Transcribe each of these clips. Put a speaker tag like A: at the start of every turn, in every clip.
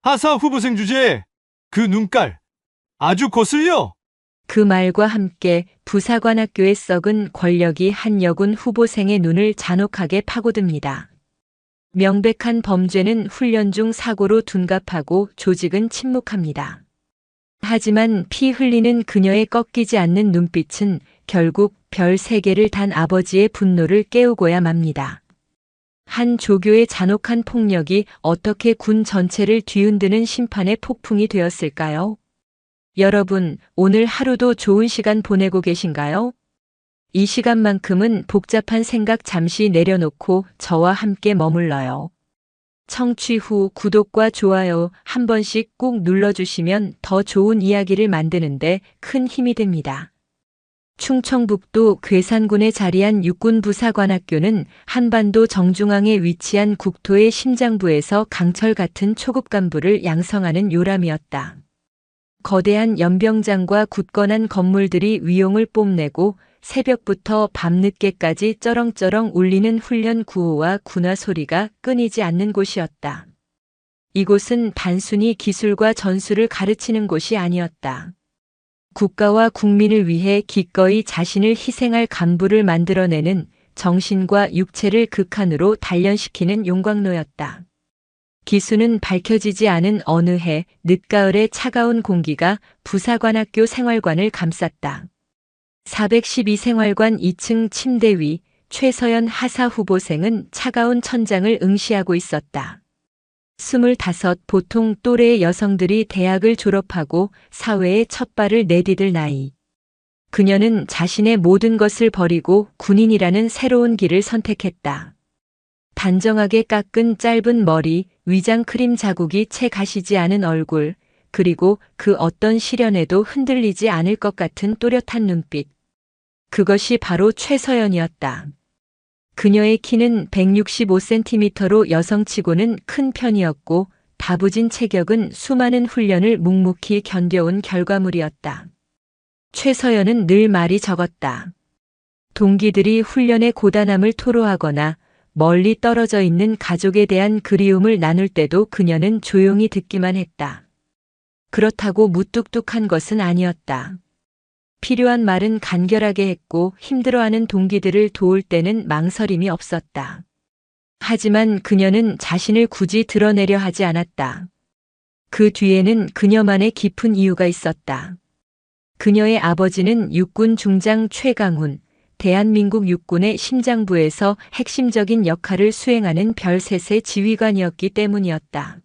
A: 하사 후보생 주제에 그 눈깔 아주 거슬려.
B: 그 말과 함께 부사관학교의 썩은 권력이 한 여군 후보생의 눈을 잔혹하게 파고듭니다. 명백한 범죄는 훈련 중 사고로 둔갑하고 조직은 침묵합니다. 하지만 피 흘리는 그녀의 꺾이지 않는 눈빛은 결국 별 3개를 단 아버지의 분노를 깨우고야 맙니다. 한 조교의 잔혹한 폭력이 어떻게 군 전체를 뒤흔드는 심판의 폭풍이 되었을까요? 여러분, 오늘 하루도 좋은 시간 보내고 계신가요? 이 시간만큼은 복잡한 생각 잠시 내려놓고 저와 함께 머물러요. 청취 후 구독과 좋아요 한 번씩 꾹 눌러주시면 더 좋은 이야기를 만드는데 큰 힘이 됩니다. 충청북도 괴산군에 자리한 육군부사관학교는 한반도 정중앙에 위치한 국토의 심장부에서 강철 같은 초급 간부를 양성하는 요람이었다. 거대한 연병장과 굳건한 건물들이 위용을 뽐내고 새벽부터 밤늦게까지 쩌렁쩌렁 울리는 훈련 구호와 군화 소리가 끊이지 않는 곳이었다. 이곳은 단순히 기술과 전술을 가르치는 곳이 아니었다. 국가와 국민을 위해 기꺼이 자신을 희생할 간부를 만들어내는 정신과 육체를 극한으로 단련시키는 용광로였다. 기수는 밝혀지지 않은 어느 해 늦가을의 차가운 공기가 부사관학교 생활관을 감쌌다. 412생활관 2층 침대 위 최서연 하사 후보생은 차가운 천장을 응시하고 있었다. 25 보통 또래의 여성들이 대학을 졸업하고 사회에 첫 발을 내디딜 나이. 그녀는 자신의 모든 것을 버리고 군인이라는 새로운 길을 선택했다. 단정하게 깎은 짧은 머리, 위장 크림 자국이 채 가시지 않은 얼굴, 그리고 그 어떤 시련에도 흔들리지 않을 것 같은 또렷한 눈빛. 그것이 바로 최서연이었다. 그녀의 키는 165cm로 여성치고는 큰 편이었고 다부진 체격은 수많은 훈련을 묵묵히 견뎌온 결과물이었다. 최서연은 늘 말이 적었다. 동기들이 훈련의 고단함을 토로하거나 멀리 떨어져 있는 가족에 대한 그리움을 나눌 때도 그녀는 조용히 듣기만 했다. 그렇다고 무뚝뚝한 것은 아니었다. 필요한 말은 간결하게 했고 힘들어하는 동기들을 도울 때는 망설임이 없었다. 하지만 그녀는 자신을 굳이 드러내려 하지 않았다. 그 뒤에는 그녀만의 깊은 이유가 있었다. 그녀의 아버지는 육군 중장 최강훈, 대한민국 육군의 심장부에서 핵심적인 역할을 수행하는 별셋의 지휘관이었기 때문이었다.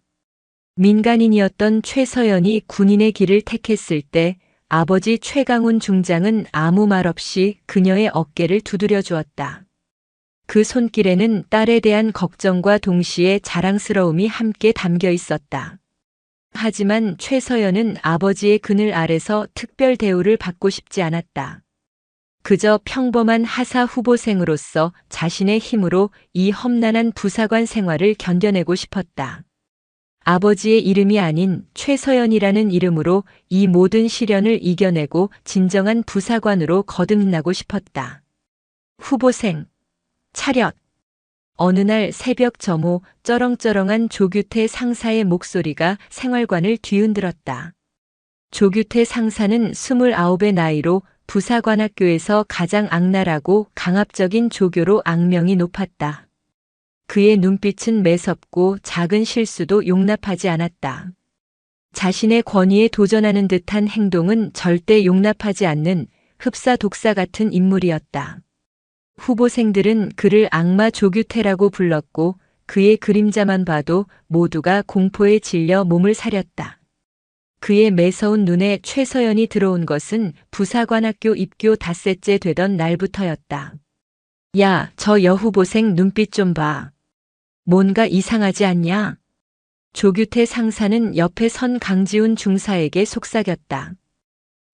B: 민간인이었던 최서연이 군인의 길을 택했을 때 아버지 최강훈 중장은 아무 말 없이 그녀의 어깨를 두드려 주었다. 그 손길에는 딸에 대한 걱정과 동시에 자랑스러움이 함께 담겨 있었다. 하지만 최서연은 아버지의 그늘 아래서 특별 대우를 받고 싶지 않았다. 그저 평범한 하사 후보생으로서 자신의 힘으로 이 험난한 부사관 생활을 견뎌내고 싶었다. 아버지의 이름이 아닌 최서연이라는 이름으로 이 모든 시련을 이겨내고 진정한 부사관으로 거듭나고 싶었다. 후보생, 차렷. 어느 날 새벽 점호 쩌렁쩌렁한 조규태 상사의 목소리가 생활관을 뒤흔들었다. 조규태 상사는 29의 나이로 부사관학교에서 가장 악랄하고 강압적인 조교로 악명이 높았다. 그의 눈빛은 매섭고 작은 실수도 용납하지 않았다. 자신의 권위에 도전하는 듯한 행동은 절대 용납하지 않는 흡사 독사 같은 인물이었다. 후보생들은 그를 악마 조규태라고 불렀고 그의 그림자만 봐도 모두가 공포에 질려 몸을 사렸다. 그의 매서운 눈에 최서연이 들어온 것은 부사관학교 입교 닷새째 되던 날부터였다. 야, 저 여후보생 눈빛 좀 봐. 뭔가 이상하지 않냐? 조규태 상사는 옆에 선 강지훈 중사에게 속삭였다.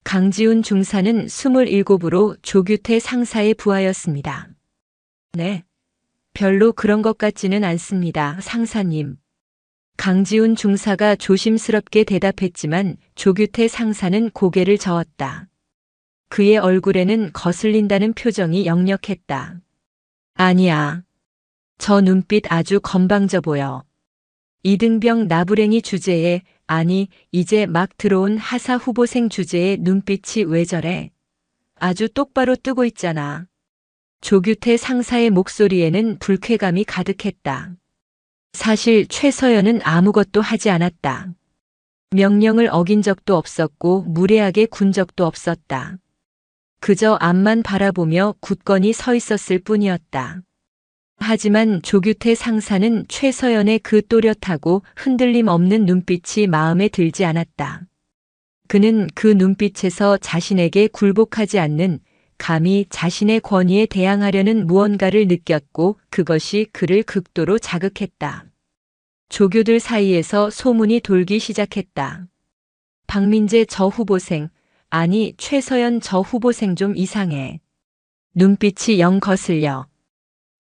B: 강지훈 중사는 27으로 조규태 상사의 부하였습니다. 네, 별로 그런 것 같지는 않습니다, 상사님. 강지훈 중사가 조심스럽게 대답했지만 조규태 상사는 고개를 저었다. 그의 얼굴에는 거슬린다는 표정이 역력했다. 아니야. 저 눈빛 아주 건방져 보여. 이등병 나부랭이 주제에, 아니, 이제 막 들어온 하사 후보생 주제에 눈빛이 왜 저래? 아주 똑바로 뜨고 있잖아. 조규태 상사의 목소리에는 불쾌감이 가득했다. 사실 최서연은 아무것도 하지 않았다. 명령을 어긴 적도 없었고 무례하게 군 적도 없었다. 그저 앞만 바라보며 굳건히 서 있었을 뿐이었다. 하지만 조규태 상사는 최서연의 그 또렷하고 흔들림 없는 눈빛이 마음에 들지 않았다. 그는 그 눈빛에서 자신에게 굴복하지 않는, 감히 자신의 권위에 대항하려는 무언가를 느꼈고 그것이 그를 극도로 자극했다. 조교들 사이에서 소문이 돌기 시작했다. 박민재 저 후보생, 아니 최서연 저 후보생 좀 이상해. 눈빛이 영 거슬려.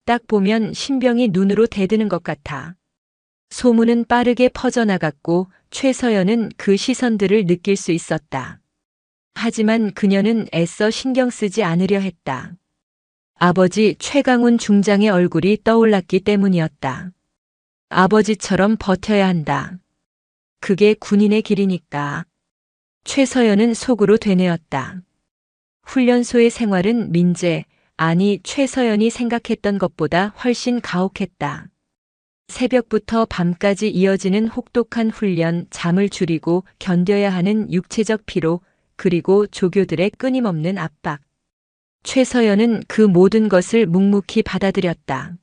B: 딱 보면 신병이 눈으로 대드는 것 같아. 소문은 빠르게 퍼져나갔고 최서연은 그 시선들을 느낄 수 있었다. 하지만 그녀는 애써 신경 쓰지 않으려 했다. 아버지 최강훈 중장의 얼굴이 떠올랐기 때문이었다. 아버지처럼 버텨야 한다. 그게 군인의 길이니까. 최서연은 속으로 되뇌었다. 훈련소의 생활은 민재, 아니 최서연이 생각했던 것보다 훨씬 가혹했다. 새벽부터 밤까지 이어지는 혹독한 훈련, 잠을 줄이고 견뎌야 하는 육체적 피로, 그리고 조교들의 끊임없는 압박. 최서연은 그 모든 것을 묵묵히 받아들였다.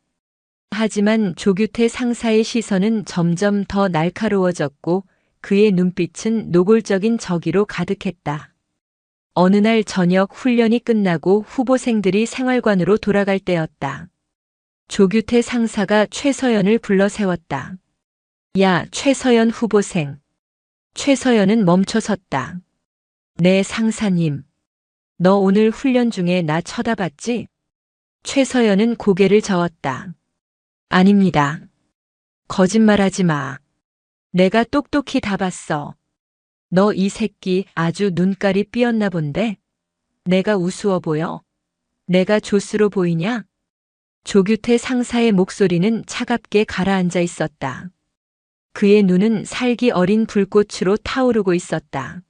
B: 하지만 조규태 상사의 시선은 점점 더 날카로워졌고 그의 눈빛은 노골적인 저기로 가득했다. 어느 날 저녁 훈련이 끝나고 후보생들이 생활관으로 돌아갈 때였다. 조규태 상사가 최서연을 불러 세웠다. 야, 최서연 후보생. 최서연은 멈춰섰다. 네, 상사님. 너 오늘 훈련 중에 나 쳐다봤지? 최서연은 고개를 저었다. 아닙니다. 거짓말하지 마. 내가 똑똑히 다 봤어. 너 이 새끼 아주 눈깔이 삐었나 본데? 내가 우스워 보여? 내가 조스로 보이냐? 조규태 상사의 목소리는 차갑게 가라앉아 있었다. 그의 눈은 살기 어린 불꽃으로 타오르고 있었다.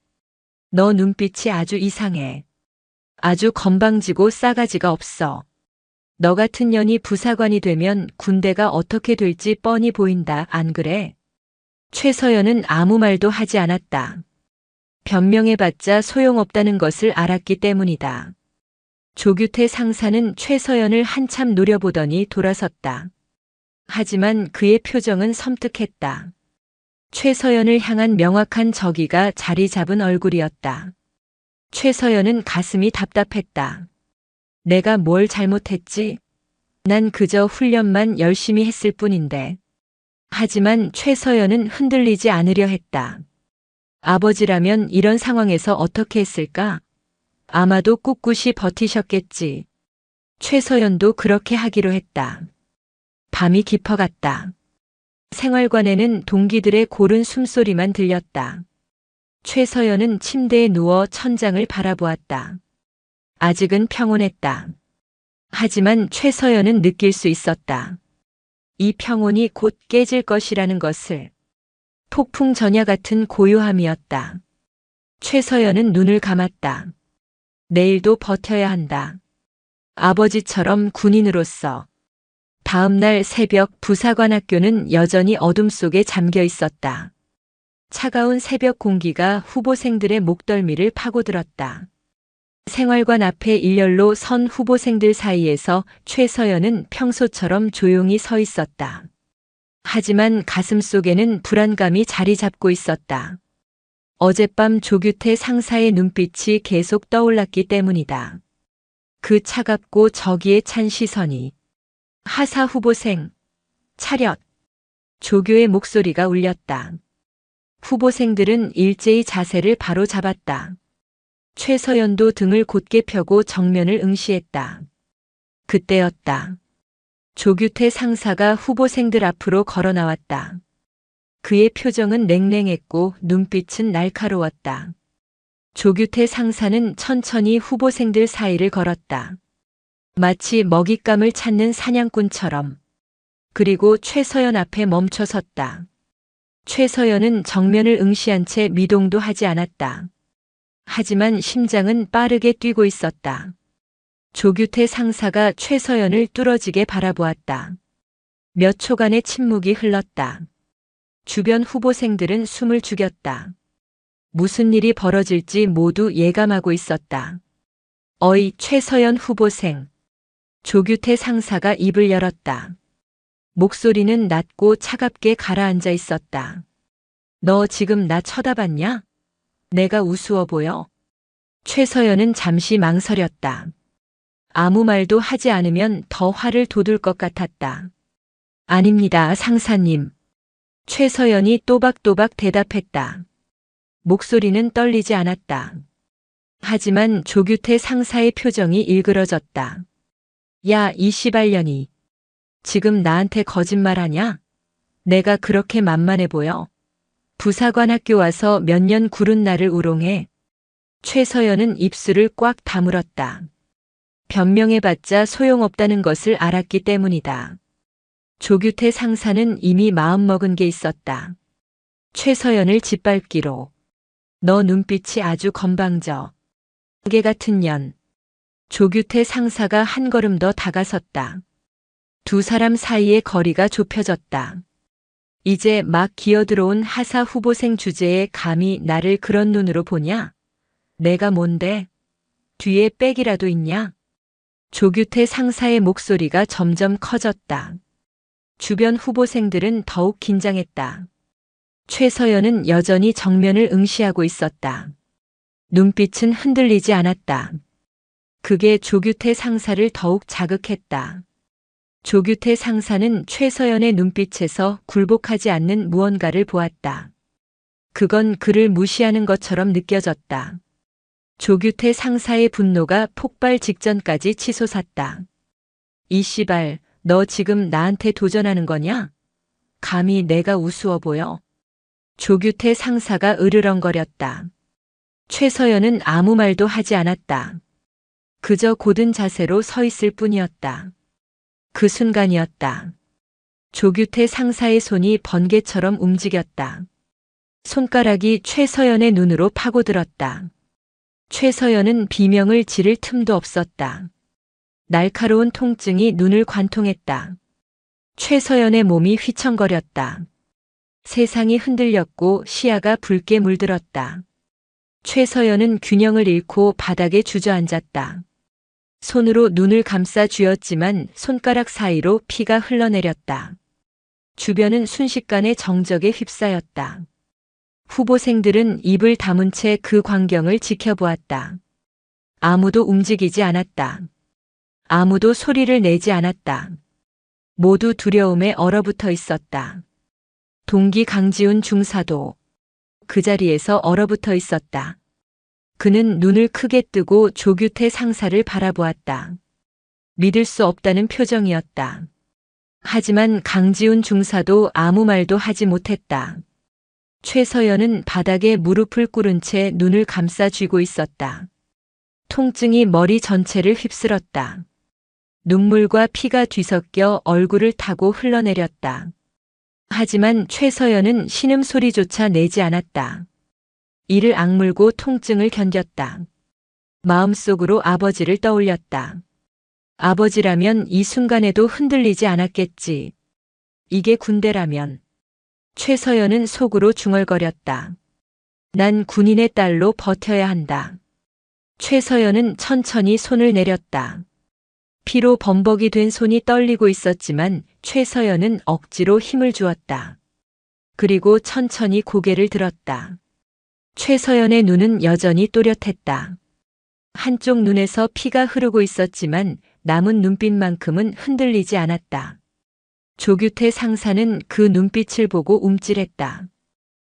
B: 너 눈빛이 아주 이상해. 아주 건방지고 싸가지가 없어. 너 같은 년이 부사관이 되면 군대가 어떻게 될지 뻔히 보인다, 안 그래? 최서연은 아무 말도 하지 않았다. 변명해봤자 소용없다는 것을 알았기 때문이다. 조규태 상사는 최서연을 한참 노려보더니 돌아섰다. 하지만 그의 표정은 섬뜩했다. 최서연을 향한 명확한 적의가 자리 잡은 얼굴이었다. 최서연은 가슴이 답답했다. 내가 뭘 잘못했지? 난 그저 훈련만 열심히 했을 뿐인데. 하지만 최서연은 흔들리지 않으려 했다. 아버지라면 이런 상황에서 어떻게 했을까? 아마도 꿋꿋이 버티셨겠지. 최서연도 그렇게 하기로 했다. 밤이 깊어갔다. 생활관에는 동기들의 고른 숨소리만 들렸다. 최서연은 침대에 누워 천장을 바라보았다. 아직은 평온했다. 하지만 최서연은 느낄 수 있었다. 이 평온이 곧 깨질 것이라는 것을. 폭풍 전야 같은 고요함이었다. 최서연은 눈을 감았다. 내일도 버텨야 한다. 아버지처럼 군인으로서. 다음 날 새벽 부사관 학교는 여전히 어둠 속에 잠겨 있었다. 차가운 새벽 공기가 후보생들의 목덜미를 파고들었다. 생활관 앞에 일렬로 선 후보생들 사이에서 최서연은 평소처럼 조용히 서 있었다. 하지만 가슴 속에는 불안감이 자리 잡고 있었다. 어젯밤 조규태 상사의 눈빛이 계속 떠올랐기 때문이다. 그 차갑고 저기에 찬 시선이. 하사 후보생, 차렷. 조교의 목소리가 울렸다. 후보생들은 일제히 자세를 바로 잡았다. 최서연도 등을 곧게 펴고 정면을 응시했다. 그때였다. 조규태 상사가 후보생들 앞으로 걸어 나왔다. 그의 표정은 냉랭했고 눈빛은 날카로웠다. 조규태 상사는 천천히 후보생들 사이를 걸었다. 마치 먹잇감을 찾는 사냥꾼처럼. 그리고 최서연 앞에 멈춰 섰다. 최서연은 정면을 응시한 채 미동도 하지 않았다. 하지만 심장은 빠르게 뛰고 있었다. 조규태 상사가 최서연을 뚫어지게 바라보았다. 몇 초간의 침묵이 흘렀다. 주변 후보생들은 숨을 죽였다. 무슨 일이 벌어질지 모두 예감하고 있었다. 어이, 최서연 후보생. 조규태 상사가 입을 열었다. 목소리는 낮고 차갑게 가라앉아 있었다. 너 지금 나 쳐다봤냐? 내가 우스워 보여? 최서연은 잠시 망설였다. 아무 말도 하지 않으면 더 화를 돋을 것 같았다. 아닙니다, 상사님. 최서연이 또박또박 대답했다. 목소리는 떨리지 않았다. 하지만 조규태 상사의 표정이 일그러졌다. 야, 이 씨발년이. 지금 나한테 거짓말하냐? 내가 그렇게 만만해 보여? 부사관 학교 와서 몇 년 구른 나를 우롱해. 최서연은 입술을 꽉 다물었다. 변명해봤자 소용없다는 것을 알았기 때문이다. 조규태 상사는 이미 마음먹은 게 있었다. 최서연을 짓밟기로. 너 눈빛이 아주 건방져. 개 같은 년. 조규태 상사가 한 걸음 더 다가섰다. 두 사람 사이의 거리가 좁혀졌다. 이제 막 기어들어온 하사 후보생 주제에 감히 나를 그런 눈으로 보냐? 내가 뭔데? 뒤에 백이라도 있냐? 조규태 상사의 목소리가 점점 커졌다. 주변 후보생들은 더욱 긴장했다. 최서연은 여전히 정면을 응시하고 있었다. 눈빛은 흔들리지 않았다. 그게 조규태 상사를 더욱 자극했다. 조규태 상사는 최서연의 눈빛에서 굴복하지 않는 무언가를 보았다. 그건 그를 무시하는 것처럼 느껴졌다. 조규태 상사의 분노가 폭발 직전까지 치솟았다. 이 씨발, 너 지금 나한테 도전하는 거냐? 감히 내가 우스워 보여? 조규태 상사가 으르렁거렸다. 최서연은 아무 말도 하지 않았다. 그저 곧은 자세로 서 있을 뿐이었다. 그 순간이었다. 조규태 상사의 손이 번개처럼 움직였다. 손가락이 최서연의 눈으로 파고들었다. 최서연은 비명을 지를 틈도 없었다. 날카로운 통증이 눈을 관통했다. 최서연의 몸이 휘청거렸다. 세상이 흔들렸고 시야가 붉게 물들었다. 최서연은 균형을 잃고 바닥에 주저앉았다. 손으로 눈을 감싸 쥐었지만 손가락 사이로 피가 흘러내렸다. 주변은 순식간에 정적에 휩싸였다. 후보생들은 입을 다문 채 그 광경을 지켜보았다. 아무도 움직이지 않았다. 아무도 소리를 내지 않았다. 모두 두려움에 얼어붙어 있었다. 동기 강지훈 중사도 그 자리에서 얼어붙어 있었다. 그는 눈을 크게 뜨고 조규태 상사를 바라보았다. 믿을 수 없다는 표정이었다. 하지만 강지훈 중사도 아무 말도 하지 못했다. 최서연은 바닥에 무릎을 꿇은 채 눈을 감싸 쥐고 있었다. 통증이 머리 전체를 휩쓸었다. 눈물과 피가 뒤섞여 얼굴을 타고 흘러내렸다. 하지만 최서연은 신음소리조차 내지 않았다. 이를 악물고 통증을 견뎠다. 마음속으로 아버지를 떠올렸다. 아버지라면 이 순간에도 흔들리지 않았겠지. 이게 군대라면. 최서연은 속으로 중얼거렸다. 난 군인의 딸로 버텨야 한다. 최서연은 천천히 손을 내렸다. 피로 범벅이 된 손이 떨리고 있었지만 최서연은 억지로 힘을 주었다. 그리고 천천히 고개를 들었다. 최서연의 눈은 여전히 또렷했다. 한쪽 눈에서 피가 흐르고 있었지만 남은 눈빛만큼은 흔들리지 않았다. 조규태 상사는 그 눈빛을 보고 움찔했다.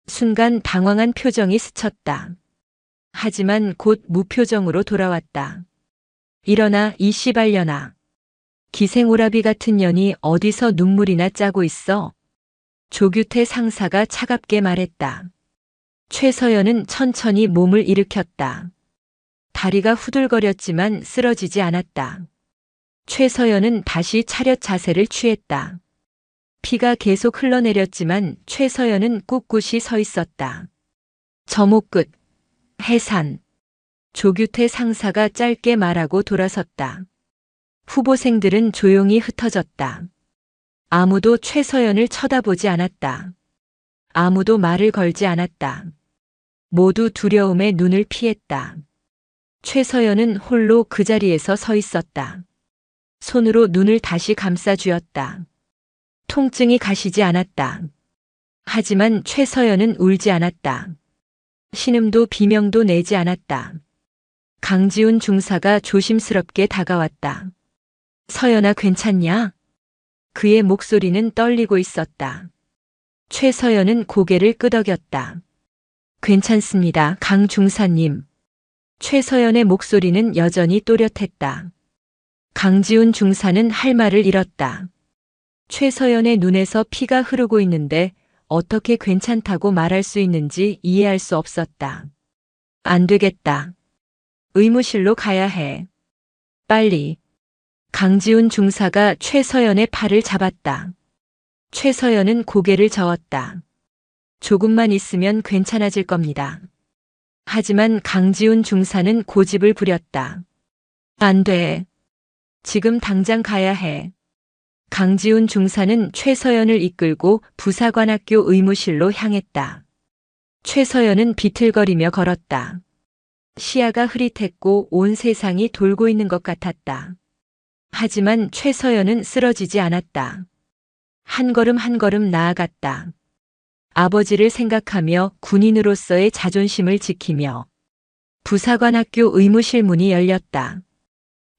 B: 순간 당황한 표정이 스쳤다. 하지만 곧 무표정으로 돌아왔다. 일어나 이 씨발년아. 기생오라비 같은 년이 어디서 눈물이나 짜고 있어? 조규태 상사가 차갑게 말했다. 최서연은 천천히 몸을 일으켰다. 다리가 후들거렸지만 쓰러지지 않았다. 최서연은 다시 차렷 자세를 취했다. 피가 계속 흘러내렸지만 최서연은 꿋꿋이 서 있었다. 점호 끝. 해산. 조규태 상사가 짧게 말하고 돌아섰다. 후보생들은 조용히 흩어졌다. 아무도 최서연을 쳐다보지 않았다. 아무도 말을 걸지 않았다. 모두 두려움에 눈을 피했다. 최서연은 홀로 그 자리에서 서 있었다. 손으로 눈을 다시 감싸 쥐었다. 통증이 가시지 않았다. 하지만 최서연은 울지 않았다. 신음도 비명도 내지 않았다. 강지훈 중사가 조심스럽게 다가왔다. 서연아, 괜찮냐? 그의 목소리는 떨리고 있었다. 최서연은 고개를 끄덕였다. 괜찮습니다, 강 중사님. 최서연의 목소리는 여전히 또렷했다. 강지훈 중사는 할 말을 잃었다. 최서연의 눈에서 피가 흐르고 있는데 어떻게 괜찮다고 말할 수 있는지 이해할 수 없었다. 안 되겠다. 의무실로 가야 해. 빨리. 강지훈 중사가 최서연의 팔을 잡았다. 최서연은 고개를 저었다. 조금만 있으면 괜찮아질 겁니다. 하지만 강지훈 중사는 고집을 부렸다. 안 돼. 지금 당장 가야 해. 강지훈 중사는 최서연을 이끌고 부사관학교 의무실로 향했다. 최서연은 비틀거리며 걸었다. 시야가 흐릿했고 온 세상이 돌고 있는 것 같았다. 하지만 최서연은 쓰러지지 않았다. 한 걸음 한 걸음 나아갔다. 아버지를 생각하며 군인으로서의 자존심을 지키며 부사관학교 의무실 문이 열렸다.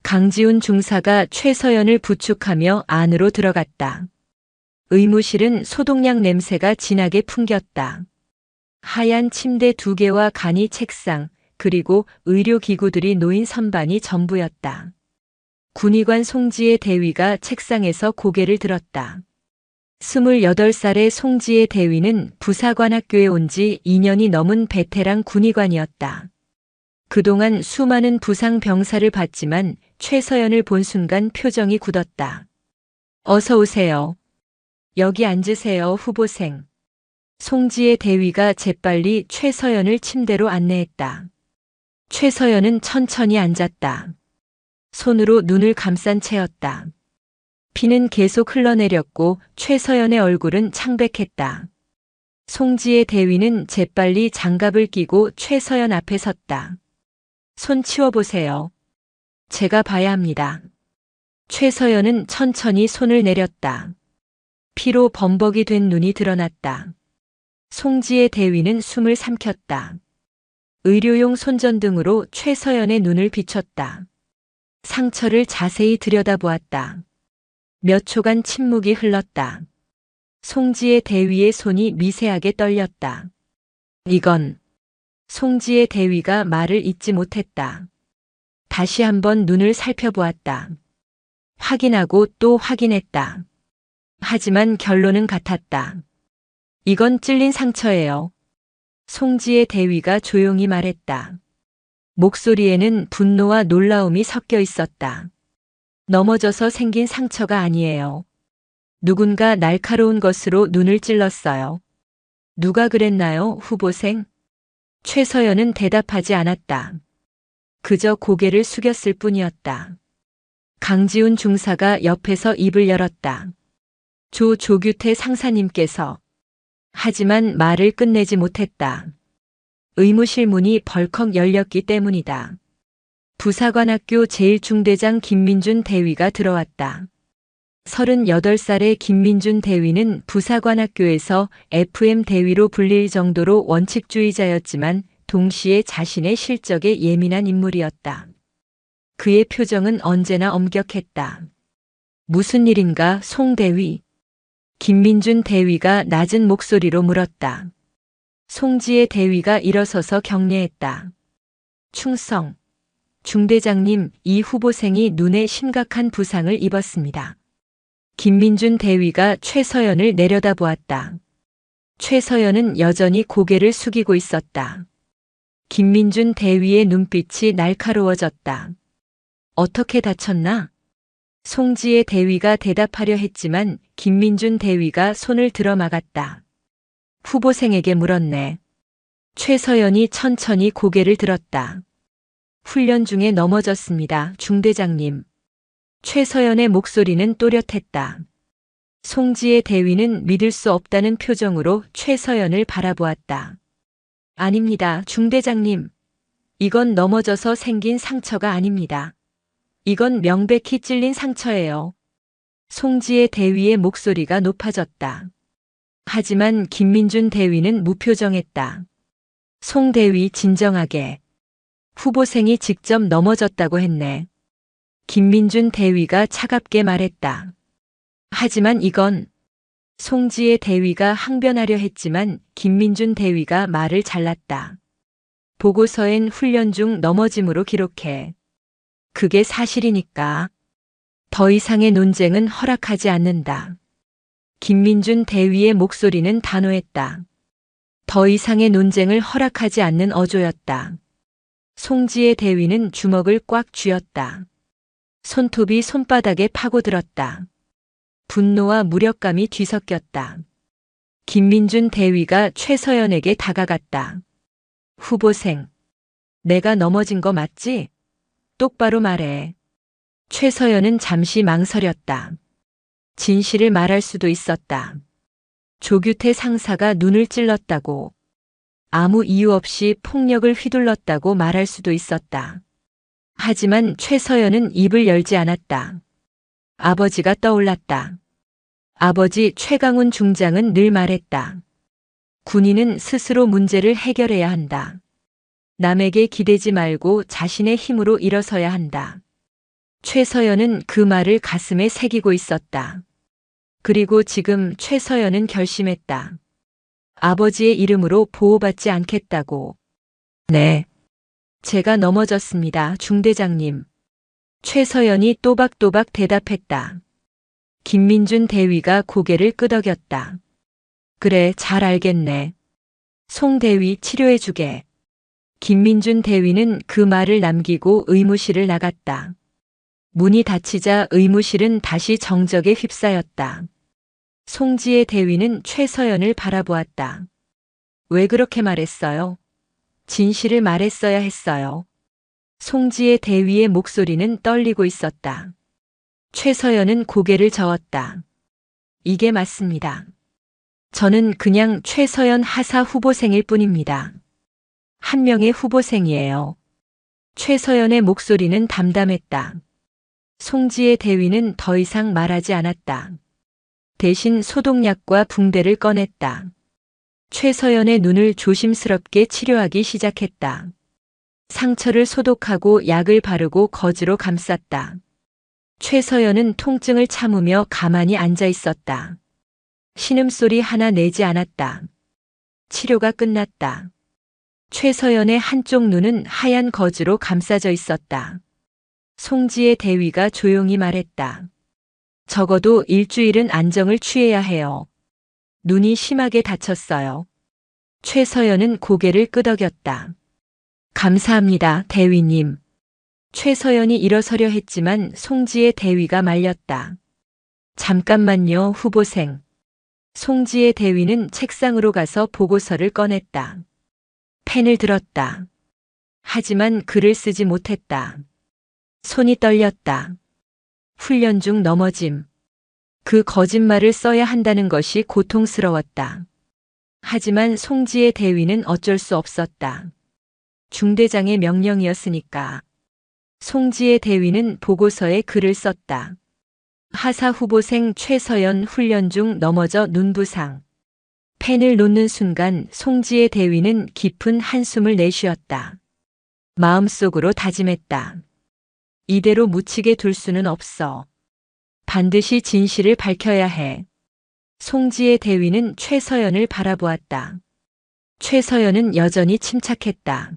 B: 강지훈 중사가 최서연을 부축하며 안으로 들어갔다. 의무실은 소독약 냄새가 진하게 풍겼다. 하얀 침대 2개와 간이 책상, 그리고 의료기구들이 놓인 선반이 전부였다. 군의관 송지혜 대위가 책상에서 고개를 들었다. 28살의 송지혜 대위는 부사관학교에 온 지 2년이 넘은 베테랑 군의관이었다. 그동안 수많은 부상 병사를 봤지만 최서연을 본 순간 표정이 굳었다. 어서 오세요. 여기 앉으세요, 후보생. 송지혜 대위가 재빨리 최서연을 침대로 안내했다. 최서연은 천천히 앉았다. 손으로 눈을 감싼 채였다. 피는 계속 흘러내렸고 최서연의 얼굴은 창백했다. 송지혜 대위는 재빨리 장갑을 끼고 최서연 앞에 섰다. 손 치워보세요. 제가 봐야 합니다. 최서연은 천천히 손을 내렸다. 피로 범벅이 된 눈이 드러났다. 송지혜 대위는 숨을 삼켰다. 의료용 손전등으로 최서연의 눈을 비췄다. 상처를 자세히 들여다보았다. 몇 초간 침묵이 흘렀다. 송지혜 대위의 손이 미세하게 떨렸다. 이건... 송지혜 대위가 말을 잇지 못했다. 다시 한번 눈을 살펴보았다. 확인하고 또 확인했다. 하지만 결론은 같았다. 이건 찔린 상처예요. 송지혜 대위가 조용히 말했다. 목소리에는 분노와 놀라움이 섞여 있었다. 넘어져서 생긴 상처가 아니에요. 누군가 날카로운 것으로 눈을 찔렀어요. 누가 그랬나요, 후보생? 최서연은 대답하지 않았다. 그저 고개를 숙였을 뿐이었다. 강지훈 중사가 옆에서 입을 열었다. 조규태 상사님께서. 하지만 말을 끝내지 못했다. 의무실 문이 벌컥 열렸기 때문이다. 부사관학교 제1중대장 김민준 대위가 들어왔다. 38살의 김민준 대위는 부사관학교에서 FM 대위로 불릴 정도로 원칙주의자였지만 동시에 자신의 실적에 예민한 인물이었다. 그의 표정은 언제나 엄격했다. 무슨 일인가, 송 대위? 김민준 대위가 낮은 목소리로 물었다. 송지혜 대위가 일어서서 격려했다. 충성. 중대장님, 이 후보생이 눈에 심각한 부상을 입었습니다. 김민준 대위가 최서연을 내려다보았다. 최서연은 여전히 고개를 숙이고 있었다. 김민준 대위의 눈빛이 날카로워졌다. 어떻게 다쳤나? 송지혜 대위가 대답하려 했지만 김민준 대위가 손을 들어 막았다. 후보생에게 물었네. 최서연이 천천히 고개를 들었다. 훈련 중에 넘어졌습니다, 중대장님. 최서연의 목소리는 또렷했다. 송지혜 대위는 믿을 수 없다는 표정으로 최서연을 바라보았다. 아닙니다, 중대장님. 이건 넘어져서 생긴 상처가 아닙니다. 이건 명백히 찔린 상처예요. 송지혜 대위의 목소리가 높아졌다. 하지만 김민준 대위는 무표정했다. 송 대위 진정하게. 후보생이 직접 넘어졌다고 했네. 김민준 대위가 차갑게 말했다. 하지만 이건 송지혜 대위가 항변하려 했지만 김민준 대위가 말을 잘랐다. 보고서엔 훈련 중 넘어짐으로 기록해. 그게 사실이니까. 더 이상의 논쟁은 허락하지 않는다. 김민준 대위의 목소리는 단호했다. 더 이상의 논쟁을 허락하지 않는 어조였다. 송지혜 대위는 주먹을 꽉 쥐었다. 손톱이 손바닥에 파고들었다. 분노와 무력감이 뒤섞였다. 김민준 대위가 최서연에게 다가갔다. 후보생, 내가 넘어진 거 맞지? 똑바로 말해. 최서연은 잠시 망설였다. 진실을 말할 수도 있었다. 조규태 상사가 눈을 찔렀다고, 아무 이유 없이 폭력을 휘둘렀다고 말할 수도 있었다. 하지만 최서연은 입을 열지 않았다. 아버지가 떠올랐다. 아버지 최강훈 중장은 늘 말했다. 군인은 스스로 문제를 해결해야 한다. 남에게 기대지 말고 자신의 힘으로 일어서야 한다. 최서연은 그 말을 가슴에 새기고 있었다. 그리고 지금 최서연은 결심했다. 아버지의 이름으로 보호받지 않겠다고. 네. 제가 넘어졌습니다, 중대장님. 최서연이 또박또박 대답했다. 김민준 대위가 고개를 끄덕였다. 그래, 잘 알겠네. 송 대위 치료해주게. 김민준 대위는 그 말을 남기고 의무실을 나갔다. 문이 닫히자 의무실은 다시 정적에 휩싸였다. 송지혜 대위는 최서연을 바라보았다. 왜 그렇게 말했어요? 진실을 말했어야 했어요. 송지혜 대위의 목소리는 떨리고 있었다. 최서연은 고개를 저었다. 이게 맞습니다. 저는 그냥 최서연 하사 후보생일 뿐입니다. 한 명의 후보생이에요. 최서연의 목소리는 담담했다. 송지혜 대위는 더 이상 말하지 않았다. 대신 소독약과 붕대를 꺼냈다. 최서연의 눈을 조심스럽게 치료하기 시작했다. 상처를 소독하고 약을 바르고 거즈로 감쌌다. 최서연은 통증을 참으며 가만히 앉아 있었다. 신음소리 하나 내지 않았다. 치료가 끝났다. 최서연의 한쪽 눈은 하얀 거즈로 감싸져 있었다. 송지혜 대위가 조용히 말했다. 적어도 일주일은 안정을 취해야 해요. 눈이 심하게 다쳤어요. 최서연은 고개를 끄덕였다. 감사합니다, 대위님. 최서연이 일어서려 했지만 송지혜 대위가 말렸다. 잠깐만요, 후보생. 송지혜 대위는 책상으로 가서 보고서를 꺼냈다. 펜을 들었다. 하지만 글을 쓰지 못했다. 손이 떨렸다. 훈련 중 넘어짐. 그 거짓말을 써야 한다는 것이 고통스러웠다. 하지만 송지혜 대위는 어쩔 수 없었다. 중대장의 명령이었으니까. 송지혜 대위는 보고서에 글을 썼다. 하사 후보생 최서연 훈련 중 넘어져 눈부상. 펜을 놓는 순간 송지혜 대위는 깊은 한숨을 내쉬었다. 마음속으로 다짐했다. 이대로 묻히게 둘 수는 없어. 반드시 진실을 밝혀야 해. 송지혜 대위는 최서연을 바라보았다. 최서연은 여전히 침착했다.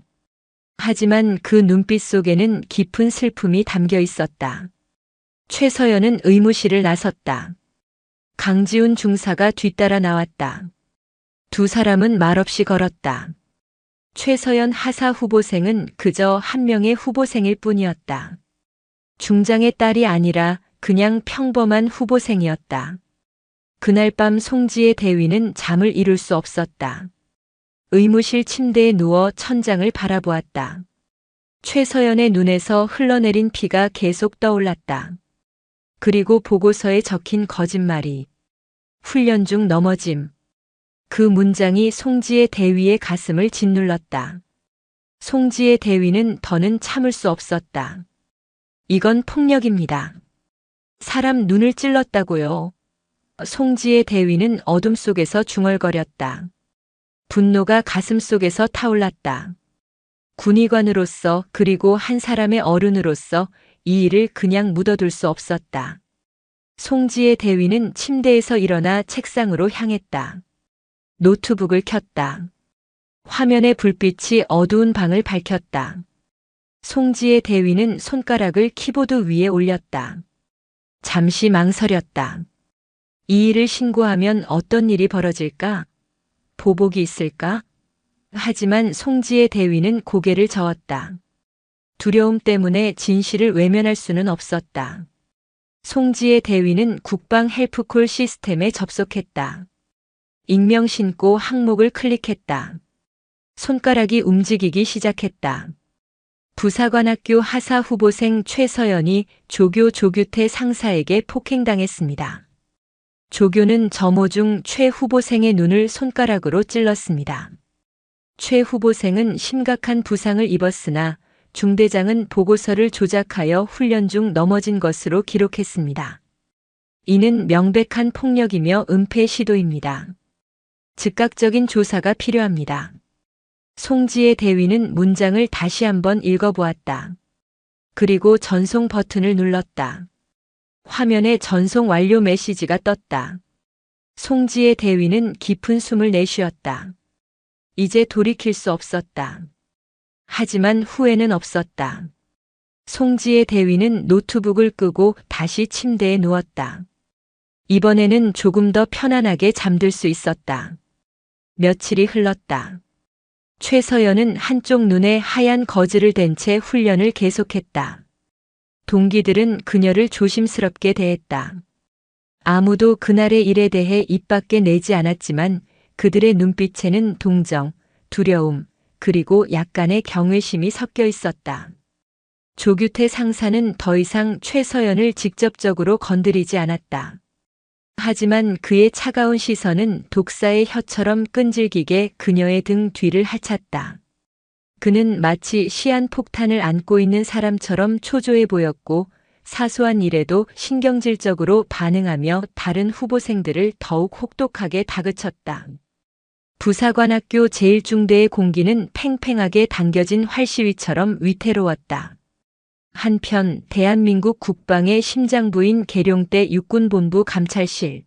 B: 하지만 그 눈빛 속에는 깊은 슬픔이 담겨 있었다. 최서연은 의무실을 나섰다. 강지훈 중사가 뒤따라 나왔다. 두 사람은 말없이 걸었다. 최서연 하사 후보생은 그저 한 명의 후보생일 뿐이었다. 중장의 딸이 아니라 그냥 평범한 후보생이었다. 그날 밤 송지의 대위는 잠을 이룰 수 없었다. 의무실 침대에 누워 천장을 바라보았다. 최서연의 눈에서 흘러내린 피가 계속 떠올랐다. 그리고 보고서에 적힌 거짓말이 훈련 중 넘어짐. 그 문장이 송지의 대위의 가슴을 짓눌렀다. 송지의 대위는 더는 참을 수 없었다. 이건 폭력입니다. 사람 눈을 찔렀다고요. 송지의 대위는 어둠 속에서 중얼거렸다. 분노가 가슴 속에서 타올랐다. 군의관으로서 그리고 한 사람의 어른으로서 이 일을 그냥 묻어둘 수 없었다. 송지의 대위는 침대에서 일어나 책상으로 향했다. 노트북을 켰다. 화면의 불빛이 어두운 방을 밝혔다. 송지의 대위는 손가락을 키보드 위에 올렸다. 잠시 망설였다. 이 일을 신고하면 어떤 일이 벌어질까? 보복이 있을까? 하지만 송지의 대위는 고개를 저었다. 두려움 때문에 진실을 외면할 수는 없었다. 송지의 대위는 국방 헬프콜 시스템에 접속했다. 익명 신고 항목을 클릭했다. 손가락이 움직이기 시작했다. 부사관학교 하사 후보생 최서연이 조규태 상사에게 폭행당했습니다. 조교는 점호 중 최 후보생의 눈을 손가락으로 찔렀습니다. 최 후보생은 심각한 부상을 입었으나 중대장은 보고서를 조작하여 훈련 중 넘어진 것으로 기록했습니다. 이는 명백한 폭력이며 은폐 시도입니다. 즉각적인 조사가 필요합니다. 송지의 대위는 문장을 다시 한번 읽어보았다. 그리고 전송 버튼을 눌렀다. 화면에 전송 완료 메시지가 떴다. 송지의 대위는 깊은 숨을 내쉬었다. 이제 돌이킬 수 없었다. 하지만 후회는 없었다. 송지의 대위는 노트북을 끄고 다시 침대에 누웠다. 이번에는 조금 더 편안하게 잠들 수 있었다. 며칠이 흘렀다. 최서연은 한쪽 눈에 하얀 거즈를 댄 채 훈련을 계속했다. 동기들은 그녀를 조심스럽게 대했다. 아무도 그날의 일에 대해 입 밖에 내지 않았지만 그들의 눈빛에는 동정, 두려움, 그리고 약간의 경외심이 섞여 있었다. 조규태 상사는 더 이상 최서연을 직접적으로 건드리지 않았다. 하지만 그의 차가운 시선은 독사의 혀처럼 끈질기게 그녀의 등 뒤를 핥았다. 그는 마치 시한폭탄을 안고 있는 사람처럼 초조해 보였고 사소한 일에도 신경질적으로 반응하며 다른 후보생들을 더욱 혹독하게 다그쳤다. 부사관학교 제1중대의 공기는 팽팽하게 당겨진 활시위처럼 위태로웠다. 한편 대한민국 국방의 심장부인 계룡대 육군본부 감찰실.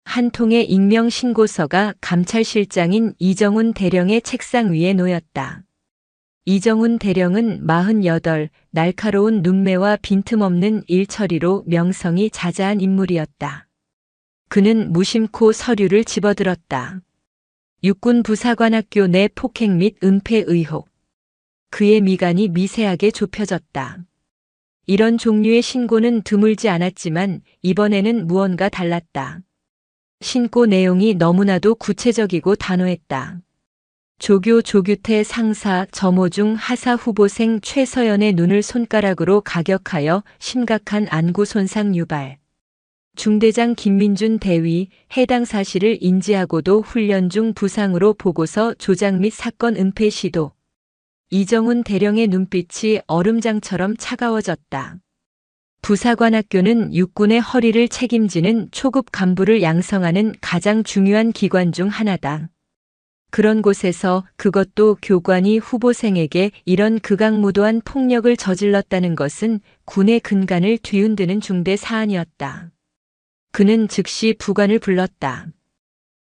B: 한 통의 익명 신고서가 감찰실장인 이정훈 대령의 책상 위에 놓였다. 이정훈 대령은 48, 날카로운 눈매와 빈틈없는 일처리로 명성이 자자한 인물이었다. 그는 무심코 서류를 집어들었다. 육군 부사관학교 내 폭행 및 은폐 의혹. 그의 미간이 미세하게 좁혀졌다. 이런 종류의 신고는 드물지 않았지만 이번에는 무언가 달랐다. 신고 내용이 너무나도 구체적이고 단호했다. 조규태 상사 점호 중 하사 후보생 최서연의 눈을 손가락으로 가격하여 심각한 안구 손상 유발. 중대장 김민준 대위 해당 사실을 인지하고도 훈련 중 부상으로 보고서 조작 및 사건 은폐 시도. 이정훈 대령의 눈빛이 얼음장처럼 차가워졌다. 부사관학교는 육군의 허리를 책임지는 초급 간부를 양성하는 가장 중요한 기관 중 하나다. 그런 곳에서 그것도 교관이 후보생에게 이런 극악무도한 폭력을 저질렀다는 것은 군의 근간을 뒤흔드는 중대 사안이었다. 그는 즉시 부관을 불렀다.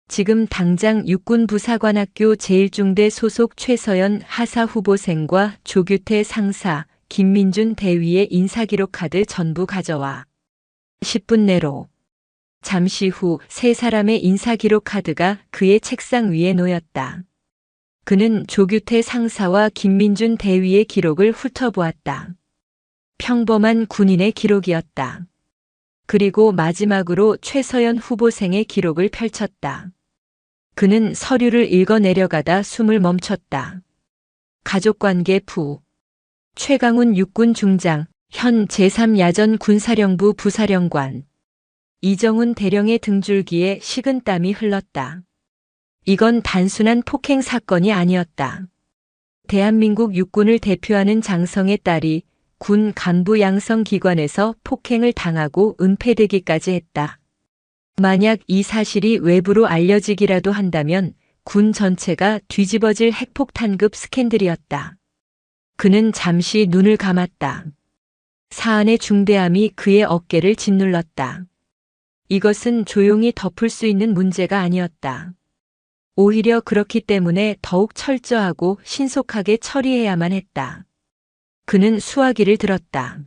B: 지금 당장 육군부사관학교 제1중대 소속 최서연 하사 후보생과 조규태 상사, 김민준 대위의 인사기록 카드 전부 가져와. 10분 내로. 잠시 후 세 사람의 인사기록 카드가 그의 책상 위에 놓였다. 그는 조규태 상사와 김민준 대위의 기록을 훑어보았다. 평범한 군인의 기록이었다. 그리고 마지막으로 최서연 후보생의 기록을 펼쳤다. 그는 서류를 읽어 내려가다 숨을 멈췄다. 가족관계 부. 최강훈 육군 중장, 현 제3야전 군사령부 부사령관. 이정훈 대령의 등줄기에 식은땀이 흘렀다. 이건 단순한 폭행 사건이 아니었다. 대한민국 육군을 대표하는 장성의 딸이 군 간부 양성기관에서 폭행을 당하고 은폐되기까지 했다. 만약 이 사실이 외부로 알려지기라도 한다면 군 전체가 뒤집어질 핵폭탄급 스캔들이었다. 그는 잠시 눈을 감았다. 사안의 중대함이 그의 어깨를 짓눌렀다. 이것은 조용히 덮을 수 있는 문제가 아니었다. 오히려 그렇기 때문에 더욱 철저하고 신속하게 처리해야만 했다. 그는 수화기를 들었다.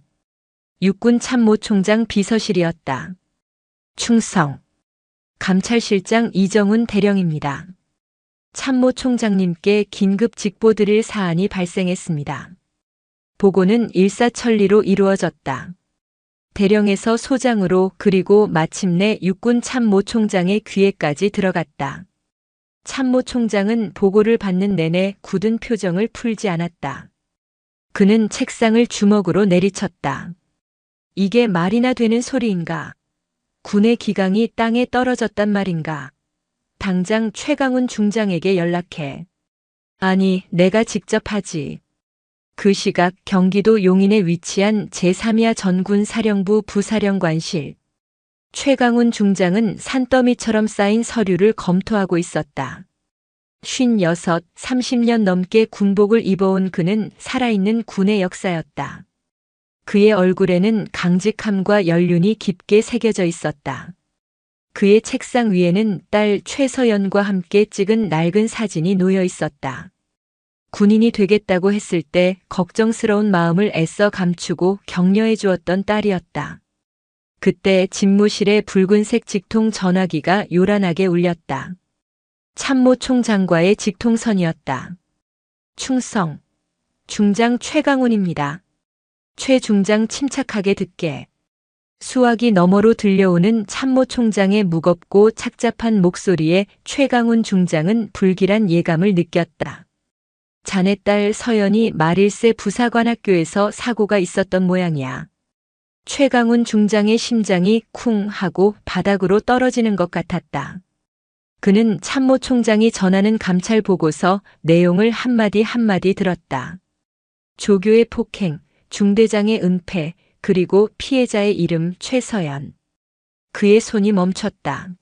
B: 육군 참모총장 비서실이었다. 충성. 감찰실장 이정훈 대령입니다. 참모총장님께 긴급 직보드릴 사안이 발생했습니다. 보고는 일사천리로 이루어졌다. 대령에서 소장으로 그리고 마침내 육군 참모총장의 귀에까지 들어갔다. 참모총장은 보고를 받는 내내 굳은 표정을 풀지 않았다. 그는 책상을 주먹으로 내리쳤다. 이게 말이나 되는 소리인가? 군의 기강이 땅에 떨어졌단 말인가? 당장 최강훈 중장에게 연락해. 아니, 내가 직접 하지. 그 시각 경기도 용인에 위치한 제3야 전군사령부 부사령관실. 최강훈 중장은 산더미처럼 쌓인 서류를 검토하고 있었다. 56, 30년 넘게 군복을 입어온 그는 살아있는 군의 역사였다. 그의 얼굴에는 강직함과 연륜이 깊게 새겨져 있었다. 그의 책상 위에는 딸 최서연과 함께 찍은 낡은 사진이 놓여 있었다. 군인이 되겠다고 했을 때 걱정스러운 마음을 애써 감추고 격려해 주었던 딸이었다. 그때 집무실에 붉은색 직통 전화기가 요란하게 울렸다. 참모총장과의 직통선이었다. 충성. 중장 최강훈입니다. 최 중장 침착하게 듣게. 수화기 너머로 들려오는 참모총장의 무겁고 착잡한 목소리에 최강훈 중장은 불길한 예감을 느꼈다. 자네 딸 서연이 말일세 부사관학교에서 사고가 있었던 모양이야. 최강훈 중장의 심장이 쿵 하고 바닥으로 떨어지는 것 같았다. 그는 참모총장이 전하는 감찰 보고서 내용을 한마디 한마디 들었다. 조교의 폭행, 중대장의 은폐, 그리고 피해자의 이름 최서연. 그의 손이 멈췄다.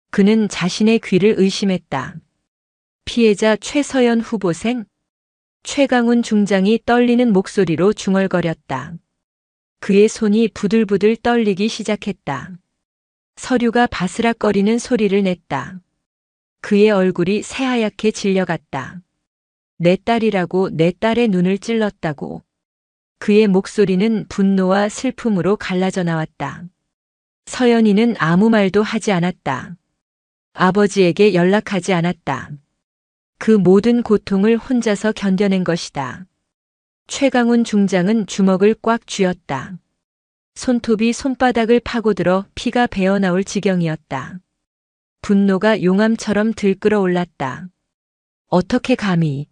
B: 그는 자신의 귀를 의심했다. 피해자 최서연 후보생? 최강훈 중장이 떨리는 목소리로 중얼거렸다. 그의 손이 부들부들 떨리기 시작했다. 서류가 바스락거리는 소리를 냈다. 그의 얼굴이 새하얗게 질려갔다. 내 딸이라고 내 딸의 눈을 찔렀다고. 그의 목소리는 분노와 슬픔으로 갈라져 나왔다. 서연이는 아무 말도 하지 않았다. 아버지에게 연락하지 않았다. 그 모든 고통을 혼자서 견뎌낸 것이다. 최강훈 중장은 주먹을 꽉 쥐었다. 손톱이 손바닥을 파고들어 피가 배어나올 지경이었다. 분노가 용암처럼 들끓어 올랐다. 어떻게 감히.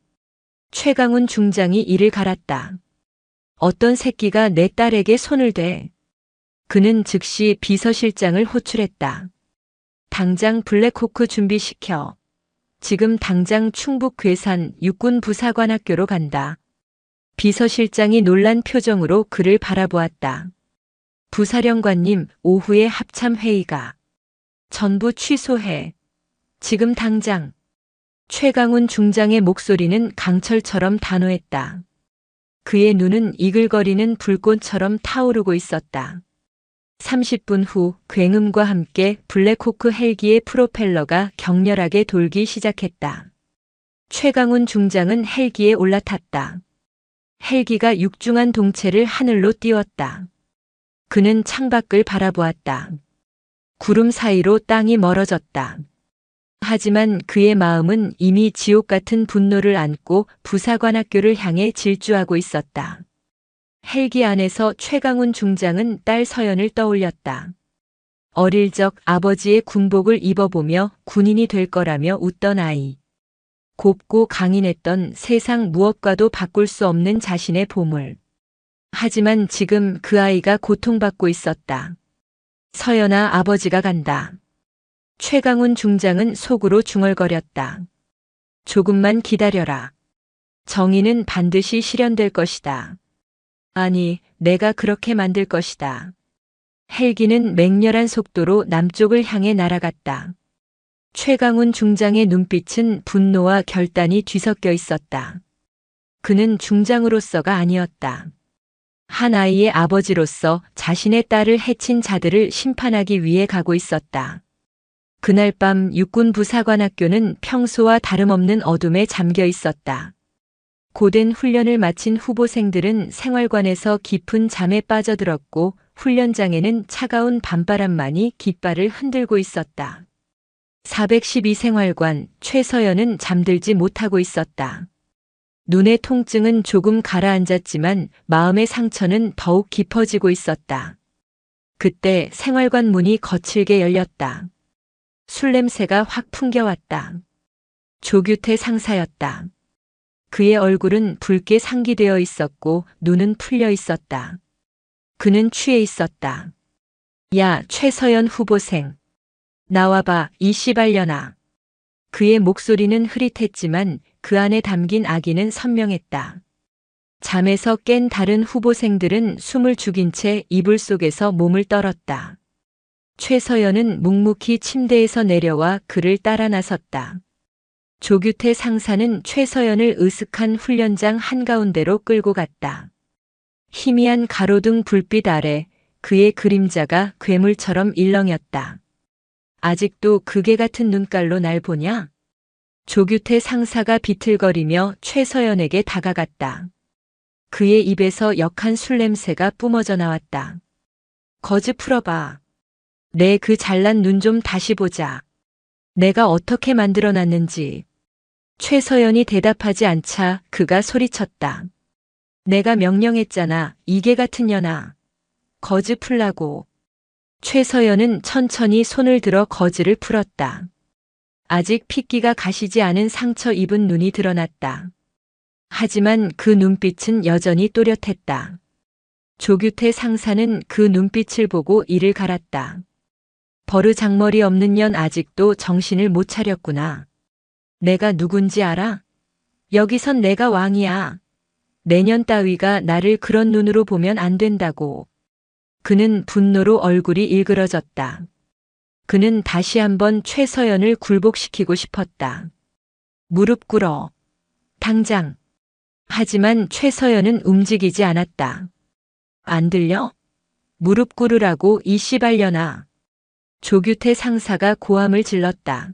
B: 최강훈 중장이 이를 갈았다. 어떤 새끼가 내 딸에게 손을 대. 그는 즉시 비서실장을 호출했다. 당장 블랙호크 준비시켜. 지금 당장 충북 괴산 육군 부사관학교로 간다. 비서실장이 놀란 표정으로 그를 바라보았다. 부사령관님, 오후에 합참회의가. 전부 취소해. 지금 당장. 최강훈 중장의 목소리는 강철처럼 단호했다. 그의 눈은 이글거리는 불꽃처럼 타오르고 있었다. 30분 후 굉음과 함께 블랙호크 헬기의 프로펠러가 격렬하게 돌기 시작했다. 최강훈 중장은 헬기에 올라탔다. 헬기가 육중한 동체를 하늘로 띄웠다. 그는 창밖을 바라보았다. 구름 사이로 땅이 멀어졌다. 하지만 그의 마음은 이미 지옥 같은 분노를 안고 부사관학교를 향해 질주하고 있었다. 헬기 안에서 최강훈 중장은 딸 서연을 떠올렸다. 어릴 적 아버지의 군복을 입어보며 군인이 될 거라며 웃던 아이. 곱고 강인했던 세상 무엇과도 바꿀 수 없는 자신의 보물. 하지만 지금 그 아이가 고통받고 있었다. 서연아, 아버지가 간다. 최강훈 중장은 속으로 중얼거렸다. 조금만 기다려라. 정의는 반드시 실현될 것이다. 아니, 내가 그렇게 만들 것이다. 헬기는 맹렬한 속도로 남쪽을 향해 날아갔다. 최강훈 중장의 눈빛은 분노와 결단이 뒤섞여 있었다. 그는 중장으로서가 아니었다. 한 아이의 아버지로서 자신의 딸을 해친 자들을 심판하기 위해 가고 있었다. 그날 밤 육군 부사관학교는 평소와 다름없는 어둠에 잠겨 있었다. 고된 훈련을 마친 후보생들은 생활관에서 깊은 잠에 빠져들었고 훈련장에는 차가운 밤바람만이 깃발을 흔들고 있었다. 412 생활관, 최서연은 잠들지 못하고 있었다. 눈의 통증은 조금 가라앉았지만 마음의 상처는 더욱 깊어지고 있었다. 그때 생활관 문이 거칠게 열렸다. 술 냄새가 확 풍겨왔다. 조규태 상사였다. 그의 얼굴은 붉게 상기되어 있었고 눈은 풀려 있었다. 그는 취해 있었다. 야, 최서연 후보생. 나와봐, 이 씨발년아. 그의 목소리는 흐릿했지만 그 안에 담긴 악의는 선명했다. 잠에서 깬 다른 후보생들은 숨을 죽인 채 이불 속에서 몸을 떨었다. 최서연은 묵묵히 침대에서 내려와 그를 따라 나섰다. 조규태 상사는 최서연을 으슥한 훈련장 한가운데로 끌고 갔다. 희미한 가로등 불빛 아래 그의 그림자가 괴물처럼 일렁였다. 아직도 그게 같은 눈깔로 날 보냐? 조규태 상사가 비틀거리며 최서연에게 다가갔다. 그의 입에서 역한 술 냄새가 뿜어져 나왔다. 거즈 풀어봐. 내 그 잘난 눈 좀 다시 보자. 내가 어떻게 만들어놨는지. 최서연이 대답하지 않자 그가 소리쳤다. 내가 명령했잖아, 이게 같은 년아. 거즈 풀라고. 최서연은 천천히 손을 들어 거즈를 풀었다. 아직 핏기가 가시지 않은 상처 입은 눈이 드러났다. 하지만 그 눈빛은 여전히 또렷했다. 조규태 상사는 그 눈빛을 보고 이를 갈았다. 버르장머리 없는 년 아직도 정신을 못 차렸구나. 내가 누군지 알아? 여기선 내가 왕이야. 내년 따위가 나를 그런 눈으로 보면 안 된다고. 그는 분노로 얼굴이 일그러졌다. 그는 다시 한번 최서연을 굴복시키고 싶었다. 무릎 꿇어. 당장. 하지만 최서연은 움직이지 않았다. 안 들려? 무릎 꿇으라고 이 씨발년아. 조규태 상사가 고함을 질렀다.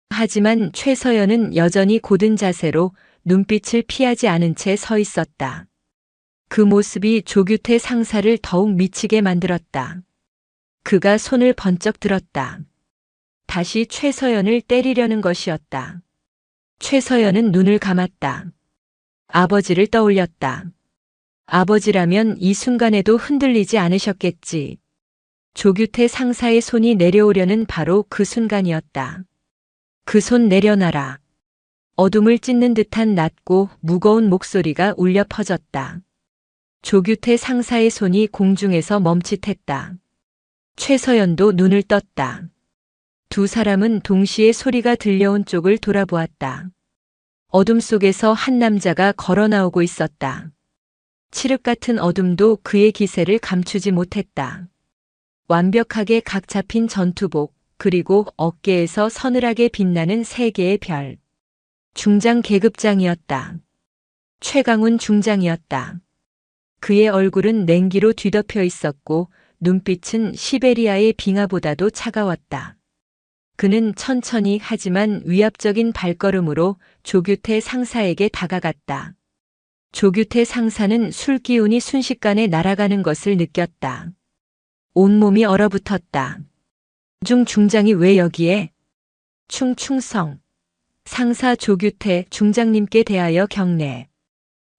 B: 하지만 최서연은 여전히 곧은 자세로 눈빛을 피하지 않은 채 서 있었다. 그 모습이 조규태 상사를 더욱 미치게 만들었다. 그가 손을 번쩍 들었다. 다시 최서연을 때리려는 것이었다. 최서연은 눈을 감았다. 아버지를 떠올렸다. 아버지라면 이 순간에도 흔들리지 않으셨겠지. 조규태 상사의 손이 내려오려는 바로 그 순간이었다. 그 손 내려놔라. 어둠을 찢는 듯한 낮고 무거운 목소리가 울려 퍼졌다. 조규태 상사의 손이 공중에서 멈칫했다. 최서연도 눈을 떴다. 두 사람은 동시에 소리가 들려온 쪽을 돌아보았다. 어둠 속에서 한 남자가 걸어 나오고 있었다. 칠흑 같은 어둠도 그의 기세를 감추지 못했다. 완벽하게 각 잡힌 전투복, 그리고 어깨에서 서늘하게 빛나는 세 개의 별. 중장 계급장이었다. 최강훈 중장이었다. 그의 얼굴은 냉기로 뒤덮여 있었고 눈빛은 시베리아의 빙하보다도 차가웠다. 그는 천천히 하지만 위압적인 발걸음으로 조규태 상사에게 다가갔다. 조규태 상사는 술 기운이 순식간에 날아가는 것을 느꼈다. 온몸이 얼어붙었다. 중장이 왜 여기에? 충성. 상사 조규태 중장님께 대하여 경례.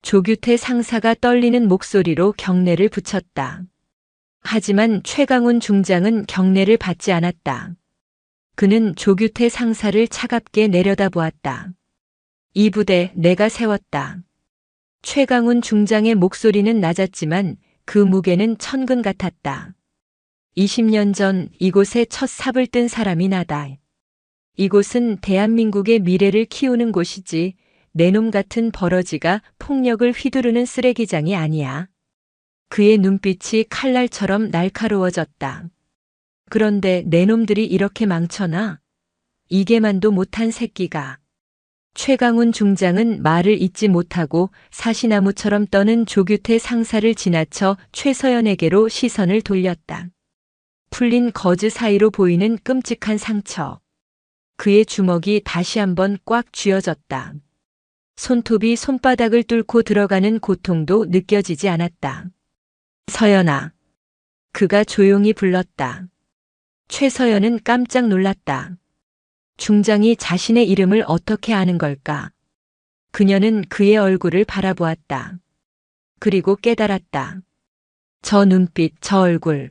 B: 조규태 상사가 떨리는 목소리로 경례를 붙였다. 하지만 최강훈 중장은 경례를 받지 않았다. 그는 조규태 상사를 차갑게 내려다보았다. 이 부대 내가 세웠다. 최강훈 중장의 목소리는 낮았지만 그 무게는 천근 같았다. 20년 전 이곳에 첫 삽을 뜬 사람이 나다. 이곳은 대한민국의 미래를 키우는 곳이지 내 놈 같은 버러지가 폭력을 휘두르는 쓰레기장이 아니야. 그의 눈빛이 칼날처럼 날카로워졌다. 그런데 내 놈들이 이렇게 망쳐나? 이게만도 못한 새끼가. 최강훈 중장은 말을 잇지 못하고 사시나무처럼 떠는 조규태 상사를 지나쳐 최서연에게로 시선을 돌렸다. 풀린 거즈 사이로 보이는 끔찍한 상처. 그의 주먹이 다시 한번 꽉 쥐어졌다. 손톱이 손바닥을 뚫고 들어가는 고통도 느껴지지 않았다. 서연아. 그가 조용히 불렀다. 최서연은 깜짝 놀랐다. 중장이 자신의 이름을 어떻게 아는 걸까? 그녀는 그의 얼굴을 바라보았다. 그리고 깨달았다. 저 눈빛, 저 얼굴.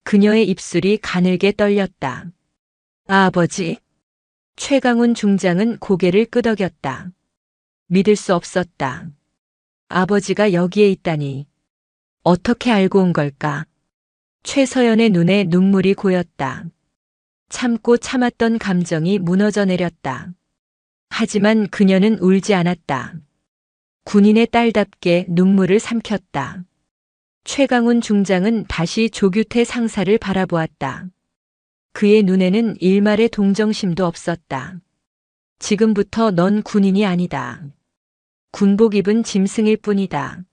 B: 그녀의 입술이 가늘게 떨렸다. 아버지. 최강훈 중장은 고개를 끄덕였다. 믿을 수 없었다. 아버지가 여기에 있다니. 어떻게 알고 온 걸까? 최서연의 눈에 눈물이 고였다. 참고 참았던 감정이 무너져 내렸다. 하지만 그녀는 울지 않았다. 군인의 딸답게 눈물을 삼켰다. 최강훈 중장은 다시 조규태 상사를 바라보았다. 그의 눈에는 일말의 동정심도 없었다. 지금부터 넌 군인이 아니다. 군복 입은 짐승일 뿐이다.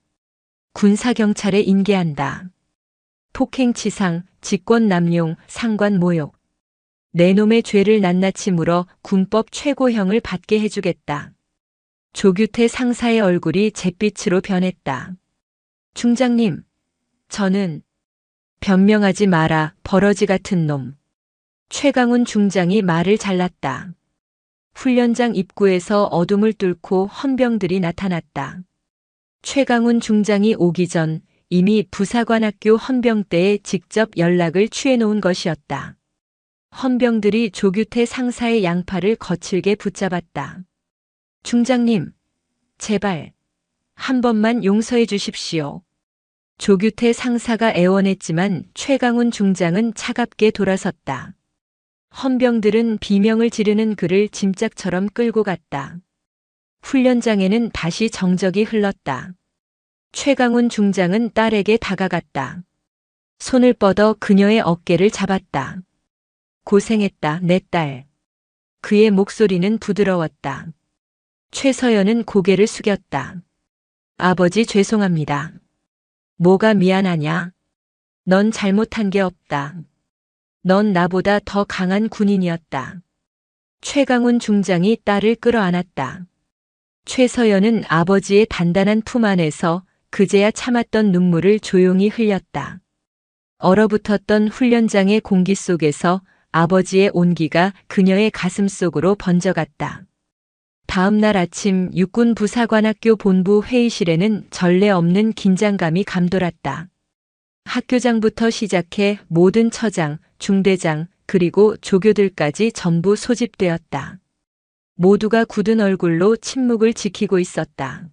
B: 군사경찰에 인계한다. 폭행치상, 직권남용, 상관모욕. 내 놈의 죄를 낱낱이 물어 군법 최고형을 받게 해주겠다. 조규태 상사의 얼굴이 잿빛으로 변했다. 중장님, 저는 변명하지 마라, 버러지 같은 놈. 최강훈 중장이 말을 잘랐다. 훈련장 입구에서 어둠을 뚫고 헌병들이 나타났다. 최강훈 중장이 오기 전 이미 부사관학교 헌병대에 직접 연락을 취해놓은 것이었다. 헌병들이 조규태 상사의 양팔을 거칠게 붙잡았다. 중장님, 제발 한 번만 용서해 주십시오. 조규태 상사가 애원했지만 최강훈 중장은 차갑게 돌아섰다. 헌병들은 비명을 지르는 그를 짐짝처럼 끌고 갔다. 훈련장에는 다시 정적이 흘렀다. 최강훈 중장은 딸에게 다가갔다. 손을 뻗어 그녀의 어깨를 잡았다. 고생했다, 내 딸. 그의 목소리는 부드러웠다. 최서연은 고개를 숙였다. 아버지 죄송합니다. 뭐가 미안하냐? 넌 잘못한 게 없다. 넌 나보다 더 강한 군인이었다. 최강훈 중장이 딸을 끌어안았다. 최서연은 아버지의 단단한 품 안에서 그제야 참았던 눈물을 조용히 흘렸다. 얼어붙었던 훈련장의 공기 속에서 아버지의 온기가 그녀의 가슴 속으로 번져갔다. 다음 날 아침 육군 부사관학교 본부 회의실에는 전례 없는 긴장감이 감돌았다. 학교장부터 시작해 모든 처장, 중대장, 그리고 조교들까지 전부 소집되었다. 모두가 굳은 얼굴로 침묵을 지키고 있었다.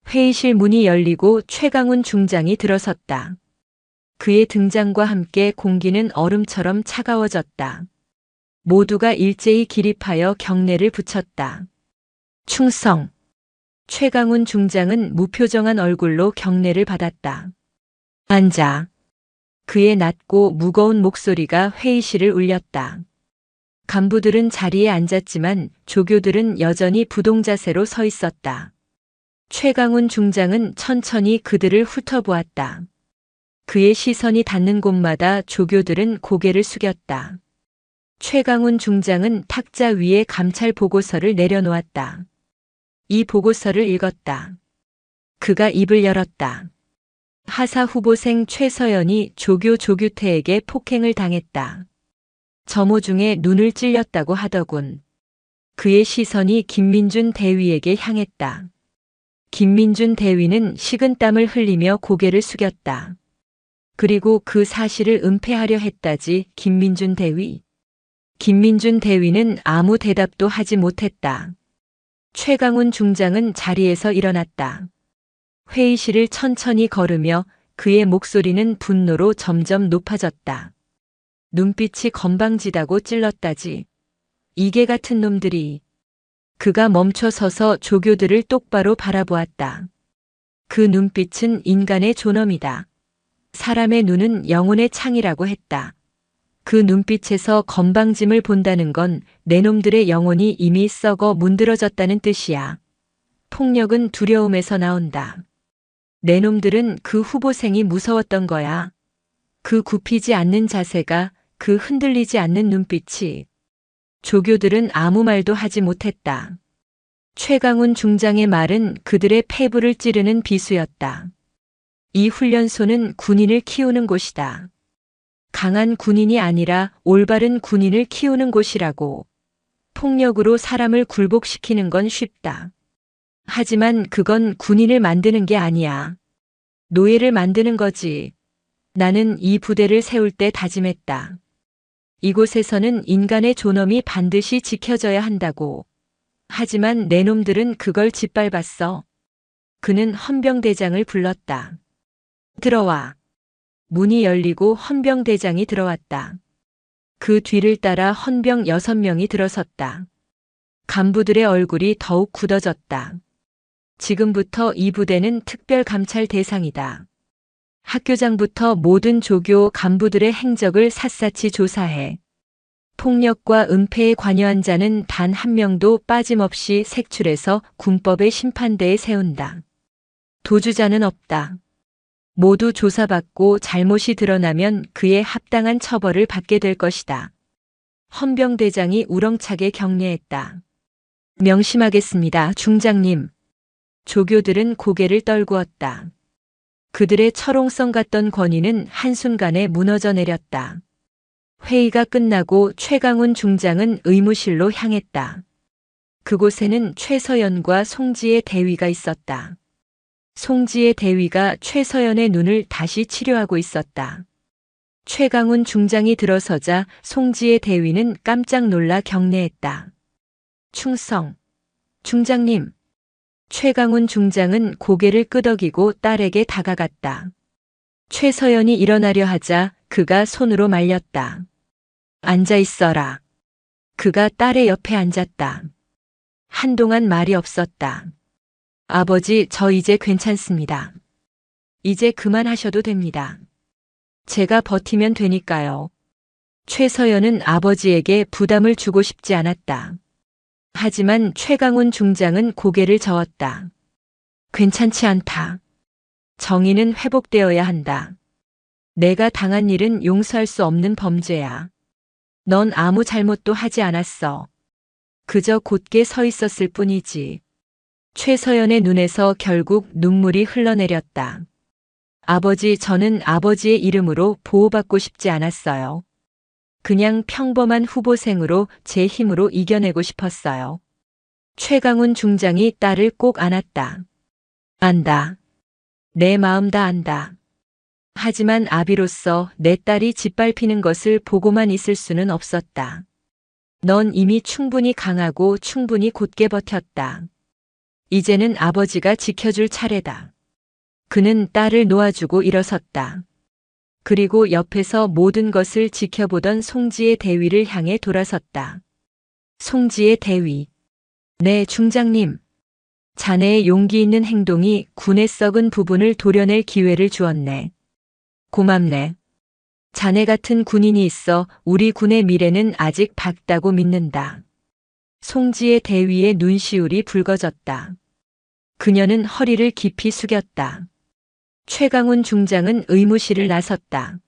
B: 회의실 문이 열리고 최강훈 중장이 들어섰다. 그의 등장과 함께 공기는 얼음처럼 차가워졌다. 모두가 일제히 기립하여 경례를 붙였다. 충성. 최강훈 중장은 무표정한 얼굴로 경례를 받았다. 앉아. 그의 낮고 무거운 목소리가 회의실을 울렸다. 간부들은 자리에 앉았지만 조교들은 여전히 부동자세로 서 있었다. 최강훈 중장은 천천히 그들을 훑어보았다. 그의 시선이 닿는 곳마다 조교들은 고개를 숙였다. 최강훈 중장은 탁자 위에 감찰 보고서를 내려놓았다. 이 보고서를 읽었다. 그가 입을 열었다. 하사 후보생 최서연이 조교 조규태에게 폭행을 당했다. 점호 중에 눈을 찔렸다고 하더군. 그의 시선이 김민준 대위에게 향했다. 김민준 대위는 식은땀을 흘리며 고개를 숙였다. 그리고 그 사실을 은폐하려 했다지 김민준 대위. 김민준 대위는 아무 대답도 하지 못했다. 최강훈 중장은 자리에서 일어났다. 회의실을 천천히 걸으며 그의 목소리는 분노로 점점 높아졌다. 눈빛이 건방지다고 찔렀다지. 이게 같은 놈들이. 그가 멈춰 서서 조교들을 똑바로 바라보았다. 그 눈빛은 인간의 존엄이다. 사람의 눈은 영혼의 창이라고 했다. 그 눈빛에서 건방짐을 본다는 건 내 놈들의 영혼이 이미 썩어 문드러졌다는 뜻이야. 폭력은 두려움에서 나온다. 내 놈들은 그 후보생이 무서웠던 거야. 그 굽히지 않는 자세가, 그 흔들리지 않는 눈빛이. 조교들은 아무 말도 하지 못했다. 최강훈 중장의 말은 그들의 폐부를 찌르는 비수였다. 이 훈련소는 군인을 키우는 곳이다. 강한 군인이 아니라 올바른 군인을 키우는 곳이라고. 폭력으로 사람을 굴복시키는 건 쉽다. 하지만 그건 군인을 만드는 게 아니야. 노예를 만드는 거지. 나는 이 부대를 세울 때 다짐했다. 이곳에서는 인간의 존엄이 반드시 지켜져야 한다고. 하지만 내 놈들은 그걸 짓밟았어. 그는 헌병대장을 불렀다. 들어와. 문이 열리고 헌병대장이 들어왔다. 그 뒤를 따라 헌병 6명이 들어섰다. 간부들의 얼굴이 더욱 굳어졌다. 지금부터 이 부대는 특별감찰 대상이다. 학교장부터 모든 조교 간부들의 행적을 샅샅이 조사해. 폭력과 은폐에 관여한 자는 단 한 명도 빠짐없이 색출해서 군법의 심판대에 세운다. 도주자는 없다. 모두 조사받고 잘못이 드러나면 그에 합당한 처벌을 받게 될 것이다. 헌병대장이 우렁차게 격려했다. 명심하겠습니다, 중장님. 조교들은 고개를 떨구었다. 그들의 철옹성 같던 권위는 한순간에 무너져 내렸다. 회의가 끝나고 최강훈 중장은 의무실로 향했다. 그곳에는 최서연과 송지의 대위가 있었다. 송지의 대위가 최서연의 눈을 다시 치료하고 있었다. 최강훈 중장이 들어서자 송지의 대위는 깜짝 놀라 경례했다. 충성. 중장님. 최강훈 중장은 고개를 끄덕이고 딸에게 다가갔다. 최서연이 일어나려 하자 그가 손으로 말렸다. 앉아 있어라. 그가 딸의 옆에 앉았다. 한동안 말이 없었다. 아버지, 저 이제 괜찮습니다. 이제 그만하셔도 됩니다. 제가 버티면 되니까요. 최서연은 아버지에게 부담을 주고 싶지 않았다. 하지만 최강훈 중장은 고개를 저었다. 괜찮지 않다. 정의는 회복되어야 한다. 내가 당한 일은 용서할 수 없는 범죄야. 넌 아무 잘못도 하지 않았어. 그저 곧게 서 있었을 뿐이지. 최서연의 눈에서 결국 눈물이 흘러내렸다. 아버지, 저는 아버지의 이름으로 보호받고 싶지 않았어요. 그냥 평범한 후보생으로 제 힘으로 이겨내고 싶었어요. 최강훈 중장이 딸을 꼭 안았다. 안다. 내 마음 다 안다. 하지만 아비로서 내 딸이 짓밟히는 것을 보고만 있을 수는 없었다. 넌 이미 충분히 강하고 충분히 곧게 버텼다. 이제는 아버지가 지켜줄 차례다. 그는 딸을 놓아주고 일어섰다. 그리고 옆에서 모든 것을 지켜보던 송지의 대위를 향해 돌아섰다. 송지의 대위. 네, 중장님. 자네의 용기 있는 행동이 군의 썩은 부분을 도려낼 기회를 주었네. 고맙네. 자네 같은 군인이 있어 우리 군의 미래는 아직 밝다고 믿는다. 송지의 대위의 눈시울이 붉어졌다. 그녀는 허리를 깊이 숙였다. 최강훈 중장은 의무실을 나섰다.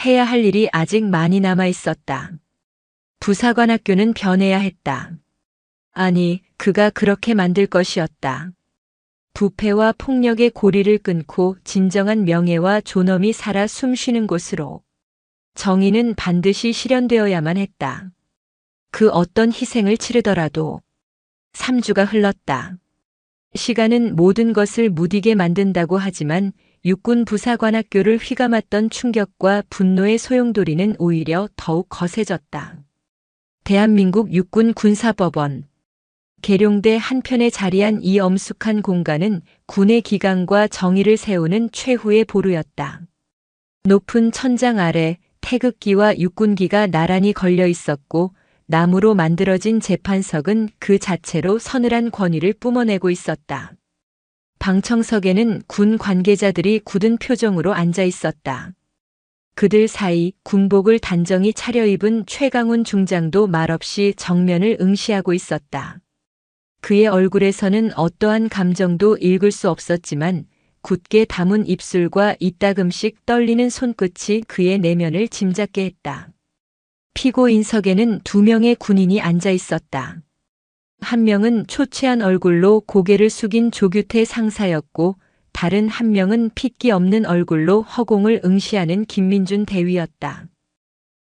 B: 해야 할 일이 아직 많이 남아 있었다. 부사관학교는 변해야 했다. 아니, 그가 그렇게 만들 것이었다. 부패와 폭력의 고리를 끊고 진정한 명예와 존엄이 살아 숨쉬는 곳으로. 정의는 반드시 실현되어야만 했다. 그 어떤 희생을 치르더라도. 3주가 흘렀다. 시간은 모든 것을 무디게 만든다고 하지만 육군 부사관학교를 휘감았던 충격과 분노의 소용돌이는 오히려 더욱 거세졌다. 대한민국 육군 군사법원. 계룡대 한편에 자리한 이 엄숙한 공간은 군의 기강과 정의를 세우는 최후의 보루였다. 높은 천장 아래 태극기와 육군기가 나란히 걸려 있었고 나무로 만들어진 재판석은 그 자체로 서늘한 권위를 뿜어내고 있었다. 방청석에는 군 관계자들이 굳은 표정으로 앉아 있었다. 그들 사이 군복을 단정히 차려입은 최강훈 중장도 말없이 정면을 응시하고 있었다. 그의 얼굴에서는 어떠한 감정도 읽을 수 없었지만 굳게 담은 입술과 이따금씩 떨리는 손끝이 그의 내면을 짐작게 했다. 피고인석에는 2명의 군인이 앉아 있었다. 한 명은 초췌한 얼굴로 고개를 숙인 조규태 상사였고 다른 한 명은 핏기 없는 얼굴로 허공을 응시하는 김민준 대위였다.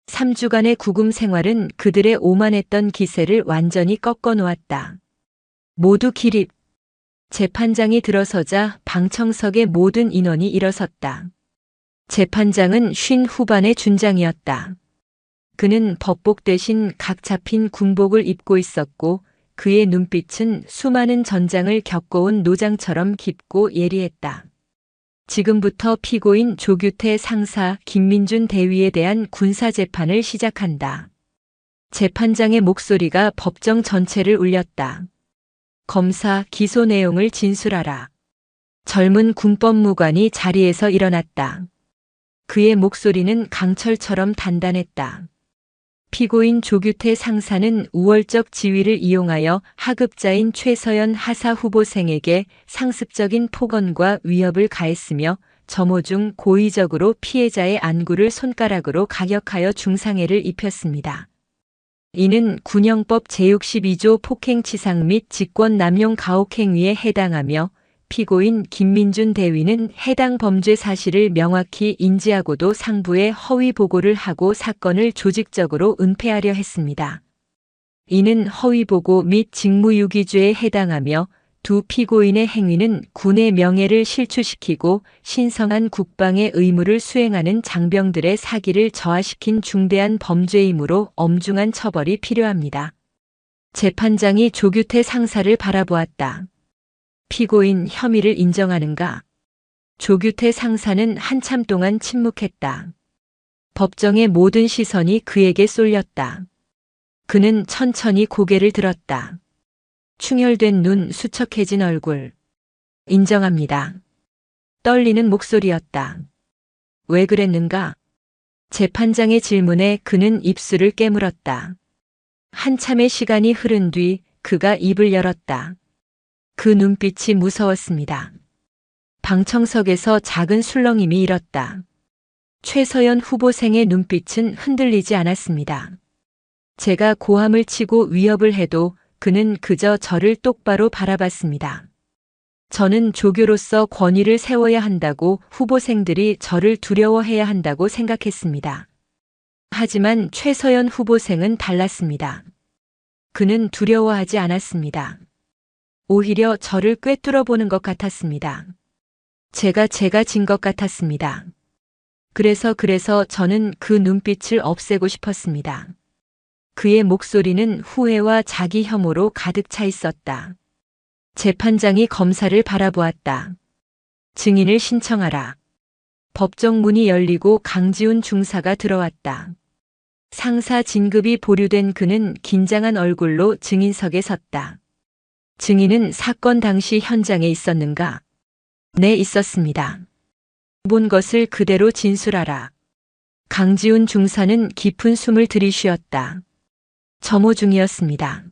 B: 3주간의 구금 생활은 그들의 오만했던 기세를 완전히 꺾어 놓았다. 모두 기립. 재판장이 들어서자 방청석의 모든 인원이 일어섰다. 재판장은 50 후반의 준장이었다. 그는 법복 대신 각 잡힌 군복을 입고 있었고 그의 눈빛은 수많은 전장을 겪어온 노장처럼 깊고 예리했다. 지금부터 피고인 조규태 상사 김민준 대위에 대한 군사재판을 시작한다. 재판장의 목소리가 법정 전체를 울렸다. 검사 기소 내용을 진술하라. 젊은 군법무관이 자리에서 일어났다. 그의 목소리는 강철처럼 단단했다. 피고인 조규태 상사는 우월적 지위를 이용하여 하급자인 최서연 하사 후보생에게 상습적인 폭언과 위협을 가했으며 점호 중 고의적으로 피해자의 안구를 손가락으로 가격하여 중상해를 입혔습니다. 이는 군형법 제62조 폭행치상 및 직권남용 가혹행위에 해당하며 피고인 김민준 대위는 해당 범죄 사실을 명확히 인지하고도 상부에 허위 보고를 하고 사건을 조직적으로 은폐하려 했습니다. 이는 허위 보고 및 직무유기죄에 해당하며 두 피고인의 행위는 군의 명예를 실추시키고 신성한 국방의 의무를 수행하는 장병들의 사기를 저하시킨 중대한 범죄이므로 엄중한 처벌이 필요합니다. 재판장이 조규태 상사를 바라보았다. 피고인 혐의를 인정하는가? 조규태 상사는 한참 동안 침묵했다. 법정의 모든 시선이 그에게 쏠렸다. 그는 천천히 고개를 들었다. 충혈된 눈, 수척해진 얼굴. 인정합니다. 떨리는 목소리였다. 왜 그랬는가? 재판장의 질문에 그는 입술을 깨물었다. 한참의 시간이 흐른 뒤 그가 입을 열었다. 그 눈빛이 무서웠습니다. 방청석에서 작은 술렁임이 일었다. 최서연 후보생의 눈빛은 흔들리지 않았습니다. 제가 고함을 치고 위협을 해도 그는 그저 저를 똑바로 바라봤습니다. 저는 조교로서 권위를 세워야 한다고 후보생들이 저를 두려워해야 한다고 생각했습니다. 하지만 최서연 후보생은 달랐습니다. 그는 두려워하지 않았습니다. 오히려 저를 꿰뚫어 보는 것 같았습니다. 제가 진 것 같았습니다. 그래서 저는 그 눈빛을 없애고 싶었습니다. 그의 목소리는 후회와 자기 혐오로 가득 차 있었다. 재판장이 검사를 바라보았다. 증인을 신청하라. 법정 문이 열리고 강지훈 중사가 들어왔다. 상사 진급이 보류된 그는 긴장한 얼굴로 증인석에 섰다. 증인은 사건 당시 현장에 있었는가? 네, 있었습니다. 본 것을 그대로 진술하라. 강지훈 중사는 깊은 숨을 들이쉬었다. 점호 중이었습니다.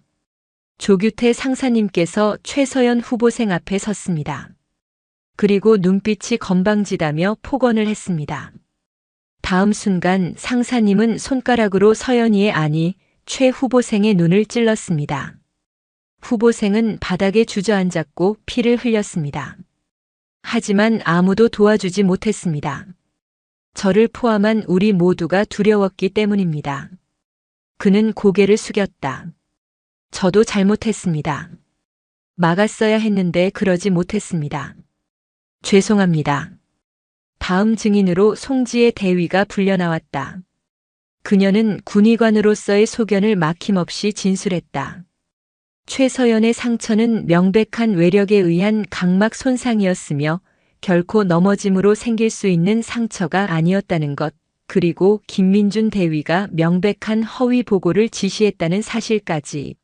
B: 조규태 상사님께서 최서연 후보생 앞에 섰습니다. 그리고 눈빛이 건방지다며 폭언을 했습니다. 다음 순간 상사님은 손가락으로 서연이의 아니 최 후보생의 눈을 찔렀습니다. 후보생은 바닥에 주저앉았고 피를 흘렸습니다. 하지만 아무도 도와주지 못했습니다. 저를 포함한 우리 모두가 두려웠기 때문입니다. 그는 고개를 숙였다. 저도 잘못했습니다. 막았어야 했는데 그러지 못했습니다. 죄송합니다. 다음 증인으로 송지혜 대위가 불려나왔다. 그녀는 군의관으로서의 소견을 막힘없이 진술했다. 최서연의 상처는 명백한 외력에 의한 각막 손상이었으며 결코 넘어짐으로 생길 수 있는 상처가 아니었다는 것, 그리고 김민준 대위가 명백한 허위 보고를 지시했다는 사실까지.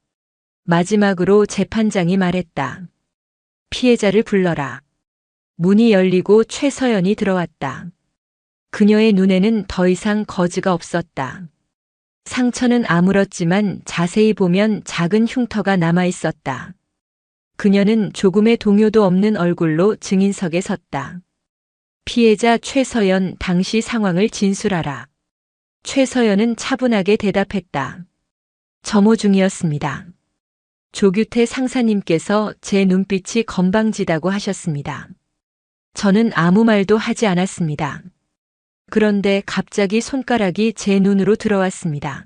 B: 마지막으로 재판장이 말했다. 피해자를 불러라. 문이 열리고 최서연이 들어왔다. 그녀의 눈에는 더 이상 거즈가 없었다. 상처는 아물었지만 자세히 보면 작은 흉터가 남아 있었다. 그녀는 조금의 동요도 없는 얼굴로 증인석에 섰다. 피해자 최서연, 당시 상황을 진술하라. 최서연은 차분하게 대답했다. 점호 중이었습니다. 조규태 상사님께서 제 눈빛이 건방지다고 하셨습니다. 저는 아무 말도 하지 않았습니다. 그런데 갑자기 손가락이 제 눈으로 들어왔습니다.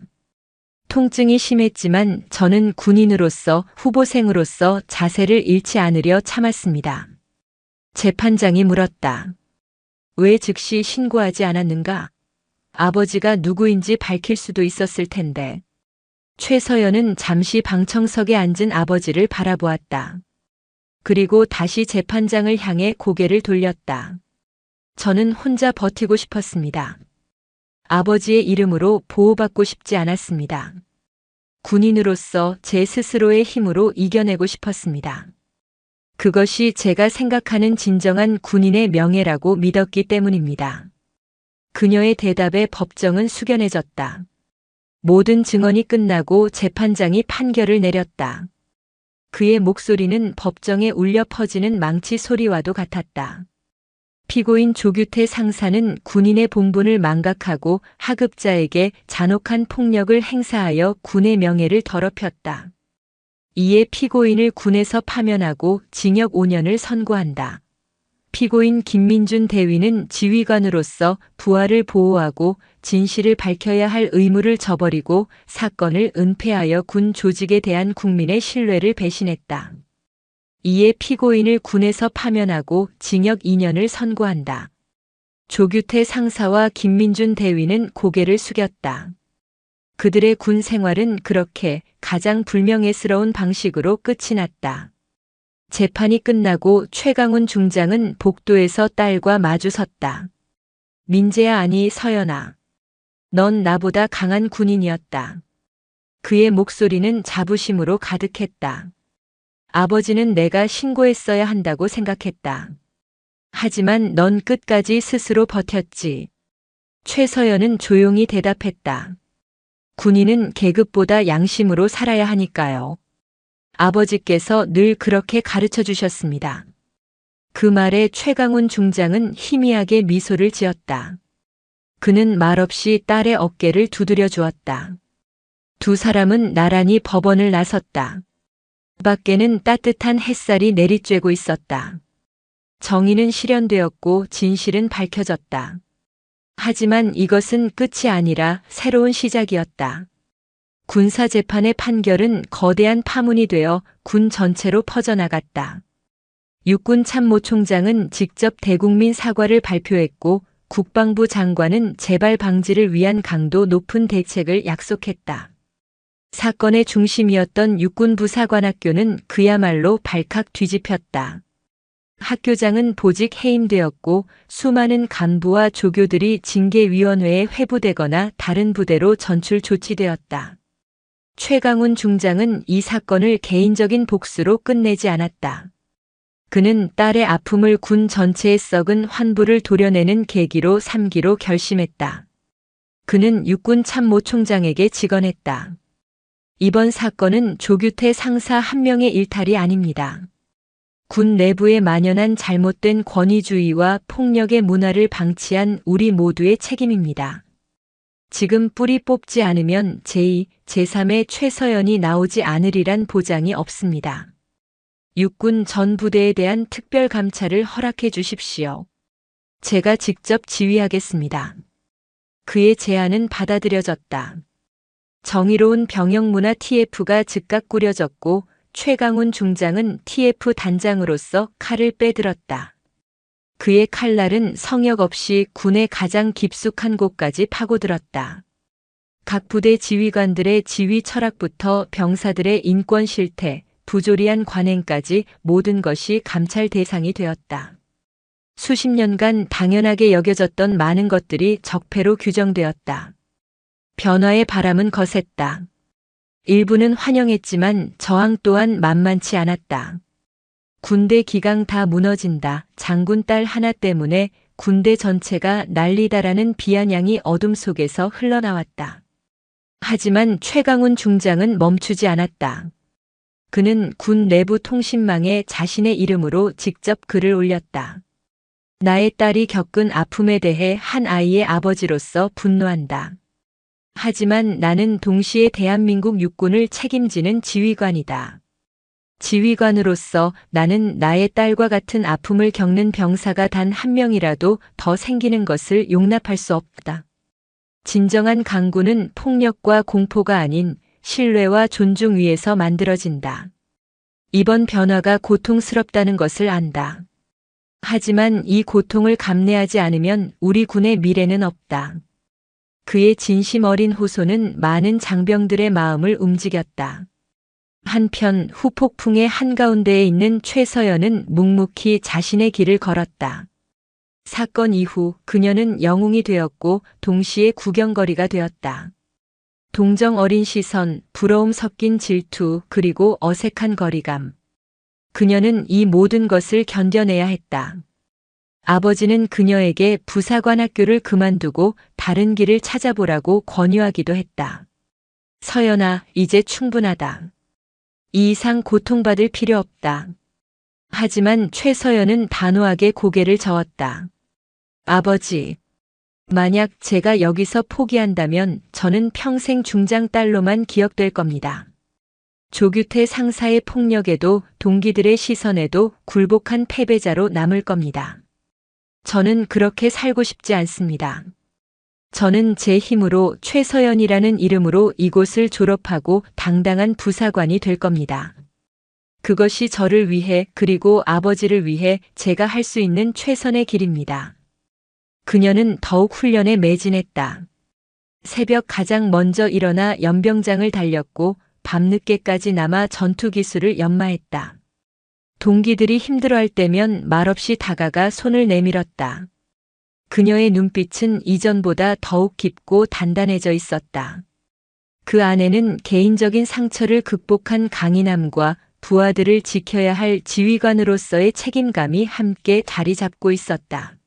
B: 통증이 심했지만 저는 군인으로서, 후보생으로서 자세를 잃지 않으려 참았습니다. 재판장이 물었다. 왜 즉시 신고하지 않았는가? 아버지가 누구인지 밝힐 수도 있었을 텐데. 최서연은 잠시 방청석에 앉은 아버지를 바라보았다. 그리고 다시 재판장을 향해 고개를 돌렸다. 저는 혼자 버티고 싶었습니다. 아버지의 이름으로 보호받고 싶지 않았습니다. 군인으로서 제 스스로의 힘으로 이겨내고 싶었습니다. 그것이 제가 생각하는 진정한 군인의 명예라고 믿었기 때문입니다. 그녀의 대답에 법정은 숙연해졌다. 모든 증언이 끝나고 재판장이 판결을 내렸다. 그의 목소리는 법정에 울려 퍼지는 망치 소리와도 같았다. 피고인 조규태 상사는 군인의 본분을 망각하고 하급자에게 잔혹한 폭력을 행사하여 군의 명예를 더럽혔다. 이에 피고인을 군에서 파면하고 징역 5년을 선고한다. 피고인 김민준 대위는 지휘관으로서 부하를 보호하고 진실을 밝혀야 할 의무를 저버리고 사건을 은폐하여 군 조직에 대한 국민의 신뢰를 배신했다. 이에 피고인을 군에서 파면하고 징역 2년을 선고한다. 조규태 상사와 김민준 대위는 고개를 숙였다. 그들의 군 생활은 그렇게 가장 불명예스러운 방식으로 끝이 났다. 재판이 끝나고 최강훈 중장은 복도에서 딸과 마주섰다. 민재야, 아니 서연아. 넌 나보다 강한 군인이었다. 그의 목소리는 자부심으로 가득했다. 아버지는 내가 신고했어야 한다고 생각했다. 하지만 넌 끝까지 스스로 버텼지. 최서연은 조용히 대답했다. 군인은 계급보다 양심으로 살아야 하니까요. 아버지께서 늘 그렇게 가르쳐 주셨습니다. 그 말에 최강훈 중장은 희미하게 미소를 지었다. 그는 말없이 딸의 어깨를 두드려 주었다. 두 사람은 나란히 법원을 나섰다. 밖에는 따뜻한 햇살이 내리쬐고 있었다. 정의는 실현되었고 진실은 밝혀졌다. 하지만 이것은 끝이 아니라 새로운 시작이었다. 군사재판의 판결은 거대한 파문이 되어 군 전체로 퍼져나갔다. 육군 참모총장은 직접 대국민 사과를 발표했고 국방부 장관은 재발 방지를 위한 강도 높은 대책을 약속했다. 사건의 중심이었던 육군부사관학교는 그야말로 발칵 뒤집혔다. 학교장은 보직 해임되었고 수많은 간부와 조교들이 징계위원회에 회부되거나 다른 부대로 전출 조치되었다. 최강훈 중장은 이 사건을 개인적인 복수로 끝내지 않았다. 그는 딸의 아픔을 군 전체에 썩은 환부를 도려내는 계기로 삼기로 결심했다. 그는 육군 참모총장에게 직언했다. 이번 사건은 조규태 상사 한 명의 일탈이 아닙니다. 군 내부에 만연한 잘못된 권위주의와 폭력의 문화를 방치한 우리 모두의 책임입니다. 지금 뿌리 뽑지 않으면 제2, 제3의 최서연이 나오지 않으리란 보장이 없습니다. 육군 전 부대에 대한 특별 감찰을 허락해 주십시오. 제가 직접 지휘하겠습니다. 그의 제안은 받아들여졌다. 정의로운 병영문화 TF가 즉각 꾸려졌고 최강훈 중장은 TF 단장으로서 칼을 빼들었다. 그의 칼날은 성역 없이 군의 가장 깊숙한 곳까지 파고들었다. 각 부대 지휘관들의 지휘 철학부터 병사들의 인권 실태, 부조리한 관행까지 모든 것이 감찰 대상이 되었다. 수십 년간 당연하게 여겨졌던 많은 것들이 적폐로 규정되었다. 변화의 바람은 거셌다. 일부는 환영했지만 저항 또한 만만치 않았다. 군대 기강 다 무너진다. 장군 딸 하나 때문에 군대 전체가 난리다라는 비아냥이 어둠 속에서 흘러나왔다. 하지만 최강훈 중장은 멈추지 않았다. 그는 군 내부 통신망에 자신의 이름으로 직접 글을 올렸다. 나의 딸이 겪은 아픔에 대해 한 아이의 아버지로서 분노한다. 하지만 나는 동시에 대한민국 육군을 책임지는 지휘관이다. 지휘관으로서 나는 나의 딸과 같은 아픔을 겪는 병사가 단 한 명이라도 더 생기는 것을 용납할 수 없다. 진정한 강군은 폭력과 공포가 아닌 신뢰와 존중 위에서 만들어진다. 이번 변화가 고통스럽다는 것을 안다. 하지만 이 고통을 감내하지 않으면 우리 군의 미래는 없다. 그의 진심 어린 호소는 많은 장병들의 마음을 움직였다. 한편 후폭풍의 한가운데에 있는 최서연은 묵묵히 자신의 길을 걸었다. 사건 이후 그녀는 영웅이 되었고 동시에 구경거리가 되었다. 동정 어린 시선, 부러움 섞인 질투, 그리고 어색한 거리감. 그녀는 이 모든 것을 견뎌내야 했다. 아버지는 그녀에게 부사관 학교를 그만두고 다른 길을 찾아보라고 권유하기도 했다. 서연아, 이제 충분하다. 이 이상 고통받을 필요 없다. 하지만 최서연은 단호하게 고개를 저었다. 아버지, 만약 제가 여기서 포기한다면 저는 평생 중장 딸로만 기억될 겁니다. 조규태 상사의 폭력에도 동기들의 시선에도 굴복한 패배자로 남을 겁니다. 저는 그렇게 살고 싶지 않습니다. 저는 제 힘으로 최서연이라는 이름으로 이곳을 졸업하고 당당한 부사관이 될 겁니다. 그것이 저를 위해 그리고 아버지를 위해 제가 할 수 있는 최선의 길입니다. 그녀는 더욱 훈련에 매진했다. 새벽 가장 먼저 일어나 연병장을 달렸고 밤늦게까지 남아 전투 기술을 연마했다. 동기들이 힘들어할 때면 말없이 다가가 손을 내밀었다. 그녀의 눈빛은 이전보다 더욱 깊고 단단해져 있었다. 그 안에는 개인적인 상처를 극복한 강인함과 부하들을 지켜야 할 지휘관으로서의 책임감이 함께 자리 잡고 있었다.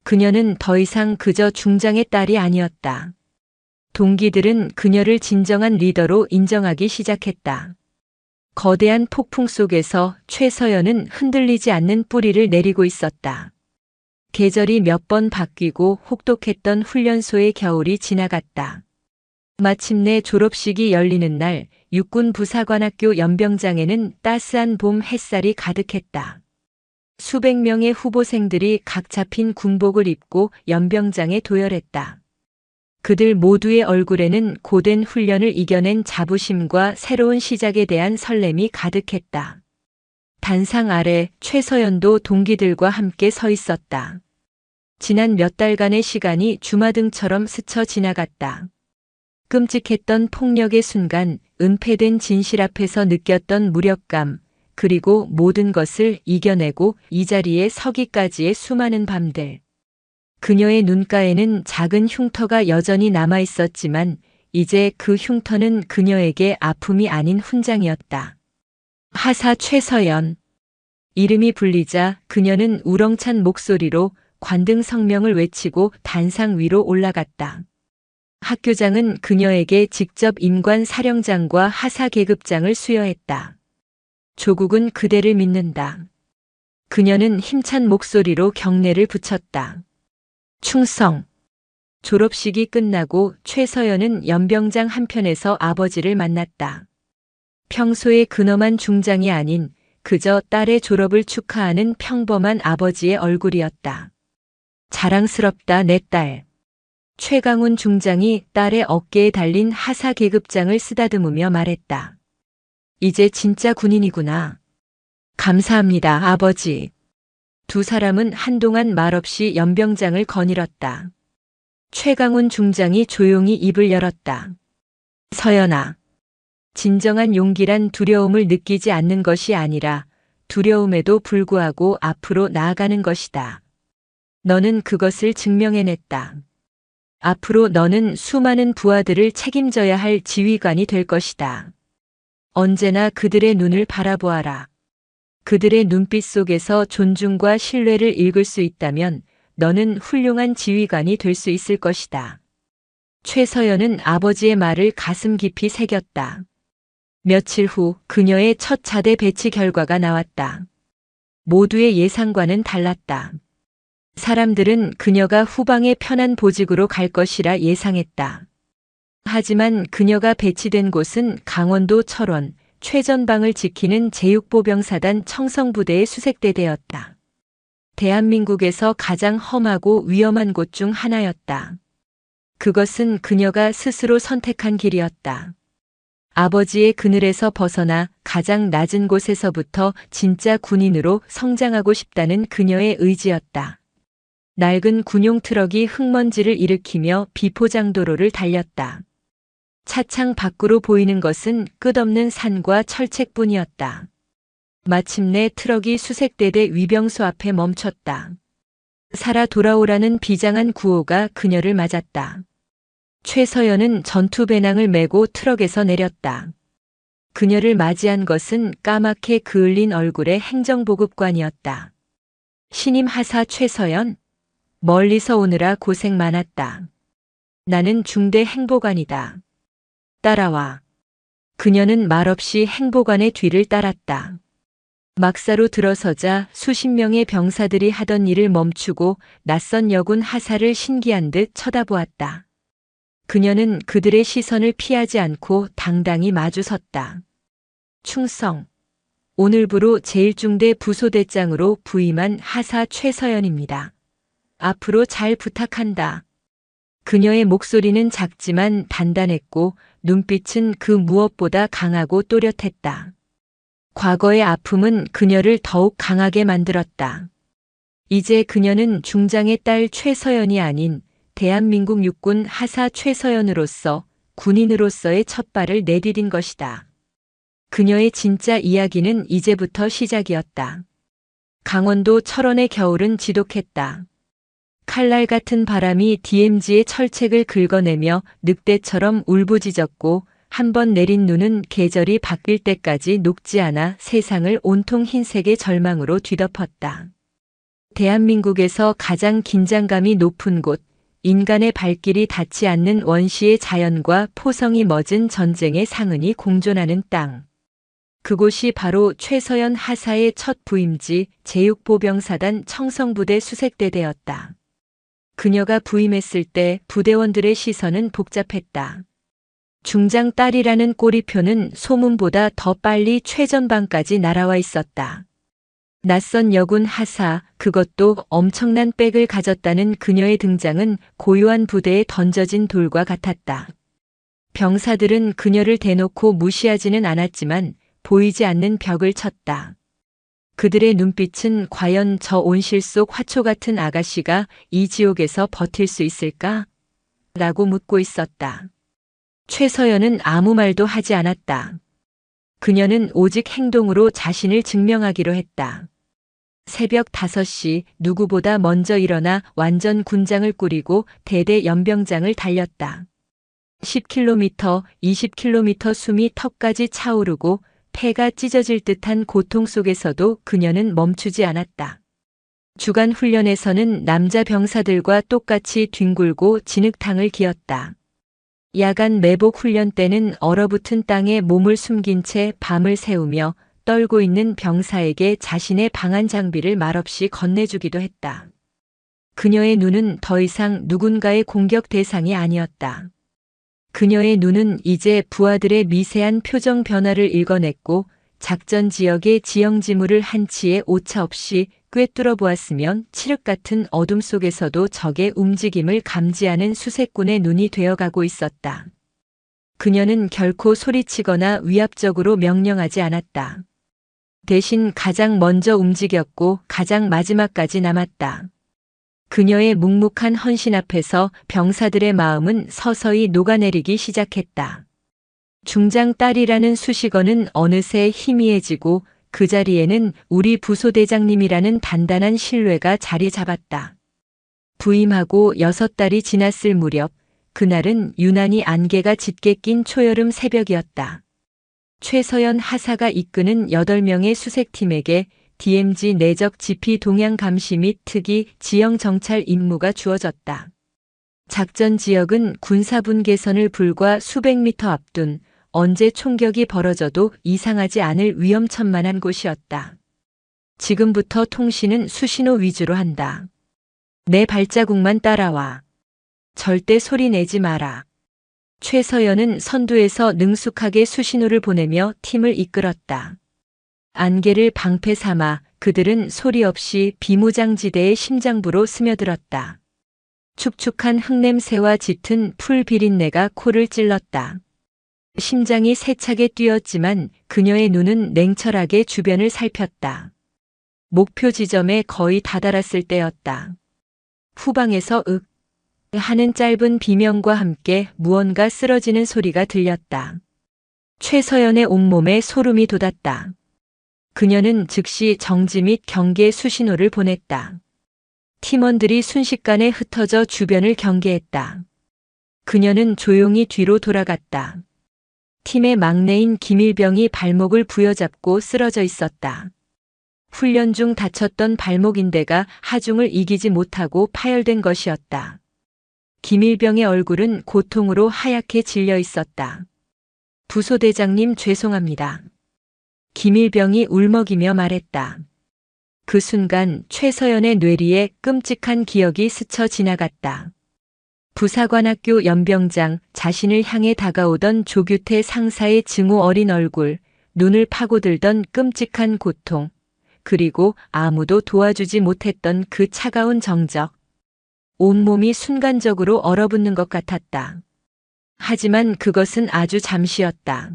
B: 그녀는 더 이상 그저 중장의 딸이 아니었다. 동기들은 그녀를 진정한 리더로 인정하기 시작했다. 거대한 폭풍 속에서 최서연은 흔들리지 않는 뿌리를 내리고 있었다. 계절이 몇 번 바뀌고 혹독했던 훈련소의 겨울이 지나갔다. 마침내 졸업식이 열리는 날 육군 부사관학교 연병장에는 따스한 봄 햇살이 가득했다. 수백 명의 후보생들이 각 잡힌 군복을 입고 연병장에 도열했다. 그들 모두의 얼굴에는 고된 훈련을 이겨낸 자부심과 새로운 시작에 대한 설렘이 가득했다. 단상 아래 최서연도 동기들과 함께 서 있었다. 지난 몇 달간의 시간이 주마등처럼 스쳐 지나갔다. 끔찍했던 폭력의 순간, 은폐된 진실 앞에서 느꼈던 무력감, 그리고 모든 것을 이겨내고 이 자리에 서기까지의 수많은 밤들. 그녀의 눈가에는 작은 흉터가 여전히 남아 있었지만 이제 그 흉터는 그녀에게 아픔이 아닌 훈장이었다. 하사 최서연. 이름이 불리자 그녀는 우렁찬 목소리로 관등 성명을 외치고 단상 위로 올라갔다. 학교장은 그녀에게 직접 임관 사령장과 하사 계급장을 수여했다. 조국은 그대를 믿는다. 그녀는 힘찬 목소리로 경례를 붙였다. 충성. 졸업식이 끝나고 최서연은 연병장 한편에서 아버지를 만났다. 평소의 근엄한 중장이 아닌 그저 딸의 졸업을 축하하는 평범한 아버지의 얼굴이었다. 자랑스럽다 내 딸. 최강훈 중장이 딸의 어깨에 달린 하사 계급장을 쓰다듬으며 말했다. 이제 진짜 군인이구나. 감사합니다, 아버지. 두 사람은 한동안 말없이 연병장을 거닐었다. 최강훈 중장이 조용히 입을 열었다. 서연아. 진정한 용기란 두려움을 느끼지 않는 것이 아니라 두려움에도 불구하고 앞으로 나아가는 것이다. 너는 그것을 증명해냈다. 앞으로 너는 수많은 부하들을 책임져야 할 지휘관이 될 것이다. 언제나 그들의 눈을 바라보아라. 그들의 눈빛 속에서 존중과 신뢰를 읽을 수 있다면 너는 훌륭한 지휘관이 될 수 있을 것이다. 최서연은 아버지의 말을 가슴 깊이 새겼다. 며칠 후 그녀의 첫 자대 배치 결과가 나왔다. 모두의 예상과는 달랐다. 사람들은 그녀가 후방의 편한 보직으로 갈 것이라 예상했다. 하지만 그녀가 배치된 곳은 강원도 철원, 최전방을 지키는 제6보병사단 청성부대의 수색대대였다. 대한민국에서 가장 험하고 위험한 곳 중 하나였다. 그것은 그녀가 스스로 선택한 길이었다. 아버지의 그늘에서 벗어나 가장 낮은 곳에서부터 진짜 군인으로 성장하고 싶다는 그녀의 의지였다. 낡은 군용 트럭이 흙먼지를 일으키며 비포장도로를 달렸다. 차창 밖으로 보이는 것은 끝없는 산과 철책뿐이었다. 마침내 트럭이 수색대대 위병소 앞에 멈췄다. 살아 돌아오라는 비장한 구호가 그녀를 맞았다. 최서연은 전투 배낭을 메고 트럭에서 내렸다. 그녀를 맞이한 것은 까맣게 그을린 얼굴의 행정보급관이었다. 신임 하사 최서연, 멀리서 오느라 고생 많았다. 나는 중대 행보관이다. 따라와. 그녀는 말없이 행보관의 뒤를 따랐다. 막사로 들어서자 수십 명의 병사들이 하던 일을 멈추고 낯선 여군 하사를 신기한 듯 쳐다보았다. 그녀는 그들의 시선을 피하지 않고 당당히 마주섰다. 충성. 오늘부로 제1중대 부소대장으로 부임한 하사 최서연입니다. 앞으로 잘 부탁한다. 그녀의 목소리는 작지만 단단했고 눈빛은 그 무엇보다 강하고 또렷했다. 과거의 아픔은 그녀를 더욱 강하게 만들었다. 이제 그녀는 중장의 딸 최서연이 아닌 대한민국 육군 하사 최서연으로서 군인으로서의 첫 발을 내디딘 것이다. 그녀의 진짜 이야기는 이제부터 시작이었다. 강원도 철원의 겨울은 지독했다. 칼날 같은 바람이 DMZ의 철책을 긁어내며 늑대처럼 울부짖었고 한 번 내린 눈은 계절이 바뀔 때까지 녹지 않아 세상을 온통 흰색의 절망으로 뒤덮었다. 대한민국에서 가장 긴장감이 높은 곳, 인간의 발길이 닿지 않는 원시의 자연과 포성이 멎은 전쟁의 상흔이 공존하는 땅. 그곳이 바로 최서연 하사의 첫 부임지 제6보병사단 청성부대 수색대대였다. 그녀가 부임했을 때 부대원들의 시선은 복잡했다. 중장 딸이라는 꼬리표는 소문보다 더 빨리 최전방까지 날아와 있었다. 낯선 여군 하사, 그것도 엄청난 백을 가졌다는 그녀의 등장은 고요한 부대에 던져진 돌과 같았다. 병사들은 그녀를 대놓고 무시하지는 않았지만 보이지 않는 벽을 쳤다. 그들의 눈빛은 과연 저 온실 속 화초 같은 아가씨가 이 지옥에서 버틸 수 있을까? 라고 묻고 있었다. 최서연은 아무 말도 하지 않았다. 그녀는 오직 행동으로 자신을 증명하기로 했다. 새벽 5시 누구보다 먼저 일어나 완전 군장을 꾸리고 대대 연병장을 달렸다. 10km, 20km 숨이 턱까지 차오르고 폐가 찢어질 듯한 고통 속에서도 그녀는 멈추지 않았다. 주간 훈련에서는 남자 병사들과 똑같이 뒹굴고 진흙탕을 기었다. 야간 매복 훈련 때는 얼어붙은 땅에 몸을 숨긴 채 밤을 새우며 떨고 있는 병사에게 자신의 방한 장비를 말없이 건네주기도 했다. 그녀의 눈은 더 이상 누군가의 공격 대상이 아니었다. 그녀의 눈은 이제 부하들의 미세한 표정 변화를 읽어냈고 작전 지역의 지형지물을 한치의 오차 없이 꿰뚫어 보았으면 칠흑 같은 어둠 속에서도 적의 움직임을 감지하는 수색꾼의 눈이 되어가고 있었다. 그녀는 결코 소리치거나 위압적으로 명령하지 않았다. 대신 가장 먼저 움직였고 가장 마지막까지 남았다. 그녀의 묵묵한 헌신 앞에서 병사들의 마음은 서서히 녹아내리기 시작했다. 중장 딸이라는 수식어는 어느새 희미해지고 그 자리에는 우리 부소대장님이라는 단단한 신뢰가 자리 잡았다. 부임하고 6달이 지났을 무렵, 그날은 유난히 안개가 짙게 낀 초여름 새벽이었다. 최서연 하사가 이끄는 8명의 수색팀에게 DMZ 내적 지피 동향 감시 및 특이 지형 정찰 임무가 주어졌다. 작전 지역은 군사분계선을 불과 수백 미터 앞둔 언제 총격이 벌어져도 이상하지 않을 위험천만한 곳이었다. 지금부터 통신은 수신호 위주로 한다. 내 발자국만 따라와. 절대 소리 내지 마라. 최서연은 선두에서 능숙하게 수신호를 보내며 팀을 이끌었다. 안개를 방패 삼아 그들은 소리 없이 비무장지대의 심장부로 스며들었다. 축축한 흙냄새와 짙은 풀 비린내가 코를 찔렀다. 심장이 세차게 뛰었지만 그녀의 눈은 냉철하게 주변을 살폈다. 목표 지점에 거의 다다랐을 때였다. 후방에서 윽 하는 짧은 비명과 함께 무언가 쓰러지는 소리가 들렸다. 최서연의 온몸에 소름이 돋았다. 그녀는 즉시 정지 및 경계 수신호를 보냈다. 팀원들이 순식간에 흩어져 주변을 경계했다. 그녀는 조용히 뒤로 돌아갔다. 팀의 막내인 김일병이 발목을 부여잡고 쓰러져 있었다. 훈련 중 다쳤던 발목인대가 하중을 이기지 못하고 파열된 것이었다. 김일병의 얼굴은 고통으로 하얗게 질려 있었다. 부소대장님 죄송합니다. 김일병이 울먹이며 말했다. 그 순간 최서연의 뇌리에 끔찍한 기억이 스쳐 지나갔다. 부사관학교 연병장, 자신을 향해 다가오던 조규태 상사의 증오 어린 얼굴, 눈을 파고들던 끔찍한 고통, 그리고 아무도 도와주지 못했던 그 차가운 정적. 온몸이 순간적으로 얼어붙는 것 같았다. 하지만 그것은 아주 잠시였다.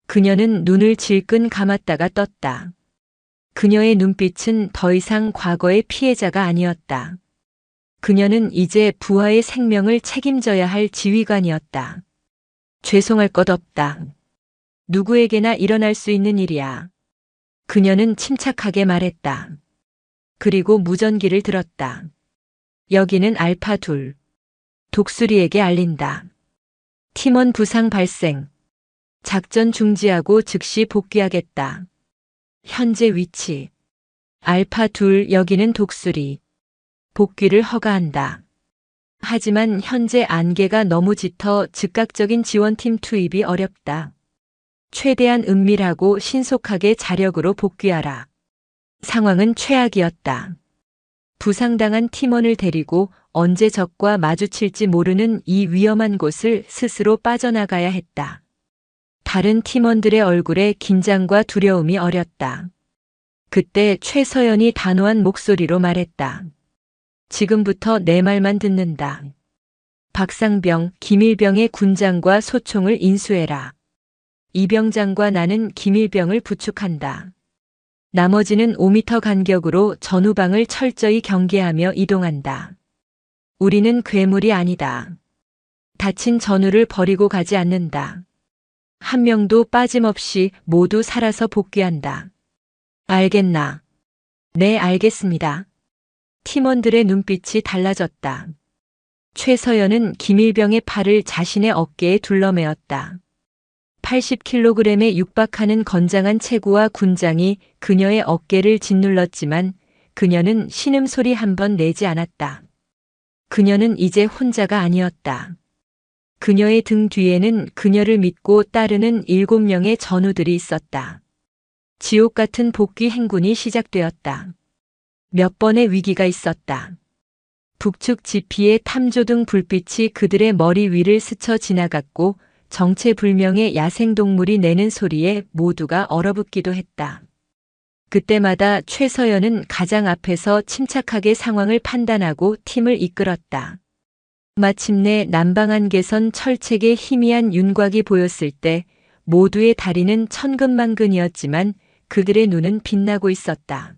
B: 그녀는 눈을 질끈 감았다가 떴다. 그녀의 눈빛은 더 이상 과거의 피해자가 아니었다. 그녀는 이제 부하의 생명을 책임져야 할 지휘관이었다. 죄송할 것 없다. 누구에게나 일어날 수 있는 일이야. 그녀는 침착하게 말했다. 그리고 무전기를 들었다. 여기는 알파2. 독수리에게 알린다. 팀원 부상 발생. 작전 중지하고 즉시 복귀하겠다. 현재 위치. 알파2 여기는 독수리. 복귀를 허가한다. 하지만 현재 안개가 너무 짙어 즉각적인 지원팀 투입이 어렵다. 최대한 은밀하고 신속하게 자력으로 복귀하라. 상황은 최악이었다. 부상당한 팀원을 데리고 언제 적과 마주칠지 모르는 이 위험한 곳을 스스로 빠져나가야 했다. 다른 팀원들의 얼굴에 긴장과 두려움이 어렸다. 그때 최서연이 단호한 목소리로 말했다. 지금부터 내 말만 듣는다. 박상병, 김일병의 군장과 소총을 인수해라. 이병장과 나는 김일병을 부축한다. 나머지는 5m 간격으로 전후방을 철저히 경계하며 이동한다. 우리는 괴물이 아니다. 다친 전우를 버리고 가지 않는다. 한 명도 빠짐없이 모두 살아서 복귀한다. 알겠나? 네, 알겠습니다. 팀원들의 눈빛이 달라졌다. 최서연은 김일병의 팔을 자신의 어깨에 둘러매었다. 80kg에 육박하는 건장한 체구와 군장이 그녀의 어깨를 짓눌렀지만 그녀는 신음소리 한 번 내지 않았다. 그녀는 이제 혼자가 아니었다. 그녀의 등 뒤에는 그녀를 믿고 따르는 7명의 전우들이 있었다. 지옥 같은 복귀 행군이 시작되었다. 몇 번의 위기가 있었다. 북측 지피의 탐조등 불빛이 그들의 머리 위를 스쳐 지나갔고 정체불명의 야생동물이 내는 소리에 모두가 얼어붙기도 했다. 그때마다 최서연은 가장 앞에서 침착하게 상황을 판단하고 팀을 이끌었다. 마침내 남방안개선 철책의 희미한 윤곽이 보였을 때 모두의 다리는 천근만근이었지만 그들의 눈은 빛나고 있었다.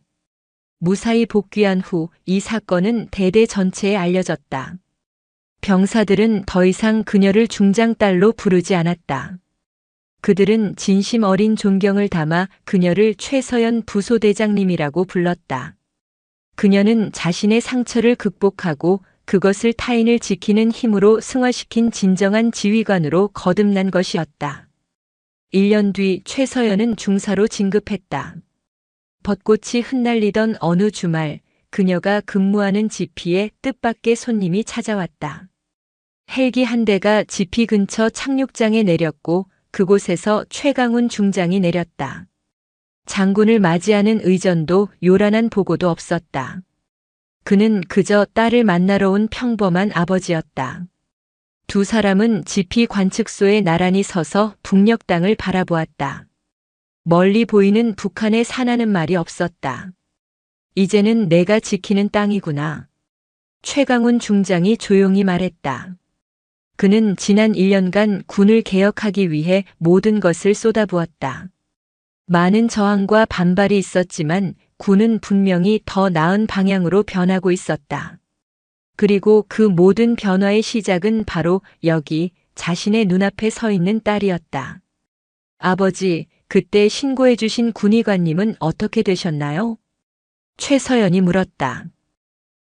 B: 무사히 복귀한 후 이 사건은 대대 전체에 알려졌다. 병사들은 더 이상 그녀를 중장딸로 부르지 않았다. 그들은 진심 어린 존경을 담아 그녀를 최서연 부소대장님이라고 불렀다. 그녀는 자신의 상처를 극복하고 그것을 타인을 지키는 힘으로 승화시킨 진정한 지휘관으로 거듭난 것이었다. 1년 뒤 최서연은 중사로 진급했다. 벚꽃이 흩날리던 어느 주말, 그녀가 근무하는 지피에 뜻밖의 손님이 찾아왔다. 헬기 한 대가 지피 근처 착륙장에 내렸고 그곳에서 최강훈 중장이 내렸다. 장군을 맞이하는 의전도 요란한 보고도 없었다. 그는 그저 딸을 만나러 온 평범한 아버지였다. 두 사람은 지피 관측소에 나란히 서서 북녘 땅을 바라보았다. 멀리 보이는 북한의 산하는 말이 없었다. 이제는 내가 지키는 땅이구나. 최강훈 중장이 조용히 말했다. 그는 지난 1년간 군을 개혁하기 위해 모든 것을 쏟아부었다. 많은 저항과 반발이 있었지만 군은 분명히 더 나은 방향으로 변하고 있었다. 그리고 그 모든 변화의 시작은 바로 여기 자신의 눈앞에 서 있는 딸이었다. 아버지, 그때 신고해 주신 군의관님은 어떻게 되셨나요? 최서연이 물었다.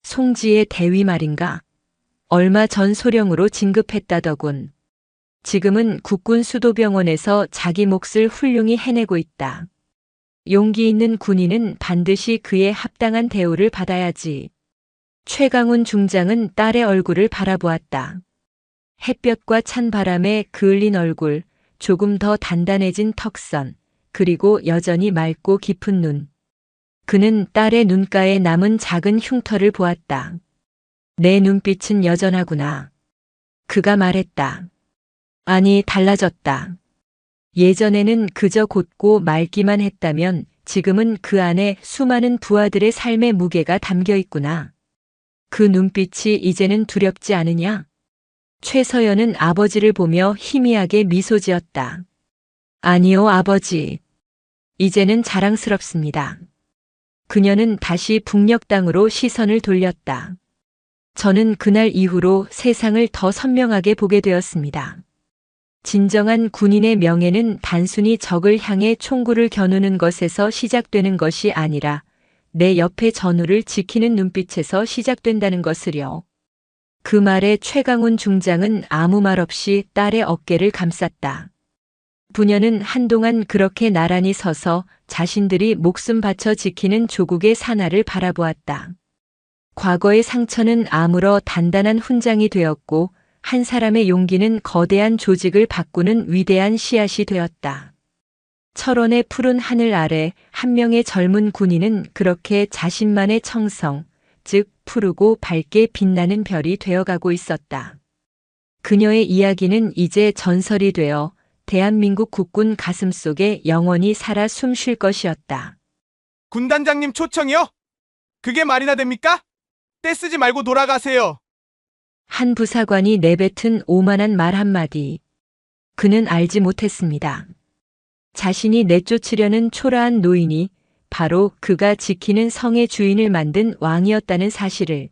B: 송지의 대위 말인가? 얼마 전 소령으로 진급했다더군. 지금은 국군 수도병원에서 자기 몫을 훌륭히 해내고 있다. 용기 있는 군인은 반드시 그에 합당한 대우를 받아야지. 최강훈 중장은 딸의 얼굴을 바라보았다. 햇볕과 찬 바람에 그을린 얼굴, 조금 더 단단해진 턱선, 그리고 여전히 맑고 깊은 눈. 그는 딸의 눈가에 남은 작은 흉터를 보았다. 내 눈빛은 여전하구나. 그가 말했다. 아니, 달라졌다. 예전에는 그저 곧고 맑기만 했다면 지금은 그 안에 수많은 부하들의 삶의 무게가 담겨 있구나. 그 눈빛이 이제는 두렵지 않으냐? 최서연은 아버지를 보며 희미하게 미소 지었다. 아니요, 아버지. 이제는 자랑스럽습니다. 그녀는 다시 북녘 땅으로 시선을 돌렸다. 저는 그날 이후로 세상을 더 선명하게 보게 되었습니다. 진정한 군인의 명예는 단순히 적을 향해 총구를 겨누는 것에서 시작되는 것이 아니라 내 옆의 전우를 지키는 눈빛에서 시작된다는 것을요. 그 말에 최강훈 중장은 아무 말 없이 딸의 어깨를 감쌌다. 부녀는 한동안 그렇게 나란히 서서 자신들이 목숨 바쳐 지키는 조국의 산하를 바라보았다. 과거의 상처는 아물어 단단한 훈장이 되었고 한 사람의 용기는 거대한 조직을 바꾸는 위대한 씨앗이 되었다. 철원의 푸른 하늘 아래 한 명의 젊은 군인은 그렇게 자신만의 청성, 즉 푸르고 밝게 빛나는 별이 되어가고 있었다. 그녀의 이야기는 이제 전설이 되어 대한민국 국군 가슴속에 영원히 살아 숨쉴 것이었다.
A: 군단장님 초청이요? 그게 말이나 됩니까? 떼쓰지 말고 돌아가세요.
B: 한 부사관이 내뱉은 오만한 말 한마디. 그는 알지 못했습니다. 자신이 내쫓으려는 초라한 노인이 바로 그가 지키는 성의 주인을 만든 왕이었다는 사실을.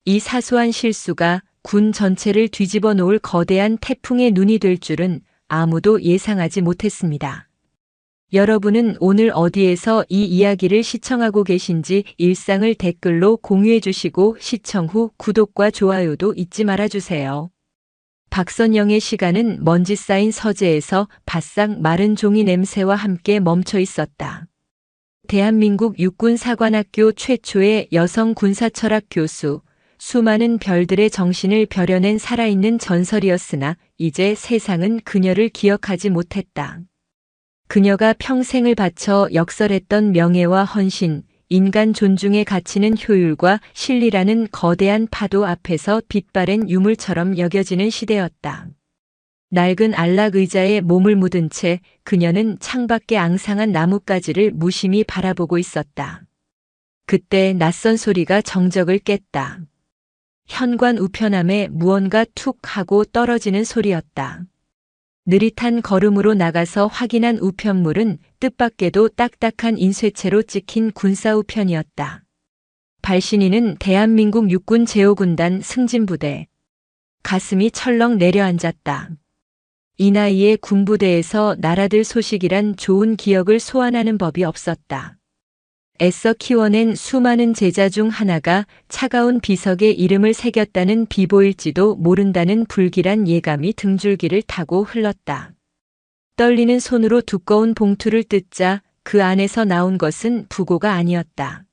B: 이 사소한 실수가 군 전체를 뒤집어 놓을 거대한 태풍의 눈이 될 줄은 아무도 예상하지 못했습니다. 여러분은 오늘 어디에서 이 이야기를 시청하고 계신지 일상을 댓글로 공유해 주시고 시청 후 구독과 좋아요도 잊지 말아 주세요. 박선영의 시간은 먼지 쌓인 서재에서 바싹 마른 종이 냄새와 함께 멈춰 있었다. 대한민국 육군사관학교 최초의 여성 군사철학 교수, 수많은 별들의 정신을 벼려낸 살아있는 전설이었으나 이제 세상은 그녀를 기억하지 못했다. 그녀가 평생을 바쳐 역설했던 명예와 헌신, 인간 존중의 가치는 효율과 실리라는 거대한 파도 앞에서 빛바랜 유물처럼 여겨지는 시대였다. 낡은 안락 의자에 몸을 묻은 채 그녀는 창밖의 앙상한 나뭇가지를 무심히 바라보고 있었다. 그때 낯선 소리가 정적을 깼다. 현관 우편함에 무언가 툭 하고 떨어지는 소리였다. 느릿한 걸음으로 나가서 확인한 우편물은 뜻밖에도 딱딱한 인쇄체로 찍힌 군사우편이었다. 발신인은 대한민국 육군 제5군단 승진부대. 가슴이 철렁 내려앉았다. 이 나이에 군부대에서 날아들 소식이란 좋은 기억을 소환하는 법이 없었다. 애써 키워낸 수많은 제자 중 하나가 차가운 비석에 이름을 새겼다는 비보일지도 모른다는 불길한 예감이 등줄기를 타고 흘렀다. 떨리는 손으로 두꺼운 봉투를 뜯자 그 안에서 나온 것은 부고가 아니었다.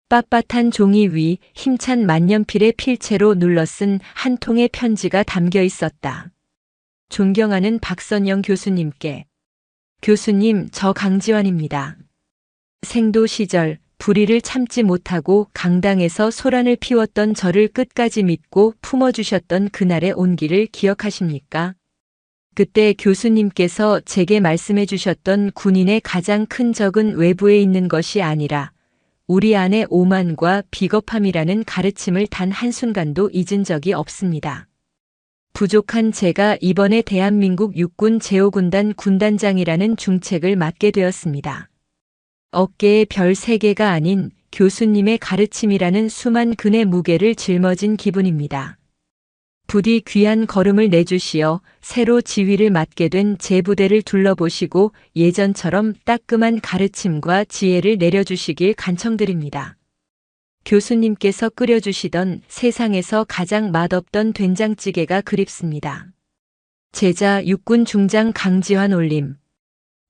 B: 빳빳한 종이 위 힘찬 만년필의 필체로 눌러쓴 한 통의 편지가 담겨 있었다. 존경하는 박선영 교수님께. 교수님, 저 강지환입니다. 생도 시절 불의를 참지 못하고 강당에서 소란을 피웠던 저를 끝까지 믿고 품어주셨던 그날의 온기를 기억하십니까? 그때 교수님께서 제게 말씀해 주셨던 군인의 가장 큰 적은 외부에 있는 것이 아니라 우리 안의 오만과 비겁함이라는 가르침을 단 한순간도 잊은 적이 없습니다. 부족한 제가 이번에 대한민국 육군 제5군단 군단장이라는 중책을 맡게 되었습니다. 어깨에 별 3개가 아닌 교수님의 가르침이라는 수만 근의 무게를 짊어진 기분입니다. 부디 귀한 걸음을 내주시어 새로 지휘를 맡게 된 제 부대를 둘러보시고 예전처럼 따끔한 가르침과 지혜를 내려주시길 간청드립니다. 교수님께서 끓여주시던 세상에서 가장 맛없던 된장찌개가 그립습니다. 제자 육군 중장 강지환 올림.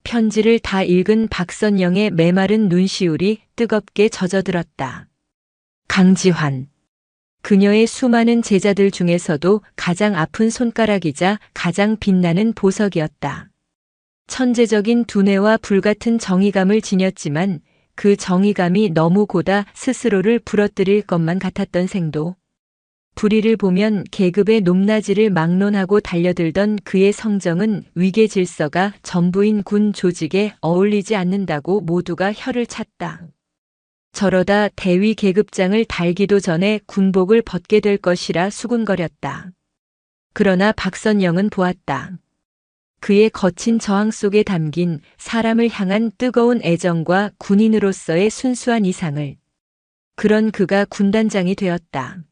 B: 편지를 다 읽은 박선영의 메마른 눈시울이 뜨겁게 젖어들었다. 강지환. 그녀의 수많은 제자들 중에서도 가장 아픈 손가락이자 가장 빛나는 보석이었다. 천재적인 두뇌와 불같은 정의감을 지녔지만 그 정의감이 너무 고다 스스로를 부러뜨릴 것만 같았던 생도. 불의를 보면 계급의 높낮이를 막론하고 달려들던 그의 성정은 위계 질서가 전부인 군 조직에 어울리지 않는다고 모두가 혀를 찼다. 저러다 대위 계급장을 달기도 전에 군복을 벗게 될 것이라 수군거렸다. 그러나 박선영은 보았다. 그의 거친 저항 속에 담긴 사람을 향한 뜨거운 애정과 군인으로서의 순수한 이상을. 그런 그가 군단장이 되었다.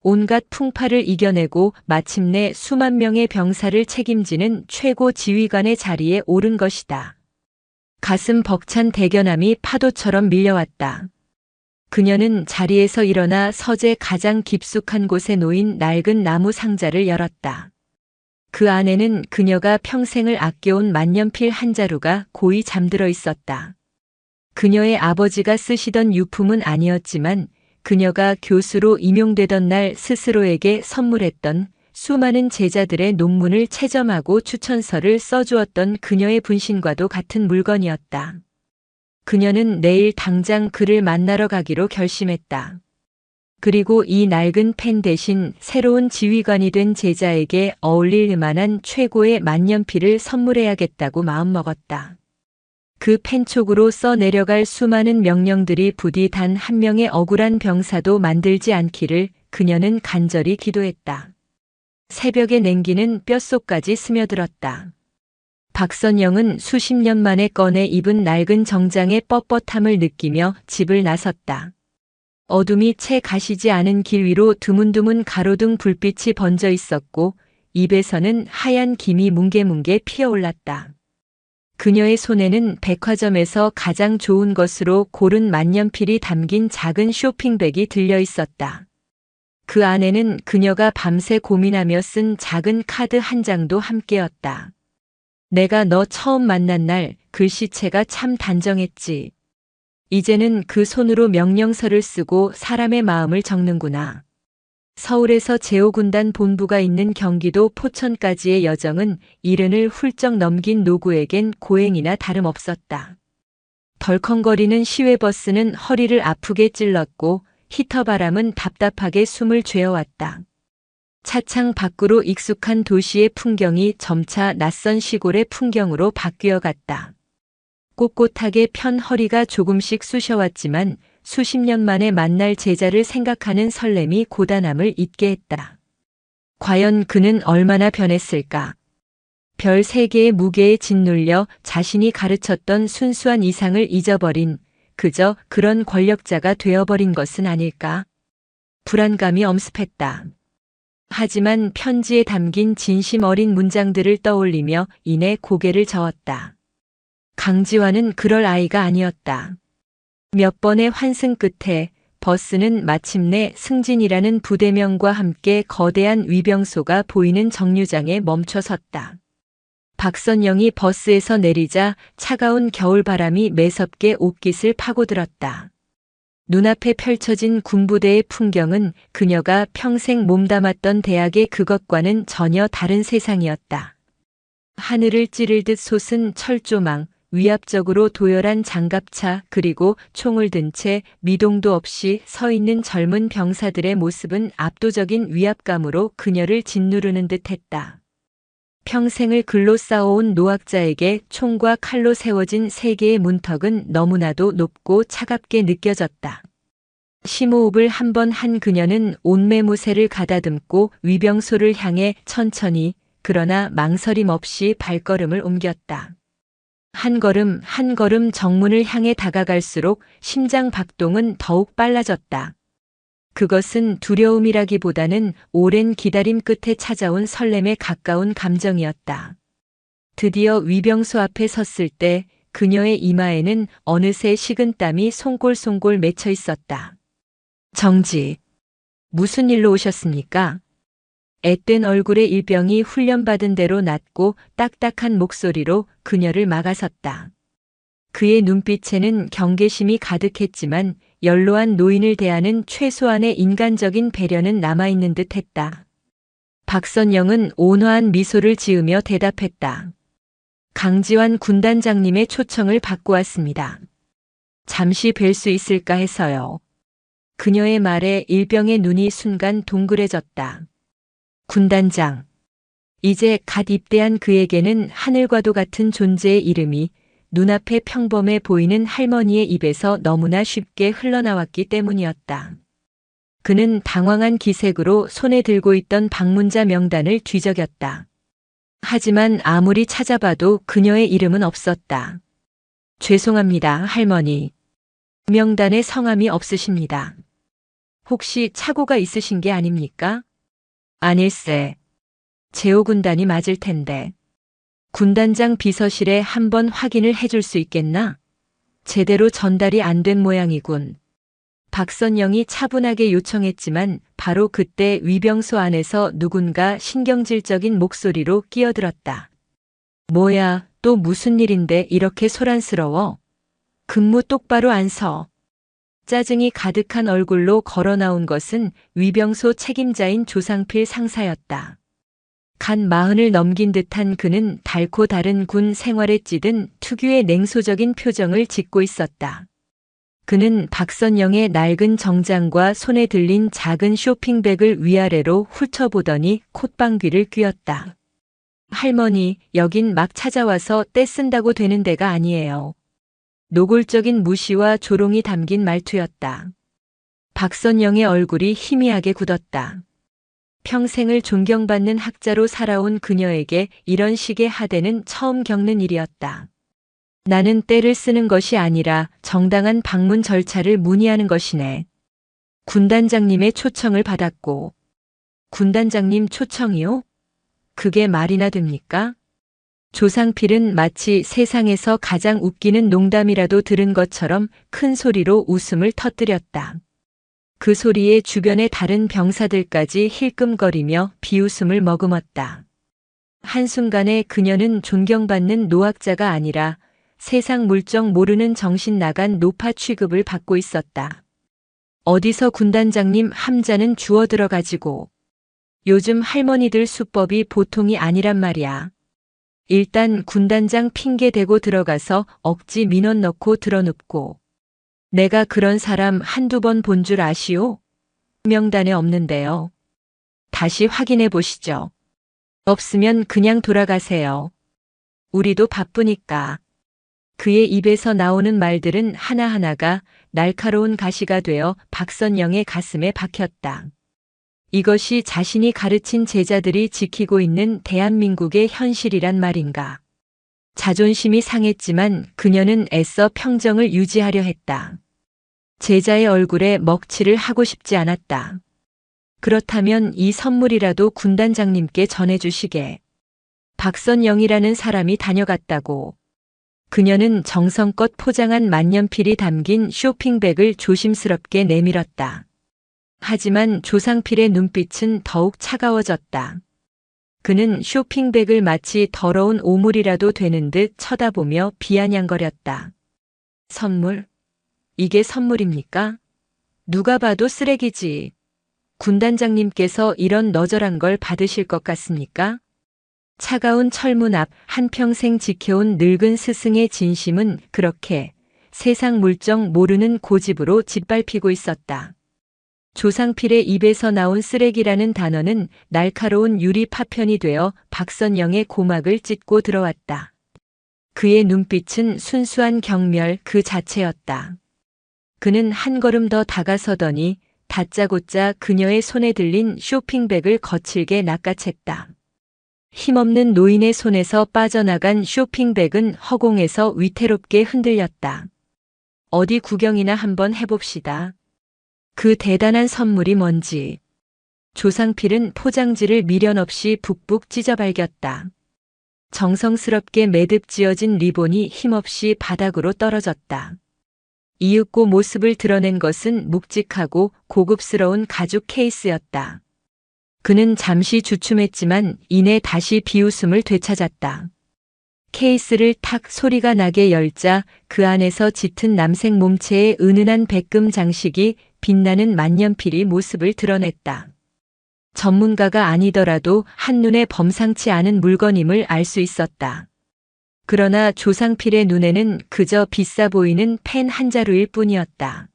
B: 온갖 풍파를 이겨내고 마침내 수만 명의 병사를 책임지는 최고 지휘관의 자리에 오른 것이다. 가슴 벅찬 대견함이 파도처럼 밀려왔다. 그녀는 자리에서 일어나 서재 가장 깊숙한 곳에 놓인 낡은 나무 상자를 열었다. 그 안에는 그녀가 평생을 아껴온 만년필 한 자루가 고이 잠들어 있었다. 그녀의 아버지가 쓰시던 유품은 아니었지만 그녀가 교수로 임용되던 날 스스로에게 선물했던 수많은 제자들의 논문을 채점하고 추천서를 써주었던 그녀의 분신과도 같은 물건이었다. 그녀는 내일 당장 그를 만나러 가기로 결심했다. 그리고 이 낡은 펜 대신 새로운 지휘관이 된 제자에게 어울릴 만한 최고의 만년필을 선물해야겠다고 마음먹었다. 그 펜촉으로 써내려갈 수많은 명령들이 부디 단 한 명의 억울한 병사도 만들지 않기를 그녀는 간절히 기도했다. 새벽의 냉기는 뼛속까지 스며들었다. 박선영은 수십 년 만에 꺼내 입은 낡은 정장의 뻣뻣함을 느끼며 집을 나섰다. 어둠이 채 가시지 않은 길 위로 드문드문 가로등 불빛이 번져 있었고 입에서는 하얀 김이 뭉게뭉게 피어올랐다. 그녀의 손에는 백화점에서 가장 좋은 것으로 고른 만년필이 담긴 작은 쇼핑백이 들려 있었다. 그 안에는 그녀가 밤새 고민하며 쓴 작은 카드 한 장도 함께였다. 내가 너 처음 만난 날 글씨체가 참 단정했지. 이제는 그 손으로 명령서를 쓰고 사람의 마음을 적는구나. 서울에서 제5군단 본부가 있는 경기도 포천까지의 여정은 이른을 훌쩍 넘긴 노구에겐 고행이나 다름없었다. 덜컹거리는 시외버스는 허리를 아프게 찔렀고 히터바람은 답답하게 숨을 죄어왔다. 차창 밖으로 익숙한 도시의 풍경이 점차 낯선 시골의 풍경으로 바뀌어 갔다. 꼿꼿하게 편 허리가 조금씩 쑤셔왔지만 수십 년 만에 만날 제자를 생각하는 설렘이 고단함을 잊게 했다. 과연 그는 얼마나 변했을까? 별 3개의 무게에 짓눌려 자신이 가르쳤던 순수한 이상을 잊어버린 그저 그런 권력자가 되어버린 것은 아닐까? 불안감이 엄습했다. 하지만 편지에 담긴 진심 어린 문장들을 떠올리며 이내 고개를 저었다. 강지환은 그럴 아이가 아니었다. 몇 번의 환승 끝에 버스는 마침내 승진이라는 부대명과 함께 거대한 위병소가 보이는 정류장에 멈춰 섰다. 박선영이 버스에서 내리자 차가운 겨울바람이 매섭게 옷깃을 파고들었다. 눈앞에 펼쳐진 군부대의 풍경은 그녀가 평생 몸담았던 대학의 그것과는 전혀 다른 세상이었다. 하늘을 찌를 듯 솟은 철조망, 위압적으로 도열한 장갑차 그리고 총을 든 채 미동도 없이 서 있는 젊은 병사들의 모습은 압도적인 위압감으로 그녀를 짓누르는 듯했다. 평생을 글로 쌓아온 노학자에게 총과 칼로 세워진 3개의 문턱은 너무나도 높고 차갑게 느껴졌다. 심호흡을 한 번 한 그녀는 온매무새를 가다듬고 위병소를 향해 천천히 그러나 망설임 없이 발걸음을 옮겼다. 한 걸음 한 걸음 정문을 향해 다가갈수록 심장 박동은 더욱 빨라졌다. 그것은 두려움이라기보다는 오랜 기다림 끝에 찾아온 설렘에 가까운 감정이었다. 드디어 위병소 앞에 섰을 때 그녀의 이마에는 어느새 식은땀이 송골송골 맺혀 있었다. 정지. 무슨 일로 오셨습니까? 앳된 얼굴의 일병이 훈련받은 대로 낮고 딱딱한 목소리로 그녀를 막아섰다. 그의 눈빛에는 경계심이 가득했지만 연로한 노인을 대하는 최소한의 인간적인 배려는 남아있는 듯했다. 박선영은 온화한 미소를 지으며 대답했다. 강지환 군단장님의 초청을 받고 왔습니다. 잠시 뵐 수 있을까 해서요. 그녀의 말에 일병의 눈이 순간 동그래졌다. 군단장. 이제 갓 입대한 그에게는 하늘과도 같은 존재의 이름이 눈앞에 평범해 보이는 할머니의 입에서 너무나 쉽게 흘러나왔기 때문이었다. 그는 당황한 기색으로 손에 들고 있던 방문자 명단을 뒤적였다. 하지만 아무리 찾아봐도 그녀의 이름은 없었다. 죄송합니다, 할머니. 명단에 성함이 없으십니다. 혹시 착오가 있으신 게 아닙니까? 아닐세. 제오 군단이 맞을 텐데. 군단장 비서실에 한번 확인을 해줄 수 있겠나? 제대로 전달이 안 된 모양이군. 박선영이 차분하게 요청했지만 바로 그때 위병소 안에서 누군가 신경질적인 목소리로 끼어들었다. 뭐야, 또 무슨 일인데 이렇게 소란스러워? 근무 똑바로 안 서. 짜증이 가득한 얼굴로 걸어 나온 것은 위병소 책임자인 조상필 상사였다. 간 40을 넘긴 듯한 그는 달고 다른 군 생활에 찌든 특유의 냉소적인 표정을 짓고 있었다. 그는 박선영의 낡은 정장과 손에 들린 작은 쇼핑백을 위아래로 훑어보더니 콧방귀를 뀌었다. 할머니, 여긴 막 찾아와서 떼쓴다고 되는 데가 아니에요. 노골적인 무시와 조롱이 담긴 말투였다. 박선영의 얼굴이 희미하게 굳었다. 평생을 존경받는 학자로 살아온 그녀에게 이런 식의 하대는 처음 겪는 일이었다. 나는 떼를 쓰는 것이 아니라 정당한 방문 절차를 문의하는 것이네. 군단장님의 초청을 받았고. 군단장님 초청이요? 그게 말이나 됩니까? 조상필은 마치 세상에서 가장 웃기는 농담이라도 들은 것처럼 큰 소리로 웃음을 터뜨렸다. 그 소리에 주변의 다른 병사들까지 힐끔거리며 비웃음을 머금었다. 한순간에 그녀는 존경받는 노학자가 아니라 세상 물정 모르는 정신 나간 노파 취급을 받고 있었다. 어디서 군단장님 함자는 주워 들어가지고. 요즘 할머니들 수법이 보통이 아니란 말이야. 일단 군단장 핑계 대고 들어가서 억지 민원 넣고 들어눕고. 내가 그런 사람 한두 번 본 줄 아시오? 명단에 없는데요. 다시 확인해 보시죠. 없으면 그냥 돌아가세요. 우리도 바쁘니까. 그의 입에서 나오는 말들은 하나하나가 날카로운 가시가 되어 박선영의 가슴에 박혔다. 이것이 자신이 가르친 제자들이 지키고 있는 대한민국의 현실이란 말인가. 자존심이 상했지만 그녀는 애써 평정을 유지하려 했다. 제자의 얼굴에 먹칠을 하고 싶지 않았다. 그렇다면 이 선물이라도 군단장님께 전해주시게. 박선영이라는 사람이 다녀갔다고. 그녀는 정성껏 포장한 만년필이 담긴 쇼핑백을 조심스럽게 내밀었다. 하지만 조상필의 눈빛은 더욱 차가워졌다. 그는 쇼핑백을 마치 더러운 오물이라도 되는 듯 쳐다보며 비아냥거렸다. 선물? 이게 선물입니까? 누가 봐도 쓰레기지. 군단장님께서 이런 너절한 걸 받으실 것 같습니까? 차가운 철문 앞 한평생 지켜온 늙은 스승의 진심은 그렇게 세상 물정 모르는 고집으로 짓밟히고 있었다. 조상필의 입에서 나온 쓰레기라는 단어는 날카로운 유리 파편이 되어 박선영의 고막을 찢고 들어왔다. 그의 눈빛은 순수한 경멸 그 자체였다. 그는 한 걸음 더 다가서더니 다짜고짜 그녀의 손에 들린 쇼핑백을 거칠게 낚아챘다. 힘없는 노인의 손에서 빠져나간 쇼핑백은 허공에서 위태롭게 흔들렸다. 어디 구경이나 한번 해봅시다. 그 대단한 선물이 뭔지. 조상필은 포장지를 미련 없이 북북 찢어발겼다. 정성스럽게 매듭 지어진 리본이 힘없이 바닥으로 떨어졌다. 이윽고 모습을 드러낸 것은 묵직하고 고급스러운 가죽 케이스였다. 그는 잠시 주춤했지만 이내 다시 비웃음을 되찾았다. 케이스를 탁 소리가 나게 열자 그 안에서 짙은 남색 몸체의 은은한 백금 장식이 빛나는 만년필이 모습을 드러냈다. 전문가가 아니더라도 한눈에 범상치 않은 물건임을 알 수 있었다. 그러나 조상필의 눈에는 그저 비싸 보이는 펜 한 자루일 뿐이었다.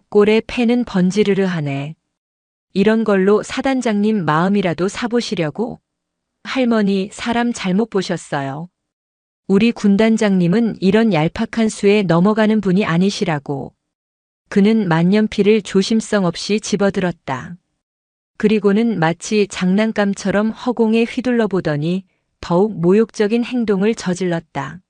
B: 꼴에 펜은 번지르르하네. 이런 걸로 사단장님 마음이라도 사보시려고? 할머니, 사람 잘못 보셨어요. 우리 군단장님은 이런 얄팍한 수에 넘어가는 분이 아니시라고. 그는 만년필을 조심성 없이 집어들었다. 그리고는 마치 장난감처럼 허공에 휘둘러 보더니 더욱 모욕적인 행동을 저질렀다.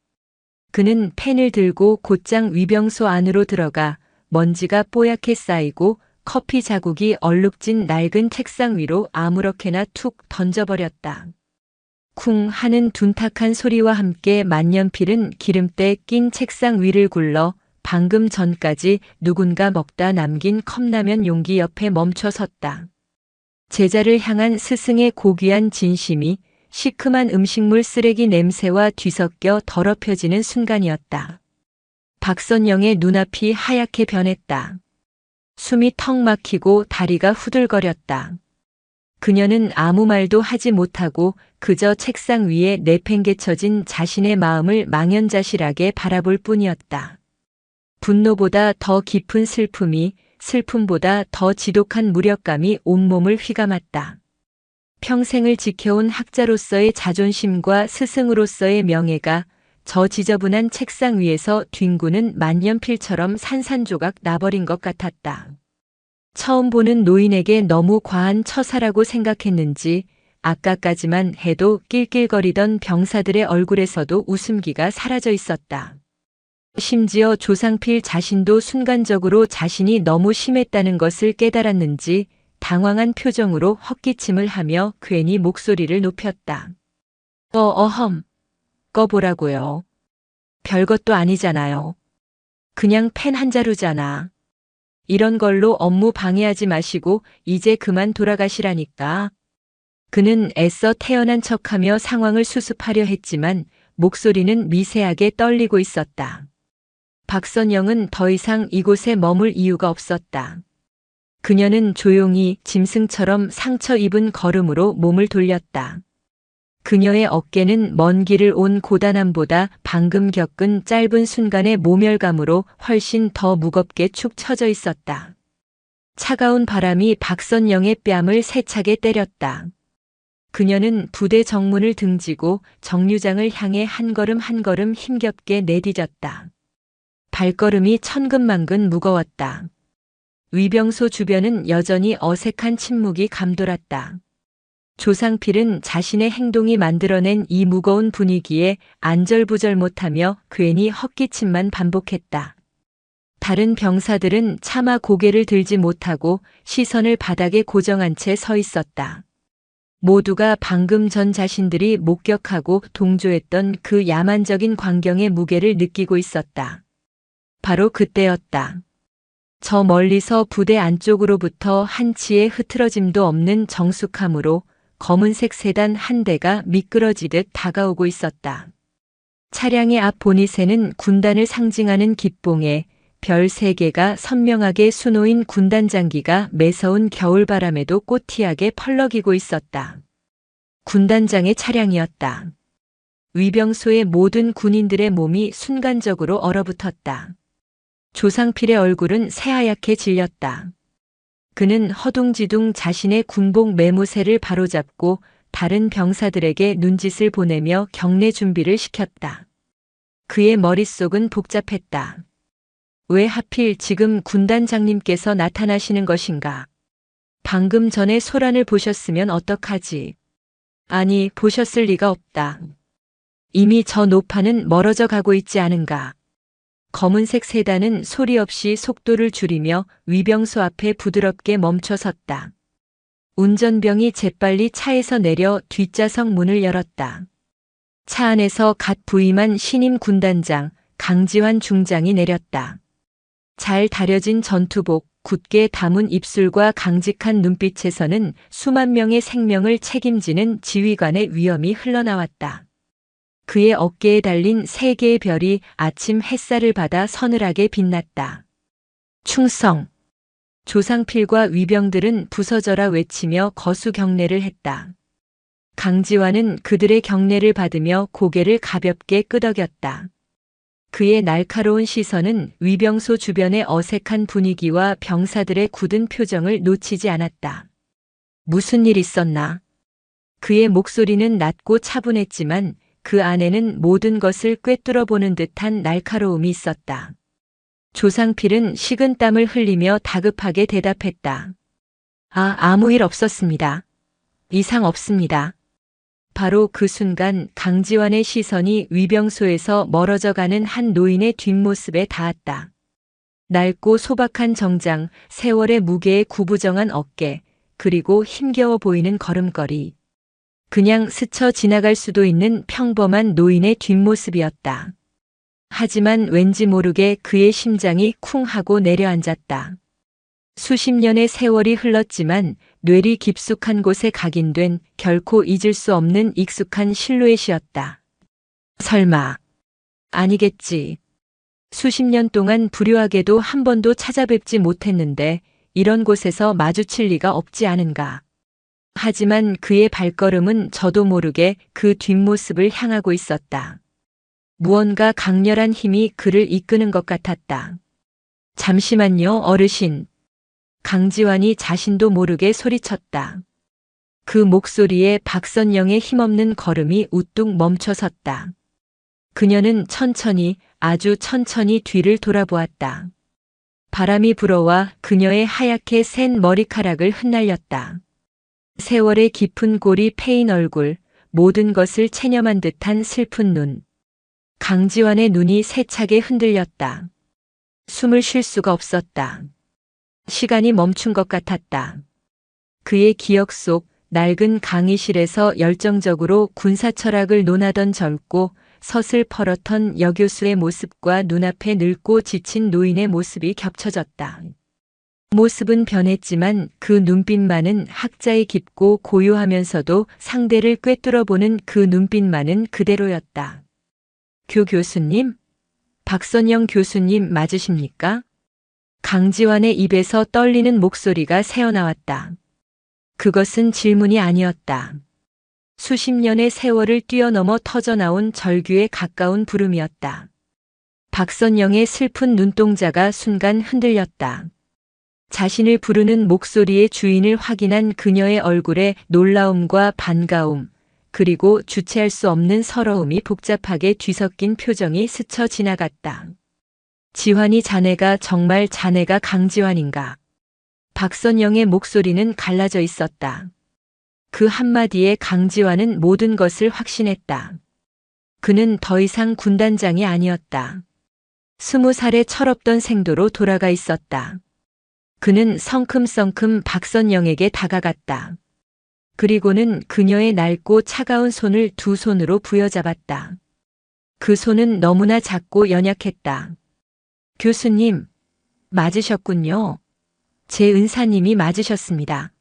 B: 그는 펜을 들고 곧장 위병소 안으로 들어가 먼지가 뽀얗게 쌓이고 커피 자국이 얼룩진 낡은 책상 위로 아무렇게나 툭 던져버렸다. 쿵 하는 둔탁한 소리와 함께 만년필은 기름때 낀 책상 위를 굴러 방금 전까지 누군가 먹다 남긴 컵라면 용기 옆에 멈춰 섰다. 제자를 향한 스승의 고귀한 진심이 시큼한 음식물 쓰레기 냄새와 뒤섞여 더럽혀지는 순간이었다. 박선영의 눈앞이 하얗게 변했다. 숨이 턱 막히고 다리가 후들거렸다. 그녀는 아무 말도 하지 못하고 그저 책상 위에 내팽개쳐진 자신의 마음을 망연자실하게 바라볼 뿐이었다. 분노보다 더 깊은 슬픔이, 슬픔보다 더 지독한 무력감이 온몸을 휘감았다. 평생을 지켜온 학자로서의 자존심과 스승으로서의 명예가 저 지저분한 책상 위에서 뒹구는 만년필처럼 산산조각 나버린 것 같았다. 처음 보는 노인에게 너무 과한 처사라고 생각했는지 아까까지만 해도 낄낄거리던 병사들의 얼굴에서도 웃음기가 사라져 있었다. 심지어 조상필 자신도 순간적으로 자신이 너무 심했다는 것을 깨달았는지 당황한 표정으로 헛기침을 하며 괜히 목소리를 높였다. 꺼보라고요. 별것도 아니잖아요. 그냥 펜 한 자루잖아. 이런 걸로 업무 방해하지 마시고 이제 그만 돌아가시라니까. 그는 애써 태연한 척하며 상황을 수습하려 했지만 목소리는 미세하게 떨리고 있었다. 박선영은 더 이상 이곳에 머물 이유가 없었다. 그녀는 조용히 짐승처럼 상처 입은 걸음으로 몸을 돌렸다. 그녀의 어깨는 먼 길을 온 고단함보다 방금 겪은 짧은 순간의 모멸감으로 훨씬 더 무겁게 축 처져 있었다. 차가운 바람이 박선영의 뺨을 세차게 때렸다. 그녀는 부대 정문을 등지고 정류장을 향해 한 걸음 한 걸음 힘겹게 내디뎠다. 발걸음이 천근만근 무거웠다. 위병소 주변은 여전히 어색한 침묵이 감돌았다. 조상필은 자신의 행동이 만들어낸 이 무거운 분위기에 안절부절 못하며 괜히 헛기침만 반복했다. 다른 병사들은 차마 고개를 들지 못하고 시선을 바닥에 고정한 채 서 있었다. 모두가 방금 전 자신들이 목격하고 동조했던 그 야만적인 광경의 무게를 느끼고 있었다. 바로 그때였다. 저 멀리서 부대 안쪽으로부터 한치의 흐트러짐도 없는 정숙함으로 검은색 세단 한 대가 미끄러지듯 다가오고 있었다. 차량의 앞 보닛에는 군단을 상징하는 기봉에 별 3개가 선명하게 수놓인 군단 장기가 매서운 겨울바람에도 꼬티하게 펄럭이고 있었다. 군단장의 차량이었다. 위병소의 모든 군인들의 몸이 순간적으로 얼어붙었다. 조상필의 얼굴은 새하얗게 질렸다. 그는 허둥지둥 자신의 군복 매무새를 바로잡고 다른 병사들에게 눈짓을 보내며 경례 준비를 시켰다. 그의 머릿속은 복잡했다. 왜 하필 지금 군단장님께서 나타나시는 것인가? 방금 전에 소란을 보셨으면 어떡하지? 아니, 보셨을 리가 없다. 이미 저 노파는 멀어져 가고 있지 않은가? 검은색 세단은 소리 없이 속도를 줄이며 위병소 앞에 부드럽게 멈춰섰다. 운전병이 재빨리 차에서 내려 뒷좌석 문을 열었다. 차 안에서 갓 부임한 신임 군단장 강지환 중장이 내렸다. 잘 다려진 전투복, 굳게 담은 입술과 강직한 눈빛에서는 수만 명의 생명을 책임지는 지휘관의 위엄이 흘러나왔다. 그의 어깨에 달린 3개의 별이 아침 햇살을 받아 서늘하게 빛났다. 충성! 조상필과 위병들은 부서져라 외치며 거수 경례를 했다. 강지환은 그들의 경례를 받으며 고개를 가볍게 끄덕였다. 그의 날카로운 시선은 위병소 주변의 어색한 분위기와 병사들의 굳은 표정을 놓치지 않았다. 무슨 일 있었나? 그의 목소리는 낮고 차분했지만 그 안에는 모든 것을 꿰뚫어 보는 듯한 날카로움이 있었다. 조상필은 식은땀을 흘리며 다급하게 대답했다. 아무 일 없었습니다. 이상 없습니다. 바로 그 순간 강지환의 시선이 위병소에서 멀어져 가는 한 노인의 뒷모습에 닿았다. 낡고 소박한 정장, 세월의 무게에 구부정한 어깨, 그리고 힘겨워 보이는 걸음걸이. 그냥 스쳐 지나갈 수도 있는 평범한 노인의 뒷모습이었다. 하지만 왠지 모르게 그의 심장이 쿵 하고 내려앉았다. 수십 년의 세월이 흘렀지만 뇌리 깊숙한 곳에 각인된 결코 잊을 수 없는 익숙한 실루엣이었다. 설마. 아니겠지. 수십 년 동안 불효하게도 한 번도 찾아뵙지 못했는데 이런 곳에서 마주칠 리가 없지 않은가. 하지만 그의 발걸음은 저도 모르게 그 뒷모습을 향하고 있었다. 무언가 강렬한 힘이 그를 이끄는 것 같았다. 잠시만요, 어르신. 강지환이 자신도 모르게 소리쳤다. 그 목소리에 박선영의 힘없는 걸음이 우뚝 멈춰섰다. 그녀는 천천히, 아주 천천히 뒤를 돌아보았다. 바람이 불어와 그녀의 하얗게 센 머리카락을 흩날렸다. 세월의 깊은 골이 패인 얼굴, 모든 것을 체념한 듯한 슬픈 눈. 강지환의 눈이 세차게 흔들렸다. 숨을 쉴 수가 없었다. 시간이 멈춘 것 같았다. 그의 기억 속 낡은 강의실에서 열정적으로 군사 철학을 논하던 젊고 서슬퍼렇던 여교수의 모습과 눈앞에 늙고 지친 노인의 모습이 겹쳐졌다. 모습은 변했지만 그 눈빛만은 학자의 깊고 고요하면서도 상대를 꿰뚫어보는 그 눈빛만은 그대로였다. 교수님? 박선영 교수님 맞으십니까? 강지환의 입에서 떨리는 목소리가 새어나왔다. 그것은 질문이 아니었다. 수십 년의 세월을 뛰어넘어 터져나온 절규에 가까운 부름이었다. 박선영의 슬픈 눈동자가 순간 흔들렸다. 자신을 부르는 목소리의 주인을 확인한 그녀의 얼굴에 놀라움과 반가움, 그리고 주체할 수 없는 서러움이 복잡하게 뒤섞인 표정이 스쳐 지나갔다. 지환이 자네가 정말 자네가 강지환인가? 박선영의 목소리는 갈라져 있었다. 그 한마디에 강지환은 모든 것을 확신했다. 그는 더 이상 군단장이 아니었다. 20살의 철없던 생도로 돌아가 있었다. 그는 성큼성큼 박선영에게 다가갔다. 그리고는 그녀의 낡고 차가운 손을 두 손으로 부여잡았다. 그 손은 너무나 작고 연약했다. 교수님, 맞으셨군요. 제 은사님이 맞으셨습니다.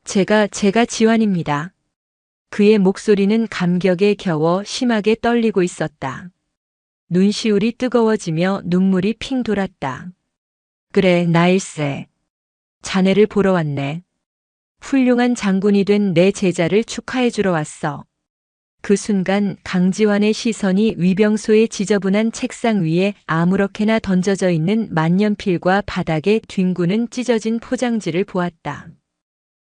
B: 제가 지환입니다. 그의 목소리는 감격에 겨워 심하게 떨리고 있었다. 눈시울이 뜨거워지며 눈물이 핑 돌았다. 그래, 나일세. 자네를 보러 왔네. 훌륭한 장군이 된 내 제자를 축하해주러 왔어. 그 순간 강지환의 시선이 위병소의 지저분한 책상 위에 아무렇게나 던져져 있는 만년필과 바닥에 뒹구는 찢어진 포장지를 보았다.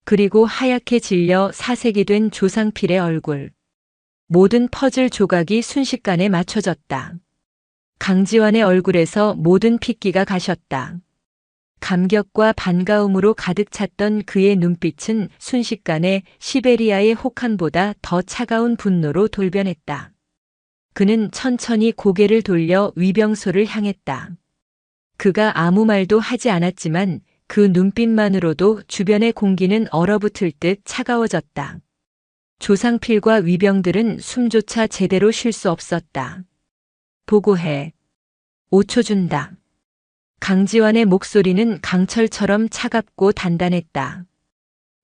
B: 그리고 하얗게 질려 사색이 된 조상필의 얼굴. 모든 퍼즐 조각이 순식간에 맞춰졌다. 강지환의 얼굴에서 모든 핏기가 가셨다. 감격과 반가움으로 가득 찼던 그의 눈빛은 순식간에 시베리아의 혹한보다 더 차가운 분노로 돌변했다. 그는 천천히 고개를 돌려 위병소를 향했다. 그가 아무 말도 하지 않았지만 그 눈빛만으로도 주변의 공기는 얼어붙을 듯 차가워졌다. 조상필과 위병들은 숨조차 제대로 쉴 수 없었다. 보고해. 5초 준다. 강지환의 목소리는 강철처럼 차갑고 단단했다.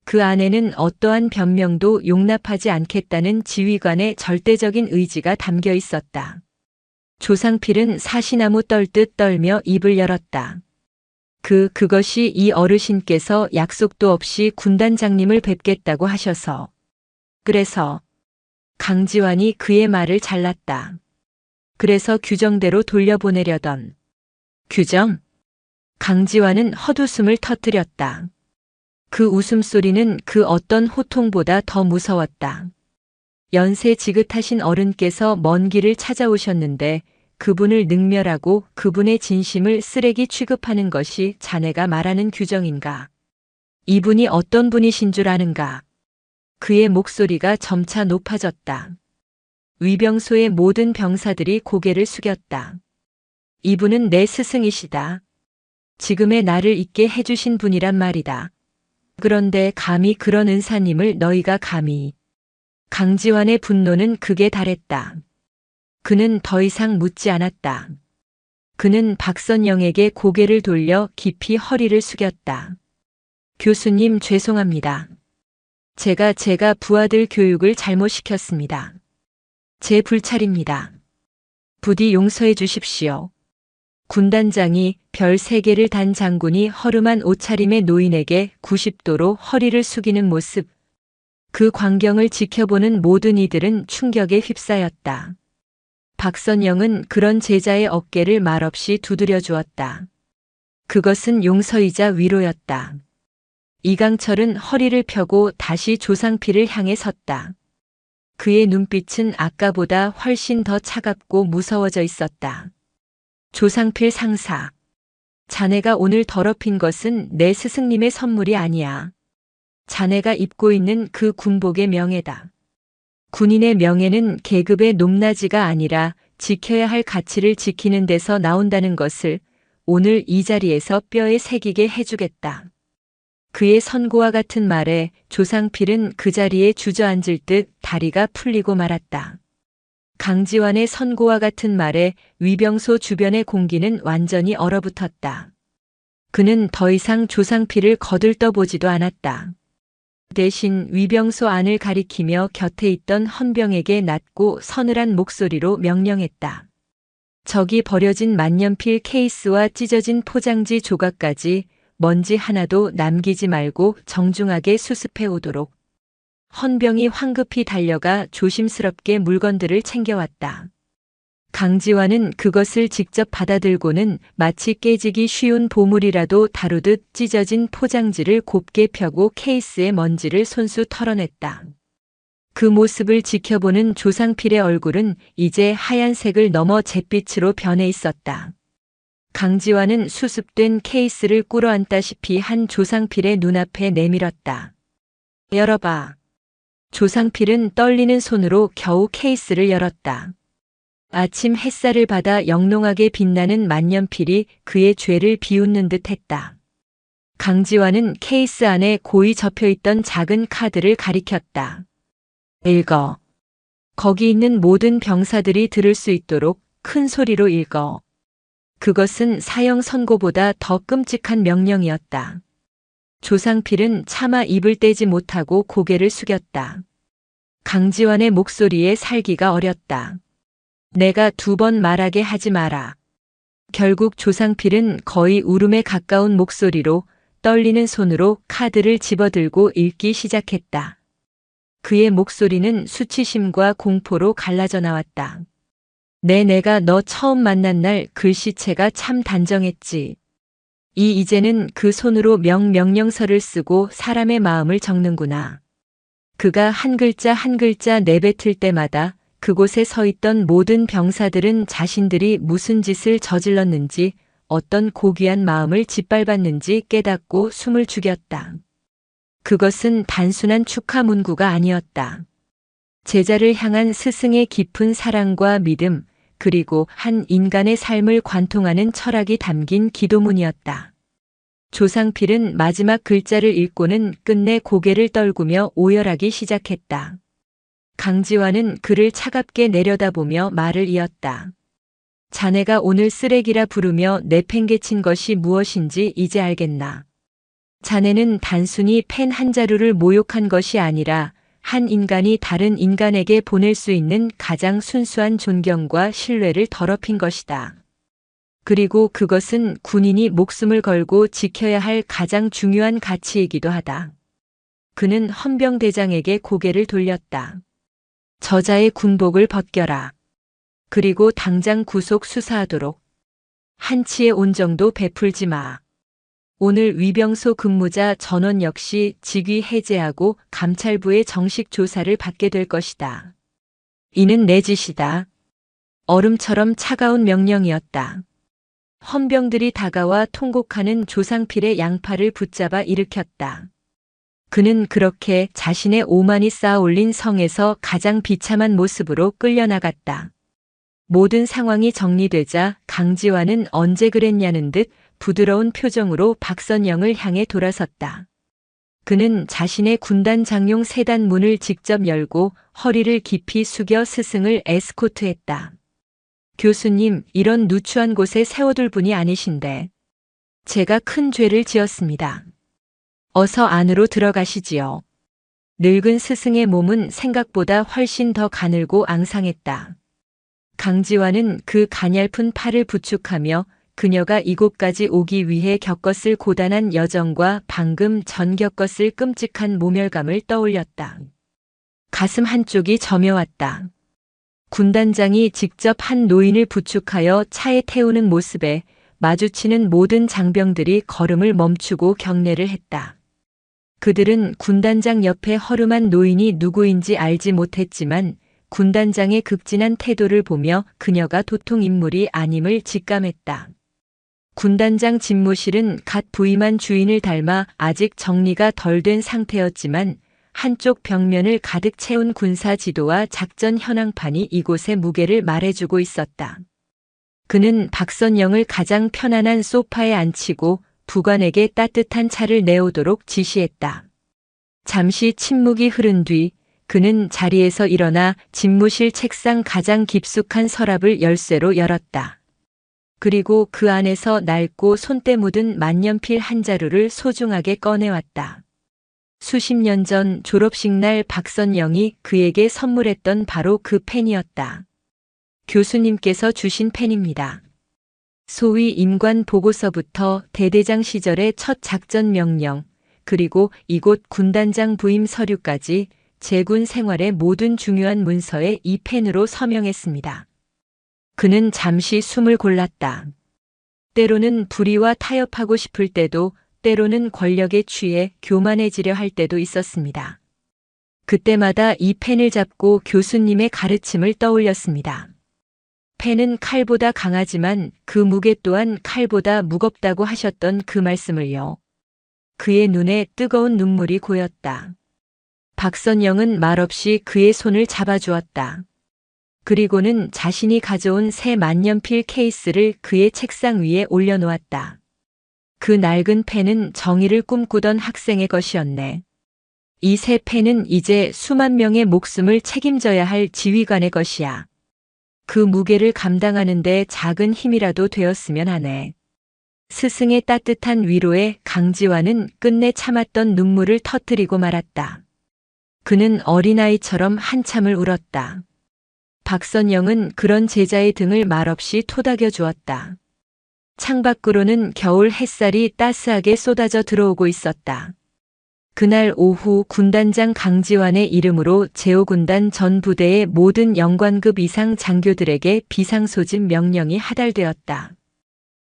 B: 그 안에는 어떠한 변명도 용납하지 않겠다는 지휘관의 절대적인 의지가 담겨 있었다. 조상필은 사시나무 떨듯 떨며 입을 열었다. 그것이 이 어르신께서 약속도 없이 군단장님을 뵙겠다고 하셔서. 그래서 강지환이 그의 말을 잘랐다. 그래서 규정대로 돌려보내려던. 규정? 강지환은 헛웃음을 터뜨렸다. 그 웃음소리는 그 어떤 호통보다 더 무서웠다. 연세 지긋하신 어른께서 먼 길을 찾아오셨는데 그분을 능멸하고 그분의 진심을 쓰레기 취급하는 것이 자네가 말하는 규정인가? 이분이 어떤 분이신 줄 아는가? 그의 목소리가 점차 높아졌다. 위병소의 모든 병사들이 고개를 숙였다. 이분은 내 스승이시다. 지금의 나를 있게 해주신 분이란 말이다. 그런데 감히 그런 은사님을 너희가 감히. 강지환의 분노는 극에 달했다. 그는 더 이상 묻지 않았다. 그는 박선영에게 고개를 돌려 깊이 허리를 숙였다. 교수님 죄송합니다. 제가 부하들 교육을 잘못 시켰습니다. 제 불찰입니다. 부디 용서해 주십시오. 군단장이 별 3개를 단 장군이 허름한 옷차림의 노인에게 90도로 허리를 숙이는 모습. 그 광경을 지켜보는 모든 이들은 충격에 휩싸였다. 박선영은 그런 제자의 어깨를 말없이 두드려 주었다. 그것은 용서이자 위로였다. 이강철은 허리를 펴고 다시 조상필을 향해 섰다. 그의 눈빛은 아까보다 훨씬 더 차갑고 무서워져 있었다. 조상필 상사. 자네가 오늘 더럽힌 것은 내 스승님의 선물이 아니야. 자네가 입고 있는 그 군복의 명예다. 군인의 명예는 계급의 높낮이가 아니라 지켜야 할 가치를 지키는 데서 나온다는 것을 오늘 이 자리에서 뼈에 새기게 해주겠다. 그의 선고와 같은 말에 조상필은 그 자리에 주저앉을 듯 다리가 풀리고 말았다. 강지환의 선고와 같은 말에 위병소 주변의 공기는 완전히 얼어붙었다. 그는 더 이상 조상필을 거들떠보지도 않았다. 대신 위병소 안을 가리키며 곁에 있던 헌병에게 낮고 서늘한 목소리로 명령했다. 저기 버려진 만년필 케이스와 찢어진 포장지 조각까지 먼지 하나도 남기지 말고 정중하게 수습해 오도록. 헌병이 황급히 달려가 조심스럽게 물건들을 챙겨왔다. 강지환은 그것을 직접 받아들고는 마치 깨지기 쉬운 보물이라도 다루듯 찢어진 포장지를 곱게 펴고 케이스의 먼지를 손수 털어냈다. 그 모습을 지켜보는 조상필의 얼굴은 이제 하얀색을 넘어 잿빛으로 변해 있었다. 강지환은 수습된 케이스를 꿇어앉다시피 한 조상필의 눈앞에 내밀었다. 열어봐. 조상필은 떨리는 손으로 겨우 케이스를 열었다. 아침 햇살을 받아 영롱하게 빛나는 만년필이 그의 죄를 비웃는 듯 했다. 강지환은 케이스 안에 고이 접혀있던 작은 카드를 가리켰다. 읽어. 거기 있는 모든 병사들이 들을 수 있도록 큰 소리로 읽어. 그것은 사형 선고보다 더 끔찍한 명령이었다. 조상필은 차마 입을 떼지 못하고 고개를 숙였다. 강지환의 목소리에 살기가 어렸다. 내가 2번 말하게 하지 마라. 결국 조상필은 거의 울음에 가까운 목소리로 떨리는 손으로 카드를 집어들고 읽기 시작했다. 그의 목소리는 수치심과 공포로 갈라져 나왔다. 내가 너 처음 만난 날 글씨체가 참 단정했지. 이제는 그 손으로 명령서를 쓰고 사람의 마음을 적는구나. 그가 한 글자 한 글자 내뱉을 때마다 그곳에 서 있던 모든 병사들은 자신들이 무슨 짓을 저질렀는지 어떤 고귀한 마음을 짓밟았는지 깨닫고 숨을 죽였다. 그것은 단순한 축하 문구가 아니었다. 제자를 향한 스승의 깊은 사랑과 믿음, 그리고 한 인간의 삶을 관통하는 철학이 담긴 기도문이었다. 조상필은 마지막 글자를 읽고는 끝내 고개를 떨구며 오열하기 시작했다. 강지환은 그를 차갑게 내려다보며 말을 이었다. 자네가 오늘 쓰레기라 부르며 내팽개친 것이 무엇인지 이제 알겠나. 자네는 단순히 펜 한 자루를 모욕한 것이 아니라 한 인간이 다른 인간에게 보낼 수 있는 가장 순수한 존경과 신뢰를 더럽힌 것이다. 그리고 그것은 군인이 목숨을 걸고 지켜야 할 가장 중요한 가치이기도 하다. 그는 헌병대장에게 고개를 돌렸다. 저자의 군복을 벗겨라. 그리고 당장 구속 수사하도록. 한치의 온정도 베풀지 마. 오늘 위병소 근무자 전원 역시 직위 해제하고 감찰부의 정식 조사를 받게 될 것이다. 이는 내 짓이다. 얼음처럼 차가운 명령이었다. 헌병들이 다가와 통곡하는 조상필의 양팔을 붙잡아 일으켰다. 그는 그렇게 자신의 오만이 쌓아 올린 성에서 가장 비참한 모습으로 끌려나갔다. 모든 상황이 정리되자 강지환은 언제 그랬냐는 듯 부드러운 표정으로 박선영을 향해 돌아섰다. 그는 자신의 군단 장용 세단 문을 직접 열고 허리를 깊이 숙여 스승을 에스코트했다. 교수님, 이런 누추한 곳에 세워둘 분이 아니신데. 제가 큰 죄를 지었습니다. 어서 안으로 들어가시지요. 늙은 스승의 몸은 생각보다 훨씬 더 가늘고 앙상했다. 강지환은 그 가냘픈 팔을 부축하며 그녀가 이곳까지 오기 위해 겪었을 고단한 여정과 방금 전 겪었을 끔찍한 모멸감을 떠올렸다. 가슴 한쪽이 저며왔다. 군단장이 직접 한 노인을 부축하여 차에 태우는 모습에 마주치는 모든 장병들이 걸음을 멈추고 경례를 했다. 그들은 군단장 옆에 허름한 노인이 누구인지 알지 못했지만 군단장의 극진한 태도를 보며 그녀가 도통 인물이 아님을 직감했다. 군단장 집무실은 갓 부임한 주인을 닮아 아직 정리가 덜 된 상태였지만 한쪽 벽면을 가득 채운 군사 지도와 작전 현황판이 이곳의 무게를 말해주고 있었다. 그는 박선영을 가장 편안한 소파에 앉히고 부관에게 따뜻한 차를 내오도록 지시했다. 잠시 침묵이 흐른 뒤 그는 자리에서 일어나 집무실 책상 가장 깊숙한 서랍을 열쇠로 열었다. 그리고 그 안에서 낡고 손때 묻은 만년필 한 자루를 소중하게 꺼내왔다. 수십 년 전 졸업식 날 박선영이 그에게 선물했던 바로 그 펜이었다. 교수님께서 주신 펜입니다. 소위 임관 보고서부터 대대장 시절의 첫 작전 명령, 그리고 이곳 군단장 부임 서류까지 제군 생활의 모든 중요한 문서에 이 펜으로 서명했습니다. 그는 잠시 숨을 골랐다. 때로는 불의와 타협하고 싶을 때도, 때로는 권력에 취해 교만해지려 할 때도 있었습니다. 그때마다 이 펜을 잡고 교수님의 가르침을 떠올렸습니다. 펜은 칼보다 강하지만 그 무게 또한 칼보다 무겁다고 하셨던 그 말씀을요. 그의 눈에 뜨거운 눈물이 고였다. 박선영은 말없이 그의 손을 잡아주었다. 그리고는 자신이 가져온 새 만년필 케이스를 그의 책상 위에 올려놓았다. 그 낡은 펜은 정의를 꿈꾸던 학생의 것이었네. 이 새 펜은 이제 수만 명의 목숨을 책임져야 할 지휘관의 것이야. 그 무게를 감당하는 데 작은 힘이라도 되었으면 하네. 스승의 따뜻한 위로에 강지환은 끝내 참았던 눈물을 터뜨리고 말았다. 그는 어린아이처럼 한참을 울었다. 박선영은 그런 제자의 등을 말없이 토닥여 주었다. 창밖으로는 겨울 햇살이 따스하게 쏟아져 들어오고 있었다. 그날 오후 군단장 강지환의 이름으로 제5군단 전 부대의 모든 영관급 이상 장교들에게 비상소집 명령이 하달되었다.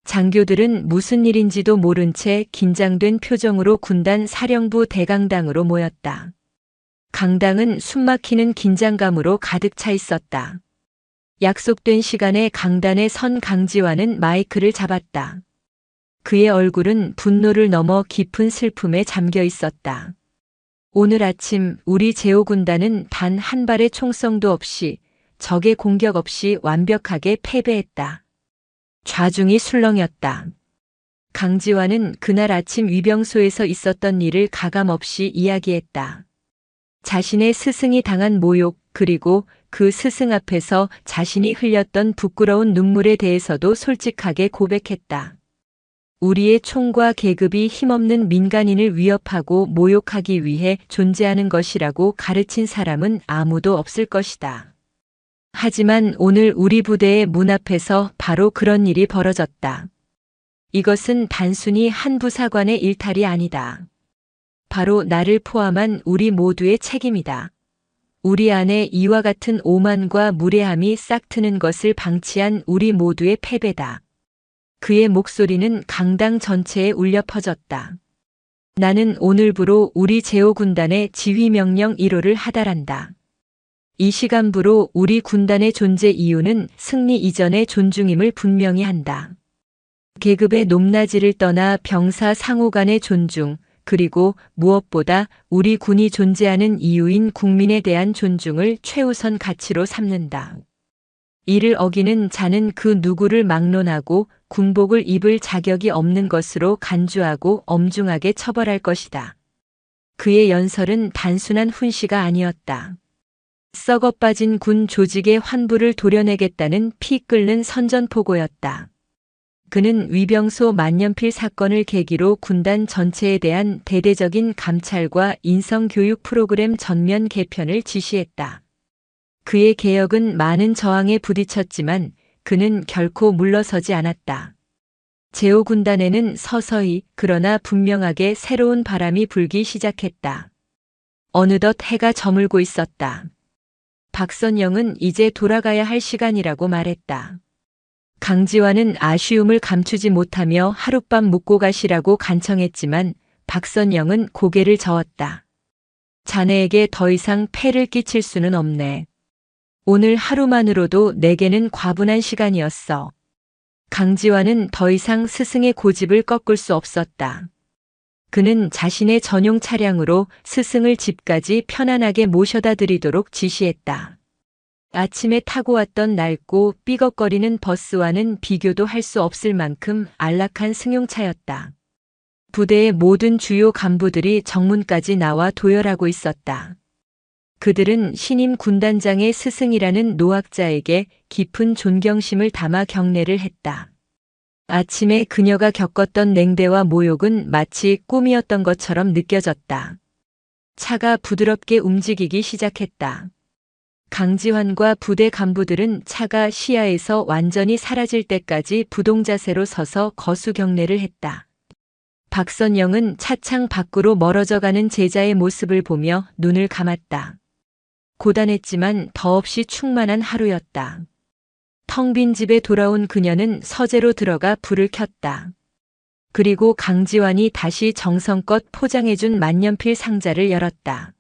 B: 장교들은 무슨 일인지도 모른 채 긴장된 표정으로 군단 사령부 대강당으로 모였다. 강당은 숨막히는 긴장감으로 가득 차 있었다. 약속된 시간에 강단에 선 강지환은 마이크를 잡았다. 그의 얼굴은 분노를 넘어 깊은 슬픔에 잠겨 있었다. 오늘 아침 우리 제5군단은 단 한 발의 총성도 없이 적의 공격 없이 완벽하게 패배했다. 좌중이 술렁였다. 강지환은 그날 아침 위병소에서 있었던 일을 가감없이 이야기했다. 자신의 스승이 당한 모욕 그리고 그 스승 앞에서 자신이 흘렸던 부끄러운 눈물에 대해서도 솔직하게 고백했다. 우리의 총과 계급이 힘없는 민간인을 위협하고 모욕하기 위해 존재하는 것이라고 가르친 사람은 아무도 없을 것이다. 하지만 오늘 우리 부대의 문 앞에서 바로 그런 일이 벌어졌다. 이것은 단순히 한 부사관의 일탈이 아니다. 바로 나를 포함한 우리 모두의 책임이다. 우리 안에 이와 같은 오만과 무례함이 싹 트는 것을 방치한 우리 모두의 패배다. 그의 목소리는 강당 전체에 울려 퍼졌다. 나는 오늘부로 우리 제5군단의 지휘명령 1호를 하달한다. 이 시간부로 우리 군단의 존재 이유는 승리 이전의 존중임을 분명히 한다. 계급의 높낮이를 떠나 병사 상호 간의 존중, 그리고 무엇보다 우리 군이 존재하는 이유인 국민에 대한 존중을 최우선 가치로 삼는다. 이를 어기는 자는 그 누구를 막론하고 군복을 입을 자격이 없는 것으로 간주하고 엄중하게 처벌할 것이다. 그의 연설은 단순한 훈시가 아니었다. 썩어 빠진 군 조직의 환부를 도려내겠다는 피 끓는 선전포고였다. 그는 위병소 만년필 사건을 계기로 군단 전체에 대한 대대적인 감찰과 인성교육 프로그램 전면 개편을 지시했다. 그의 개혁은 많은 저항에 부딪혔지만 그는 결코 물러서지 않았다. 제5군단에는 서서히 그러나 분명하게 새로운 바람이 불기 시작했다. 어느덧 해가 저물고 있었다. 박선영은 이제 돌아가야 할 시간이라고 말했다. 강지환은 아쉬움을 감추지 못하며 하룻밤 묵고 가시라고 간청했지만 박선영은 고개를 저었다. 자네에게 더 이상 폐를 끼칠 수는 없네. 오늘 하루만으로도 내게는 과분한 시간이었어. 강지환은 더 이상 스승의 고집을 꺾을 수 없었다. 그는 자신의 전용 차량으로 스승을 집까지 편안하게 모셔다 드리도록 지시했다. 아침에 타고 왔던 낡고 삐걱거리는 버스와는 비교도 할 수 없을 만큼 안락한 승용차였다. 부대의 모든 주요 간부들이 정문까지 나와 도열하고 있었다. 그들은 신임 군단장의 스승이라는 노학자에게 깊은 존경심을 담아 경례를 했다. 아침에 그녀가 겪었던 냉대와 모욕은 마치 꿈이었던 것처럼 느껴졌다. 차가 부드럽게 움직이기 시작했다. 강지환과 부대 간부들은 차가 시야에서 완전히 사라질 때까지 부동자세로 서서 거수 경례를 했다. 박선영은 차창 밖으로 멀어져 가는 제자의 모습을 보며 눈을 감았다. 고단했지만 더없이 충만한 하루였다. 텅 빈 집에 돌아온 그녀는 서재로 들어가 불을 켰다. 그리고 강지환이 다시 정성껏 포장해준 만년필 상자를 열었다.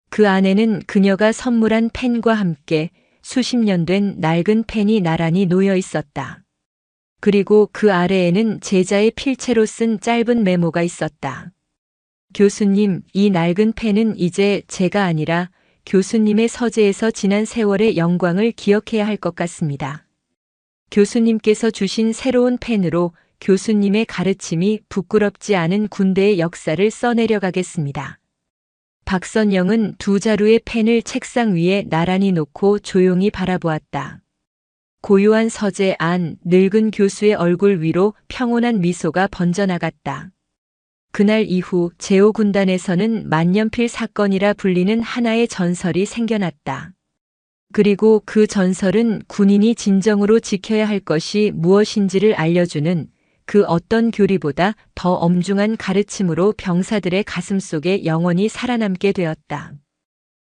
B: 그 안에는 그녀가 선물한 펜과 함께 수십 년 된 낡은 펜이 나란히 놓여 있었다. 그리고 그 아래에는 제자의 필체로 쓴 짧은 메모가 있었다. 교수님, 이 낡은 펜은 이제 제가 아니라 교수님의 서재에서 지난 세월의 영광을 기억해야 할 것 같습니다. 교수님께서 주신 새로운 펜으로 교수님의 가르침이 부끄럽지 않은 군대의 역사를 써내려가겠습니다. 박선영은 두 자루의 펜을 책상 위에 나란히 놓고 조용히 바라보았다. 고요한 서재 안 늙은 교수의 얼굴 위로 평온한 미소가 번져나갔다. 그날 이후 제5군단에서는 만년필 사건이라 불리는 하나의 전설이 생겨났다. 그리고 그 전설은 군인이 진정으로 지켜야 할 것이 무엇인지를 알려주는 그 어떤 교리보다 더 엄중한 가르침으로 병사들의 가슴속에 영원히 살아남게 되었다.